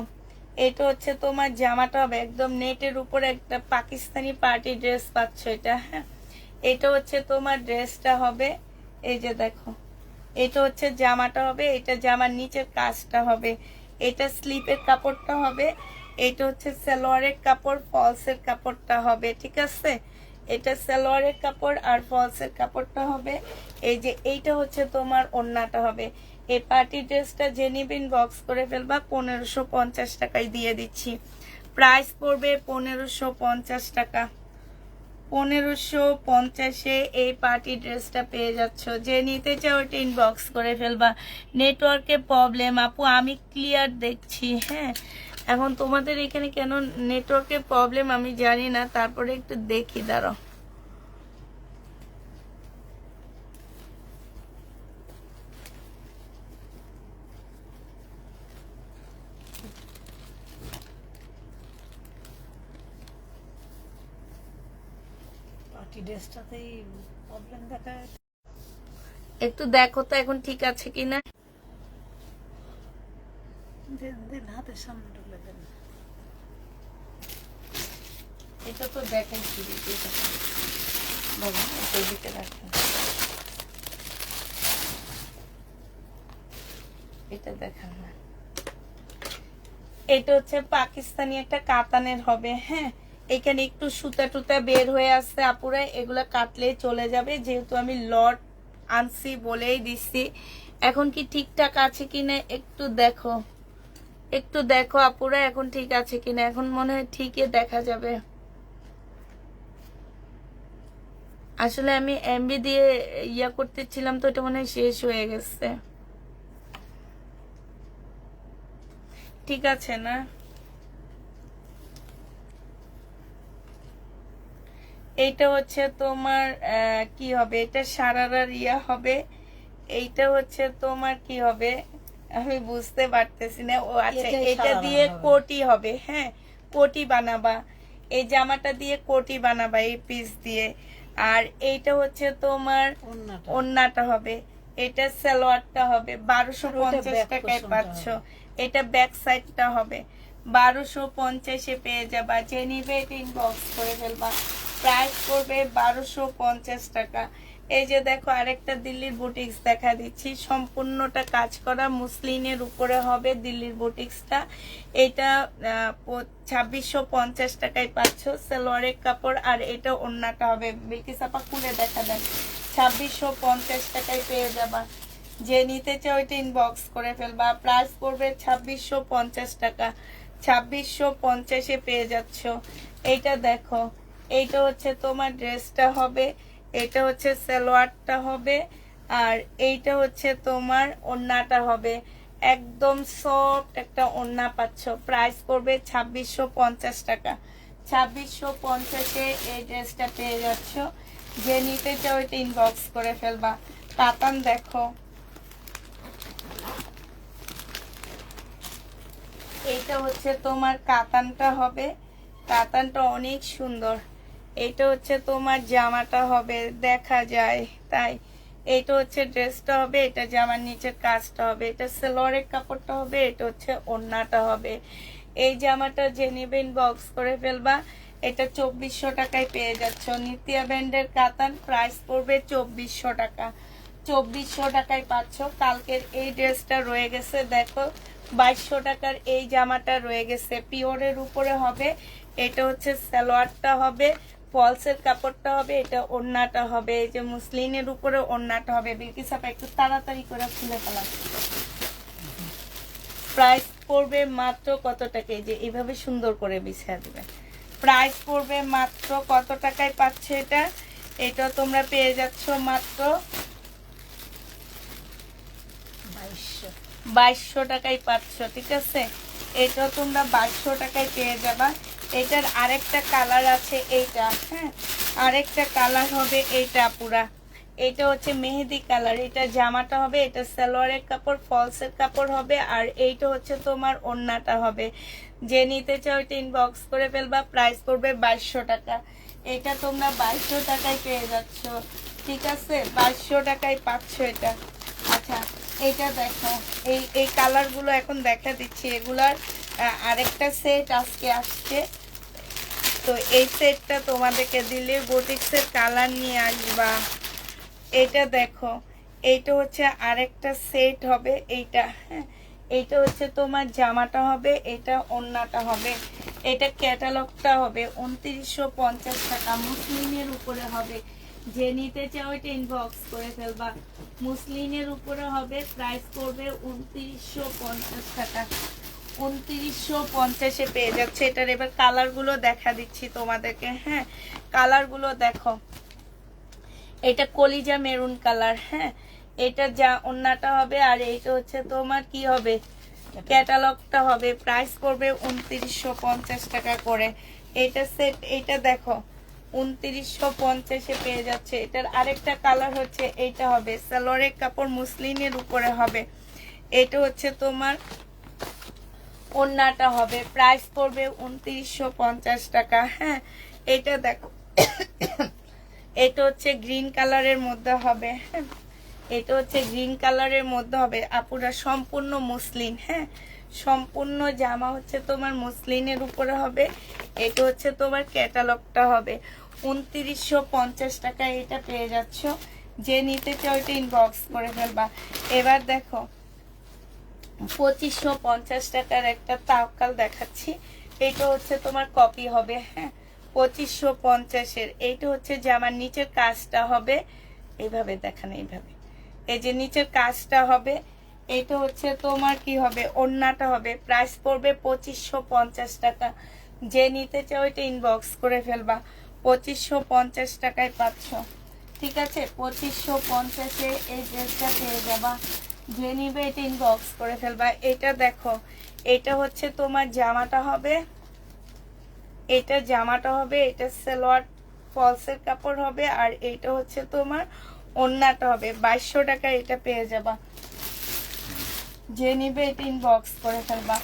S1: এটা হচ্ছে তোমার জামাটা হবে একদম নেটের উপরে একটা পাকিস্তানি পার্টি ড্রেস পাচ্ছ এটা। হ্যাঁ, এটা হচ্ছে তোমার ড্রেসটা হবে। এই যে দেখো, এটা হচ্ছে জামাটা হবে, এটা জামার নিচের কাজটা হবে, এটা স্লিপের কাপড়টা হবে, এটা হচ্ছে সালোয়ারের কাপড়, ফলসের কাপড়টা হবে, ঠিক আছে। এটা সালোয়ারের কাপড় আর ফলসের কাপড়টা হবে। এই যে এইটা হচ্ছে তোমার ওড়নাটা হবে। এই পার্টি ড্রেসটা যে নিবেন বক্স করে ফেলবা। 1550 টাকায় দিয়ে দিচ্ছি। প্রাইস পড়বে 1550 টাকা। 1550-এ এই পার্টি ড্রেসটা পেয়ে যাচ্ছ। যে নিতে চাও এটা ইনবক্স করে ফেলবা। নেটওয়ার্কের প্রবলেম আপু, আমি ক্লিয়ার দেখছি। হ্যাঁ, এখন তোমাদের এখানে কেন নেটওয়ার্কের প্রবলেম আমি জানি না, তারপরে একটু দেখি, দাঁড়াও।
S2: একটি ড্রেসটাতেই প্রবলেম দেখায়।
S1: একটু দেখো তো এখন ঠিক আছে কিনা।
S2: দেন দেন হাতের সামনে ঢুকলে দেন।
S1: এটা তো দেখাইছি বাবা, এটা দিকে রাখো, এটা দেখান না। এটা হচ্ছে পাকিস্তানি একটা কাতানের হবে, হ্যাঁ। এখানে একটু সুতা টুতা বের হয়ে আসছে আপুরা, এগুলা কাটলে চলে যাবে, যেহেতু আমি লট আনছি বলেই দিচ্ছি। এখন কি ঠিকঠাক আছে কিনা একটু দেখো, একটু দেখো আপুরা এখন ঠিক আছে কিনা। এখন মনে হয় ঠিকই দেখা যাবে। আসলে আমি এমবি দিয়ে ইয়া করতেছিলাম তো, এটা মনে হয় শেষ হয়ে গেছে। ঠিক আছে না? এইটা হচ্ছে তোমার কি হবে, এটা সারারার ইয়া হবে। এইটা হচ্ছে তোমার কি হবে আমি বুঝতে পারতেছি না। ও আচ্ছা, এটা দিয়ে কোটি হবে, হ্যাঁ, কোটি বানাবা। এই জামাটা দিয়ে কোটি বানাবা এই পিস দিয়ে। আর এইটা হচ্ছে তোমার ওন্নাটা হবে। এটা সালোয়ারটা হবে 1250 টাকায় পাচ্ছ। এটা ব্যাক সাইডটা হবে 1250-এ পেয়ে যাবা। যে নিবে এটা ইনবক্স করে ফেলবা। প্রাইস করবে 1250 টাকা। এই যে দেখো আরেকটা দিল্লির বুটিক্স দেখা দিচ্ছি, সম্পূর্ণটা কাজ করা মুসলিনের উপরে হবে দিল্লির বুটিক্সটা। এটা 2650 টাকায় পাচ্ছ সালোয়ারের কাপড়। আর এটা ওন্নাটা হবে, বিলকিস আপা খুলে দেখা দেন, 2650 টাকায় পেয়ে যাবা। যে নিতে চাও এটা ইনবক্স করে ফেলবা। প্রাইস পড়বে 2650 টাকা। 2650-এ পেয়ে যাচ্ছ। এইটা দেখো, এইটা হচ্ছে তোমার ড্রেসটা হবে, এটা হচ্ছে সালোয়ারটা হবে, আর এইটা হচ্ছে তোমার ওড়নাটা হবে। একদম সফট একটা ওড়না পাচ্ছ। প্রাইস করবে 2650 টাকা। 2650-এ এই ড্রেসটা পেয়ে যাচ্ছ। যে নিতে চাও এটা ইনবক্স করে ফেলবা। কাতান দেখো, এইটা হচ্ছে তোমার কাতানটা হবে। কাতানটা অনেক সুন্দর। এইটা হচ্ছে তোমার জামাটা হবে, দেখা যায় তাই। এইটা হচ্ছে ড্রেসটা হবে, এটা জামার নিচের কাজটা হবে, এটা সালোয়ারের কাপড়টা হবে, এটা হচ্ছে ওড়নাটা হবে। এই জামাটা যে নেবে ইনবক্স করে ফেলবা। এটা 2400 টাকায় পেয়ে যাচ্ছ। নিত্যা ব্র্যান্ডের কাতান, প্রাইস পড়বে 2400 টাকা। 2400 টাকায় পাচ্ছ। কালকের এই ড্রেসটা রয়ে গেছে, দেখো 2200 টাকার এই জামাটা রয়ে গেছে, পিওরের উপরে হবে। এটা হচ্ছে সালোয়ারটা হবে, ফলসের কাপড়টা হবে, এটা ওড়নাটা হবে। এই যে মুসলিনের উপরে ওড়নাটা হবে। বিলকিস আপা একটু তাড়াতাড়ি করে খুলে ফেলা। প্রাইস পড়বে মাত্র কত টাকা? এই যে এইভাবে সুন্দর করে বিছিয়ে দিবে। প্রাইস পড়বে মাত্র কত টাকায় পাচ্ছে এটা? এটা তোমরা পেয়ে যাচ্ছ মাত্র 2200 টাকায় পাচ্ছ। ঠিক আছে, এটা তোমরা 2200 টাকায় পেয়ে যাবা। এটার আরেকটা কালার আছে এইটা, হ্যাঁ, আরেকটা কালার হবে এইটা পুরা। এটা হচ্ছে মেহেদি কালার। এটা জামাটা হবে, এটা সালোয়ারের কাপড়, ফলসের কাপড় হবে, আর এইটা হচ্ছে তোমার ওড়নাটা হবে। যে নিতে চাও এটা ইনবক্স করে ফেলবা। প্রাইস পড়বে 2200 টাকা। এটা তোমরা 2200 টাকায় পেয়ে যাচ্ছ। ঠিক আছে, 2200 টাকায় পাচ্ছ এটা। আচ্ছা, এইটা দেখো, এই কালারগুলো এখন দেখা দিচ্ছি। এগুলার আরেকটা সেট আজকে আসছে, তো এই সেটটা তোমাদেরকে দিলে বুটিক্সের কালার নিয়ে আসবা। এটা দেখো, এইটা হচ্ছে আরেকটা সেট হবে এইটা, হ্যাঁ। এইটা হচ্ছে তোমার জামাটা হবে, এটা ওড়নাটা হবে। এটা ক্যাটালগটা হবে 2950 টাকা। মুসলিমের উপরে হবে। যে নিতে চাও এটা ইনবক্স করে ফেলবা। মুসলিমের উপরে হবে, প্রাইস পড়বে 2950 টাকা। 2950-এ পেয়ে যাচ্ছে। এটার এবার কালারগুলো দেখা দিচ্ছি তোমাদেরকে, হ্যাঁ। কালারগুলো দেখো, এটা কলিজা মেরুন কালার, হ্যাঁ। এটা যা ওড়নাটা হবে, আর এইটা হচ্ছে তোমার কি হবে, ক্যাটালগটা হবে। প্রাইস করবে 2950 টাকা করে। এটা সেট, এটা দেখো 2950-এ পেয়ে যাচ্ছে। এটার আরেকটা কালার হচ্ছে এইটা হবে, সালোয়ারের কাপড় মুসলিনের উপরে হবে। এটা হচ্ছে তোমার ওড়নাটা হবে। প্রাইস পড়বে 2950 টাকা, হ্যাঁ। এটা দেখো, এটা হচ্ছে গ্রিন কালারের মধ্যে হবে, হ্যাঁ এটা হচ্ছে গ্রিন কালারের মধ্যে হবে আপুরা, সম্পূর্ণ মসলিন, হ্যাঁ সম্পূর্ণ জামা হচ্ছে তোমার মসলিনের উপরে হবে। এটা হচ্ছে তোমার ক্যাটালগটা হবে 2950 টাকায় এটা পেয়ে যাচ্ছ। যে নিতে চাও এটা ইনবক্স করে ফেলবা। এবার দেখো 2550 টাকার একটা তাওকাল দেখাচ্ছি, এটা হচ্ছে তোমার কপি হবে, হ্যাঁ 2550-এর। এইটা হচ্ছে জামার নিচের কাজটা হবে এইভাবে, দেখান এইভাবে, এই যে নিচের কাজটা হবে। এটা হচ্ছে তোমার কি হবে, ওড়নাটা হবে। প্রাইস পড়বে 2550 টাকা। যে নিতে চাও এটা ইনবক্স করে ফেলবা। 2550 টাকায় পাচ্ছ, ঠিক আছে 2550-এ এই ড্রেসটা পেয়ে যাবা। যে নিবে এটা ইনবক্স করে ফেলবা। এটা দেখো, এটা হচ্ছে তোমার জামাটা হবে, এটা জামাটা হবে, এটা সালোয়ার ফলসের কাপড় হবে, আর এটা হচ্ছে তোমার ওড়নাটা হবে। 2200 টাকা এটা পেয়ে যাবা। যে নিবে এটা ইনবক্স করে ফেলবা।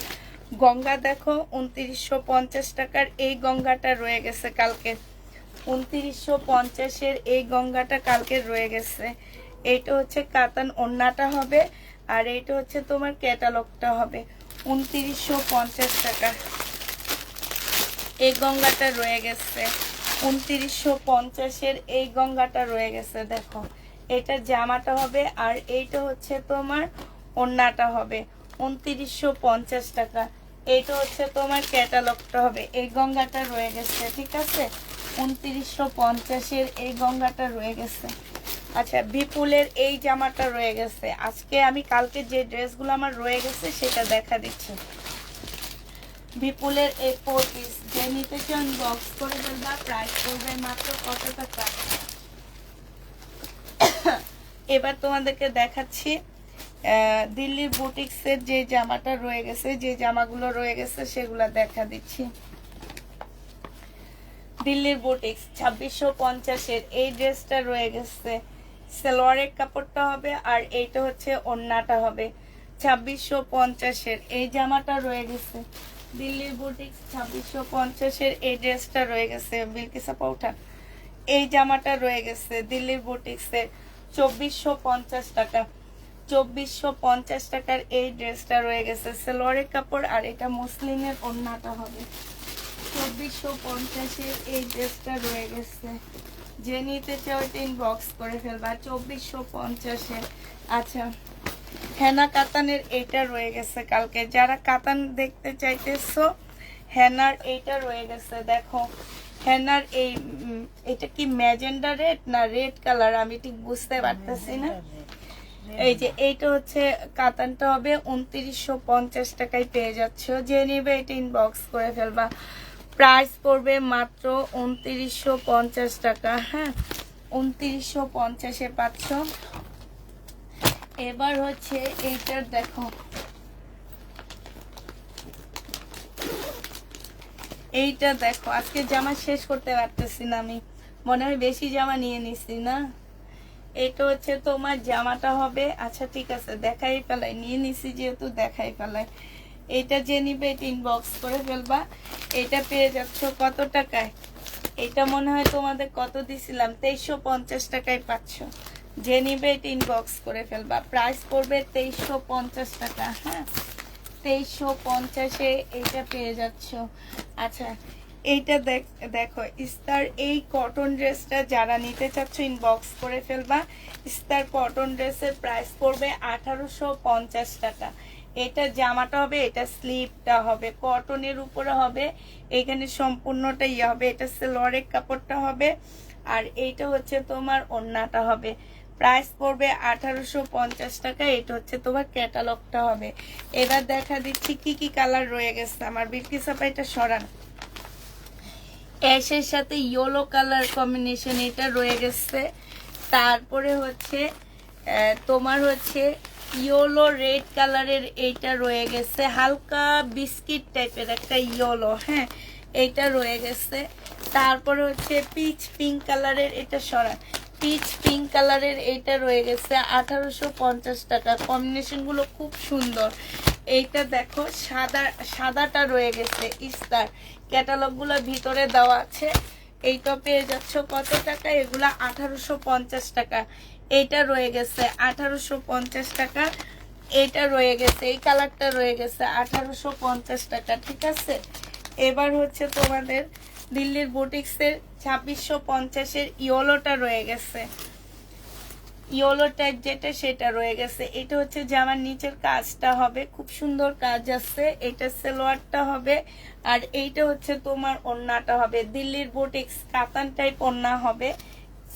S1: গঙ্গা দেখো 2950 টাকার এই গঙ্গাটা রয়ে গেছে কালকে, 2950-এর এই গঙ্গাটা কালকে রয়ে গেছে। এইটা হচ্ছে কাতান ওড়নাটা হবে, আর এইটা হচ্ছে তোমার ক্যাটালগটা হবে 2950 টাকা। এই গঙ্গাটা রয়ে গেছে 2950-এর এই গঙ্গাটা রয়ে গেছে। দেখো এটা জামাটা হবে, আর এইটা হচ্ছে তোমার ওড়নাটা হবে 2950 টাকা। এইটা হচ্ছে তোমার ক্যাটালগটা হবে। এই গঙ্গাটা রয়ে গেছে, ঠিক আছে 2950-এর এই গঙ্গাটা রয়ে গেছে। আচ্ছা বিপুলের এই জামাটা রয়ে গেছে। আজকে আমি কালকে যে ড্রেসগুলো আমার রয়ে গেছে সেটা দেখা দিচ্ছি। বিপুলের এই 4 পিস, যে নিতে চান বক্স করে ফেলবা। প্রাইস করবে মাত্র কত টাকা। এবার তোমাদেরকে দেখাচ্ছি দিল্লির বুটিক্সের যে জামাটা রয়ে গেছে, যে জামাগুলো রয়ে গেছে সেগুলো দেখা দিচ্ছি। দিল্লির বুটিক্স 2650-এর এই ড্রেসটা রয়ে গেছে। সালোয়ারের কাপড়টা হবে, আর এইটা হচ্ছে ওড়নাটা হবে 2650-এর এই জামাটা রয়ে গেছে। দিল্লির বুটিক্স 2650-এর এই ড্রেসটা রয়ে গেছে। বিলকিসা পাউঠা এই জামাটা রয়ে গেছে দিল্লির বুটিক্সের 2450 টাকা। 2450 টাকার এই ড্রেসটা রয়ে গেছে। সালোয়ারের কাপড়, আর এটা মুসলিমের ওড়নাটা হবে 2450-এর এই ড্রেসটা রয়ে গেছে। যে নিতে চাও এটা ইনবক্স করে ফেলবা 2450-এর। আচ্ছা হেনা কাতানের এইটা রয়ে গেছে কালকে, যারা কাতান দেখতে চাইতেছো হেনার এইটা রয়ে গেছে। দেখো হেনার এই এটা কি ম্যাজেন্ডা রেড না রেড কালার, আমি ঠিক বুঝতে পারতেছি না। এই যে এইটা হচ্ছে কাতানটা হবে 2950 টাকায় পেয়ে যাচ্ছ। যে নিবে এটা ইনবক্স করে ফেলবা। প্রাইস পড়বে মাত্র 2950 টাকা, হ্যাঁ 2950-এ পাচ্ছ। এবার হচ্ছে এইটার দেখো, এইটা দেখো আজকে জামা শেষ করতে পারতেছি না আমি, মনে হয় বেশি জামা নিয়ে নিছি না। এটা হচ্ছে তোমার জামাটা হবে। আচ্ছা ঠিক আছে দেখাই ফেলাই, নিয়ে নিছি যেহেতু দেখাই ফেলাই। এটা যে নিবে এটা ইনবক্স করে ফেলবা। এটা পেয়ে যাচ্ছ কত টাকায়, এটা মনে হয় তোমাদের কত দিছিলাম 2350 টাকায় পাচ্ছ। যে নিবে এটা ইনবক্স করে ফেলবা। প্রাইস পড়বে 2350 টাকা, হ্যাঁ 2350-এ এটা পেয়ে যাচ্ছ। আচ্ছা এইটা দেখো ইস্তার এই কটন ড্রেসটা যারা নিতে চাচ্ছ ইনবক্স করে ফেলবা। ইস্তার কটন ড্রেসের প্রাইস পড়বে 1850 টাকা। এটা জামাটা হবে, এটা স্লিভটা হবে কটনের উপরে হবে, এখানে সম্পূর্ণটা ইয়ে হবে। এটা সালোয়ারের কাপড়টা হবে, আর এইটা হচ্ছে তোমার ওড়নাটা হবে। প্রাইস পড়বে 1850 টাকা। এটা হচ্ছে তোমার ক্যাটালগটা হবে। এবার দেখা দিচ্ছি কি কি কালার রয়ে গেছে আমার। বিলকিসা এটা সরান। অ্যাশের সাথে ইয়েলো কালার কম্বিনেশন এটা রয়ে গেছে। তারপরে হচ্ছে তোমার হচ্ছে ইয়েলো রেড কালারের এইটা রয়ে গেছে, হালকা বিস্কিট টাইপের একটা ইয়েলো, হ্যাঁ এইটা রয়ে গেছে। তারপরে হচ্ছে পিচ পিঙ্ক কালারের, এটা সরা পিচ পিঙ্ক কালারের এইটা রয়ে গেছে 1850 টাকা। কম্বিনেশনগুলো খুব সুন্দর। এইটা দেখো সাদাটা রয়ে গেছে ইস্তার, ক্যাটালগুলো ভিতরে দেওয়া আছে। এইটা পেয়ে যাচ্ছ কত টাকা, এগুলা 1850 টাকা। এইটা রয়ে গেছে 1850 টাকা, এইটা রয়ে গেছে, এই কালারটা রয়ে গেছে 1850 টাকা, ঠিক আছে। এবার হচ্ছে তোমাদের দিল্লির বুটিক্সের 2650-এর ইয়েলোটা রয়ে গেছে, ইয়েলো টাইপ যেটা সেটা রয়ে গেছে। এটা হচ্ছে জামার নিচের কাজটা হবে, খুব সুন্দর কাজ আছে। এটা সালোয়ারটা হবে, আর এইটা হচ্ছে তোমার ওড়নাটা হবে। দিল্লির বুটিক্স কাতান টাইপ ওড়না হবে,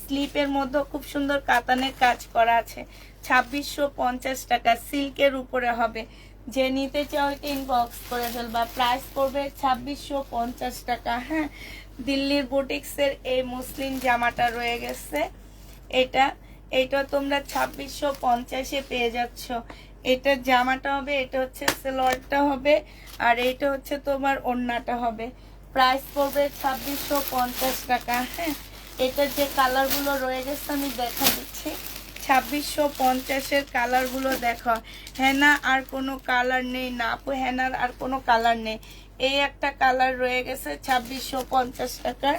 S1: স্লিপের মধ্যে খুব সুন্দর কাতানের কাজ করা আছে। 2650 টাকা, সিল্কের উপরে হবে। যে নিতে চাও এটা ইনবক্স করে ফেলবা। প্রাইস পড়বে 2650 টাকা। হ্যাঁ, দিল্লির বুটিক্সের এই মুসলিম জামাটা রয়ে গেছে, এটা তোমরা 2650-এ পেয়ে যাচ্ছ। এটা জামাটা হবে, এটা হচ্ছে সালোয়ারটা হবে, আর এটা হচ্ছে তোমার ওড়নাটা হবে। প্রাইস পড়বে 2650 টাকা। হ্যাঁ, এটার যে কালারগুলো রয়ে গেছে আমি দেখা দিচ্ছি। 2650-এর কালারগুলো দেখো। হেনা আর কোনো কালার নেই না আপু, হেনার আর কোনো কালার নেই। এই একটা কালার রয়ে গেছে 2650 টাকার,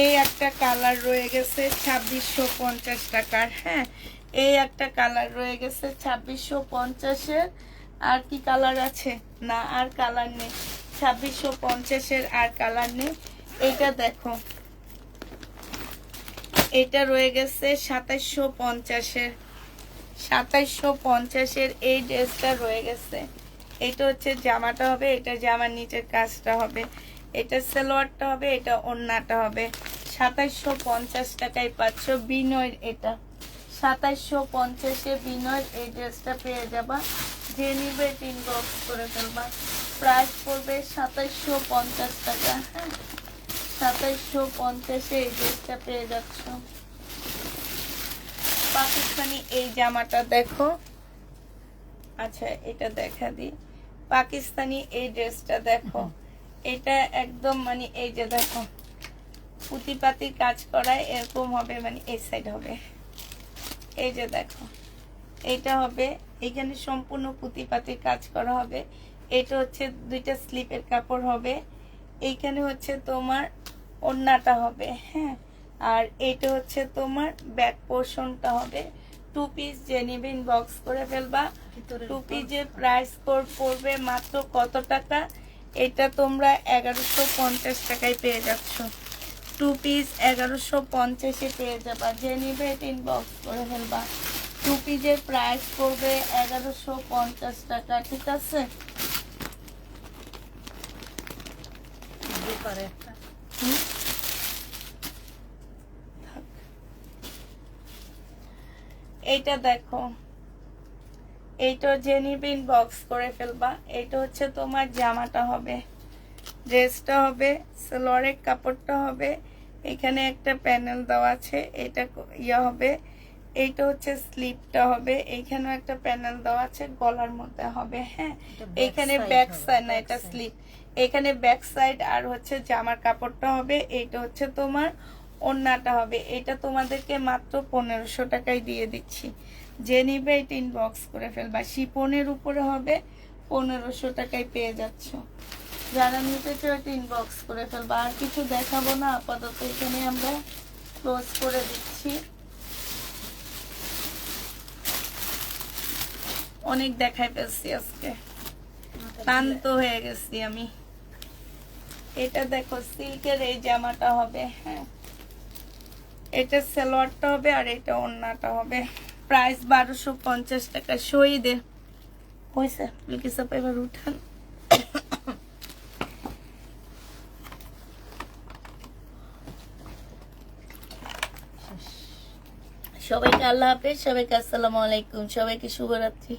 S1: এই একটা কালার রয়ে গেছে 2650 টাকার। হ্যাঁ, এই একটা কালার রয়ে গেছে 2650-এর। আর কি কালার আছে? না, আর কালার নেই। 2650-এর আর কালার নেই। এটা দেখো, এটা রয়ে গেছে 2750-এর, 2750-এর এই ড্রেসটা রয়ে গেছে। এটা হচ্ছে জামাটা হবে, এটা জামার নিচের কাজটা হবে, এটা সালোয়ারটা হবে, এটা ওড়নাটা হবে। 2750 টাকায় পাচ্ছ বিনয়ের। এটা 2750-এ বিনয়ের এই ড্রেসটা পেয়ে যাবা। যে নিবে ইনবক্স করে ফেলবা। প্রাইস পড়বে 2750 টাকা। হ্যাঁ, 2750-এ এই ড্রেসটা পেয়ে যাচ্ছ। পাকিস্তানি এই জামাটা দেখো, আচ্ছা এটা দেখা দিই। পাকিস্তানি এই ড্রেসটা দেখো, এটা একদম মানে এই যে দেখো পুঁতিপাতি কাজ করায় এরকম হবে, মানে এই সাইড হবে, এই যে দেখো এইটা হবে, এখানে সম্পূর্ণ পুঁতিপাতির কাজ করা হবে। এটা হচ্ছে দুইটা স্লিপের কাপড় হবে, এইখানে হচ্ছে তোমার ওড়নাটা হবে। হ্যাঁ, আর এটা হচ্ছে তোমার ব্যাক পোর্শনটা হবে। টু পিস যে নিবে ইনবক্স করে ফেলবা। টু পিসের প্রাইস পড়বে মাত্র কত টাকা? এটা তোমরা 1150 টাকায় পেয়ে যাচ্ছ। টু পিস 1150-এ পেয়ে যাবা। যে নিবে এটা ইনবক্স করে ফেলবা। টু পিসের প্রাইস পড়বে 1150 টাকা, ঠিক আছে। এইটা দেখো, এইটা যে নিবে ইনবক্স করে ফেলবা। এটা হচ্ছে তোমার জামাটা হবে, ড্রেসটা হবে, সালোয়ারের কাপড়টা হবে, এখানে একটা প্যানেল দেওয়া আছে, এটা ইয়া হবে। এইটা হচ্ছে স্লিপটা হবে, এইখানেও একটা প্যানেল দেওয়া আছে, গলার মধ্যে হবে। হ্যাঁ, এখানে ব্যাক সাইড না, এটা স্লিপ, এখানে ব্যাক সাইড। আর হচ্ছে জামার কাপড়টা হবে, এইটা হচ্ছে তোমার ওড়নাটা হবে। এটা তোমাদেরকে মাত্র 1500 টাকায় দিয়ে দিচ্ছি। যে নিবে এটা ইনবক্স করে ফেলবা। শিপনের উপরে হবে, 1500 টাকায় পেয়ে যাচ্ছ। যারা নিতে চাও এটা ইনবক্স করে ফেলবা। আর কিছু দেখাবো না, আপাতত এখানে আমরা ক্লোজ করে দিচ্ছি। অনেক দেখাই ফেলছি আজকে, ক্লান্ত হয়ে গেছি আমি। এটা দেখো সিল্কের এই জামাটা হবে। হ্যাঁ, এটা সালোয়ারটা হবে, আর এটা ওড়নাটা হবে। প্রাইস 1250 টাকা। শহীদের হয়েছে বিলকিস আপা, এবার উঠান। সবাইকে আল্লাহ হাফেজ, সবাইকে আসসালামু আলাইকুম, সবাইকে শুভরাত্রি।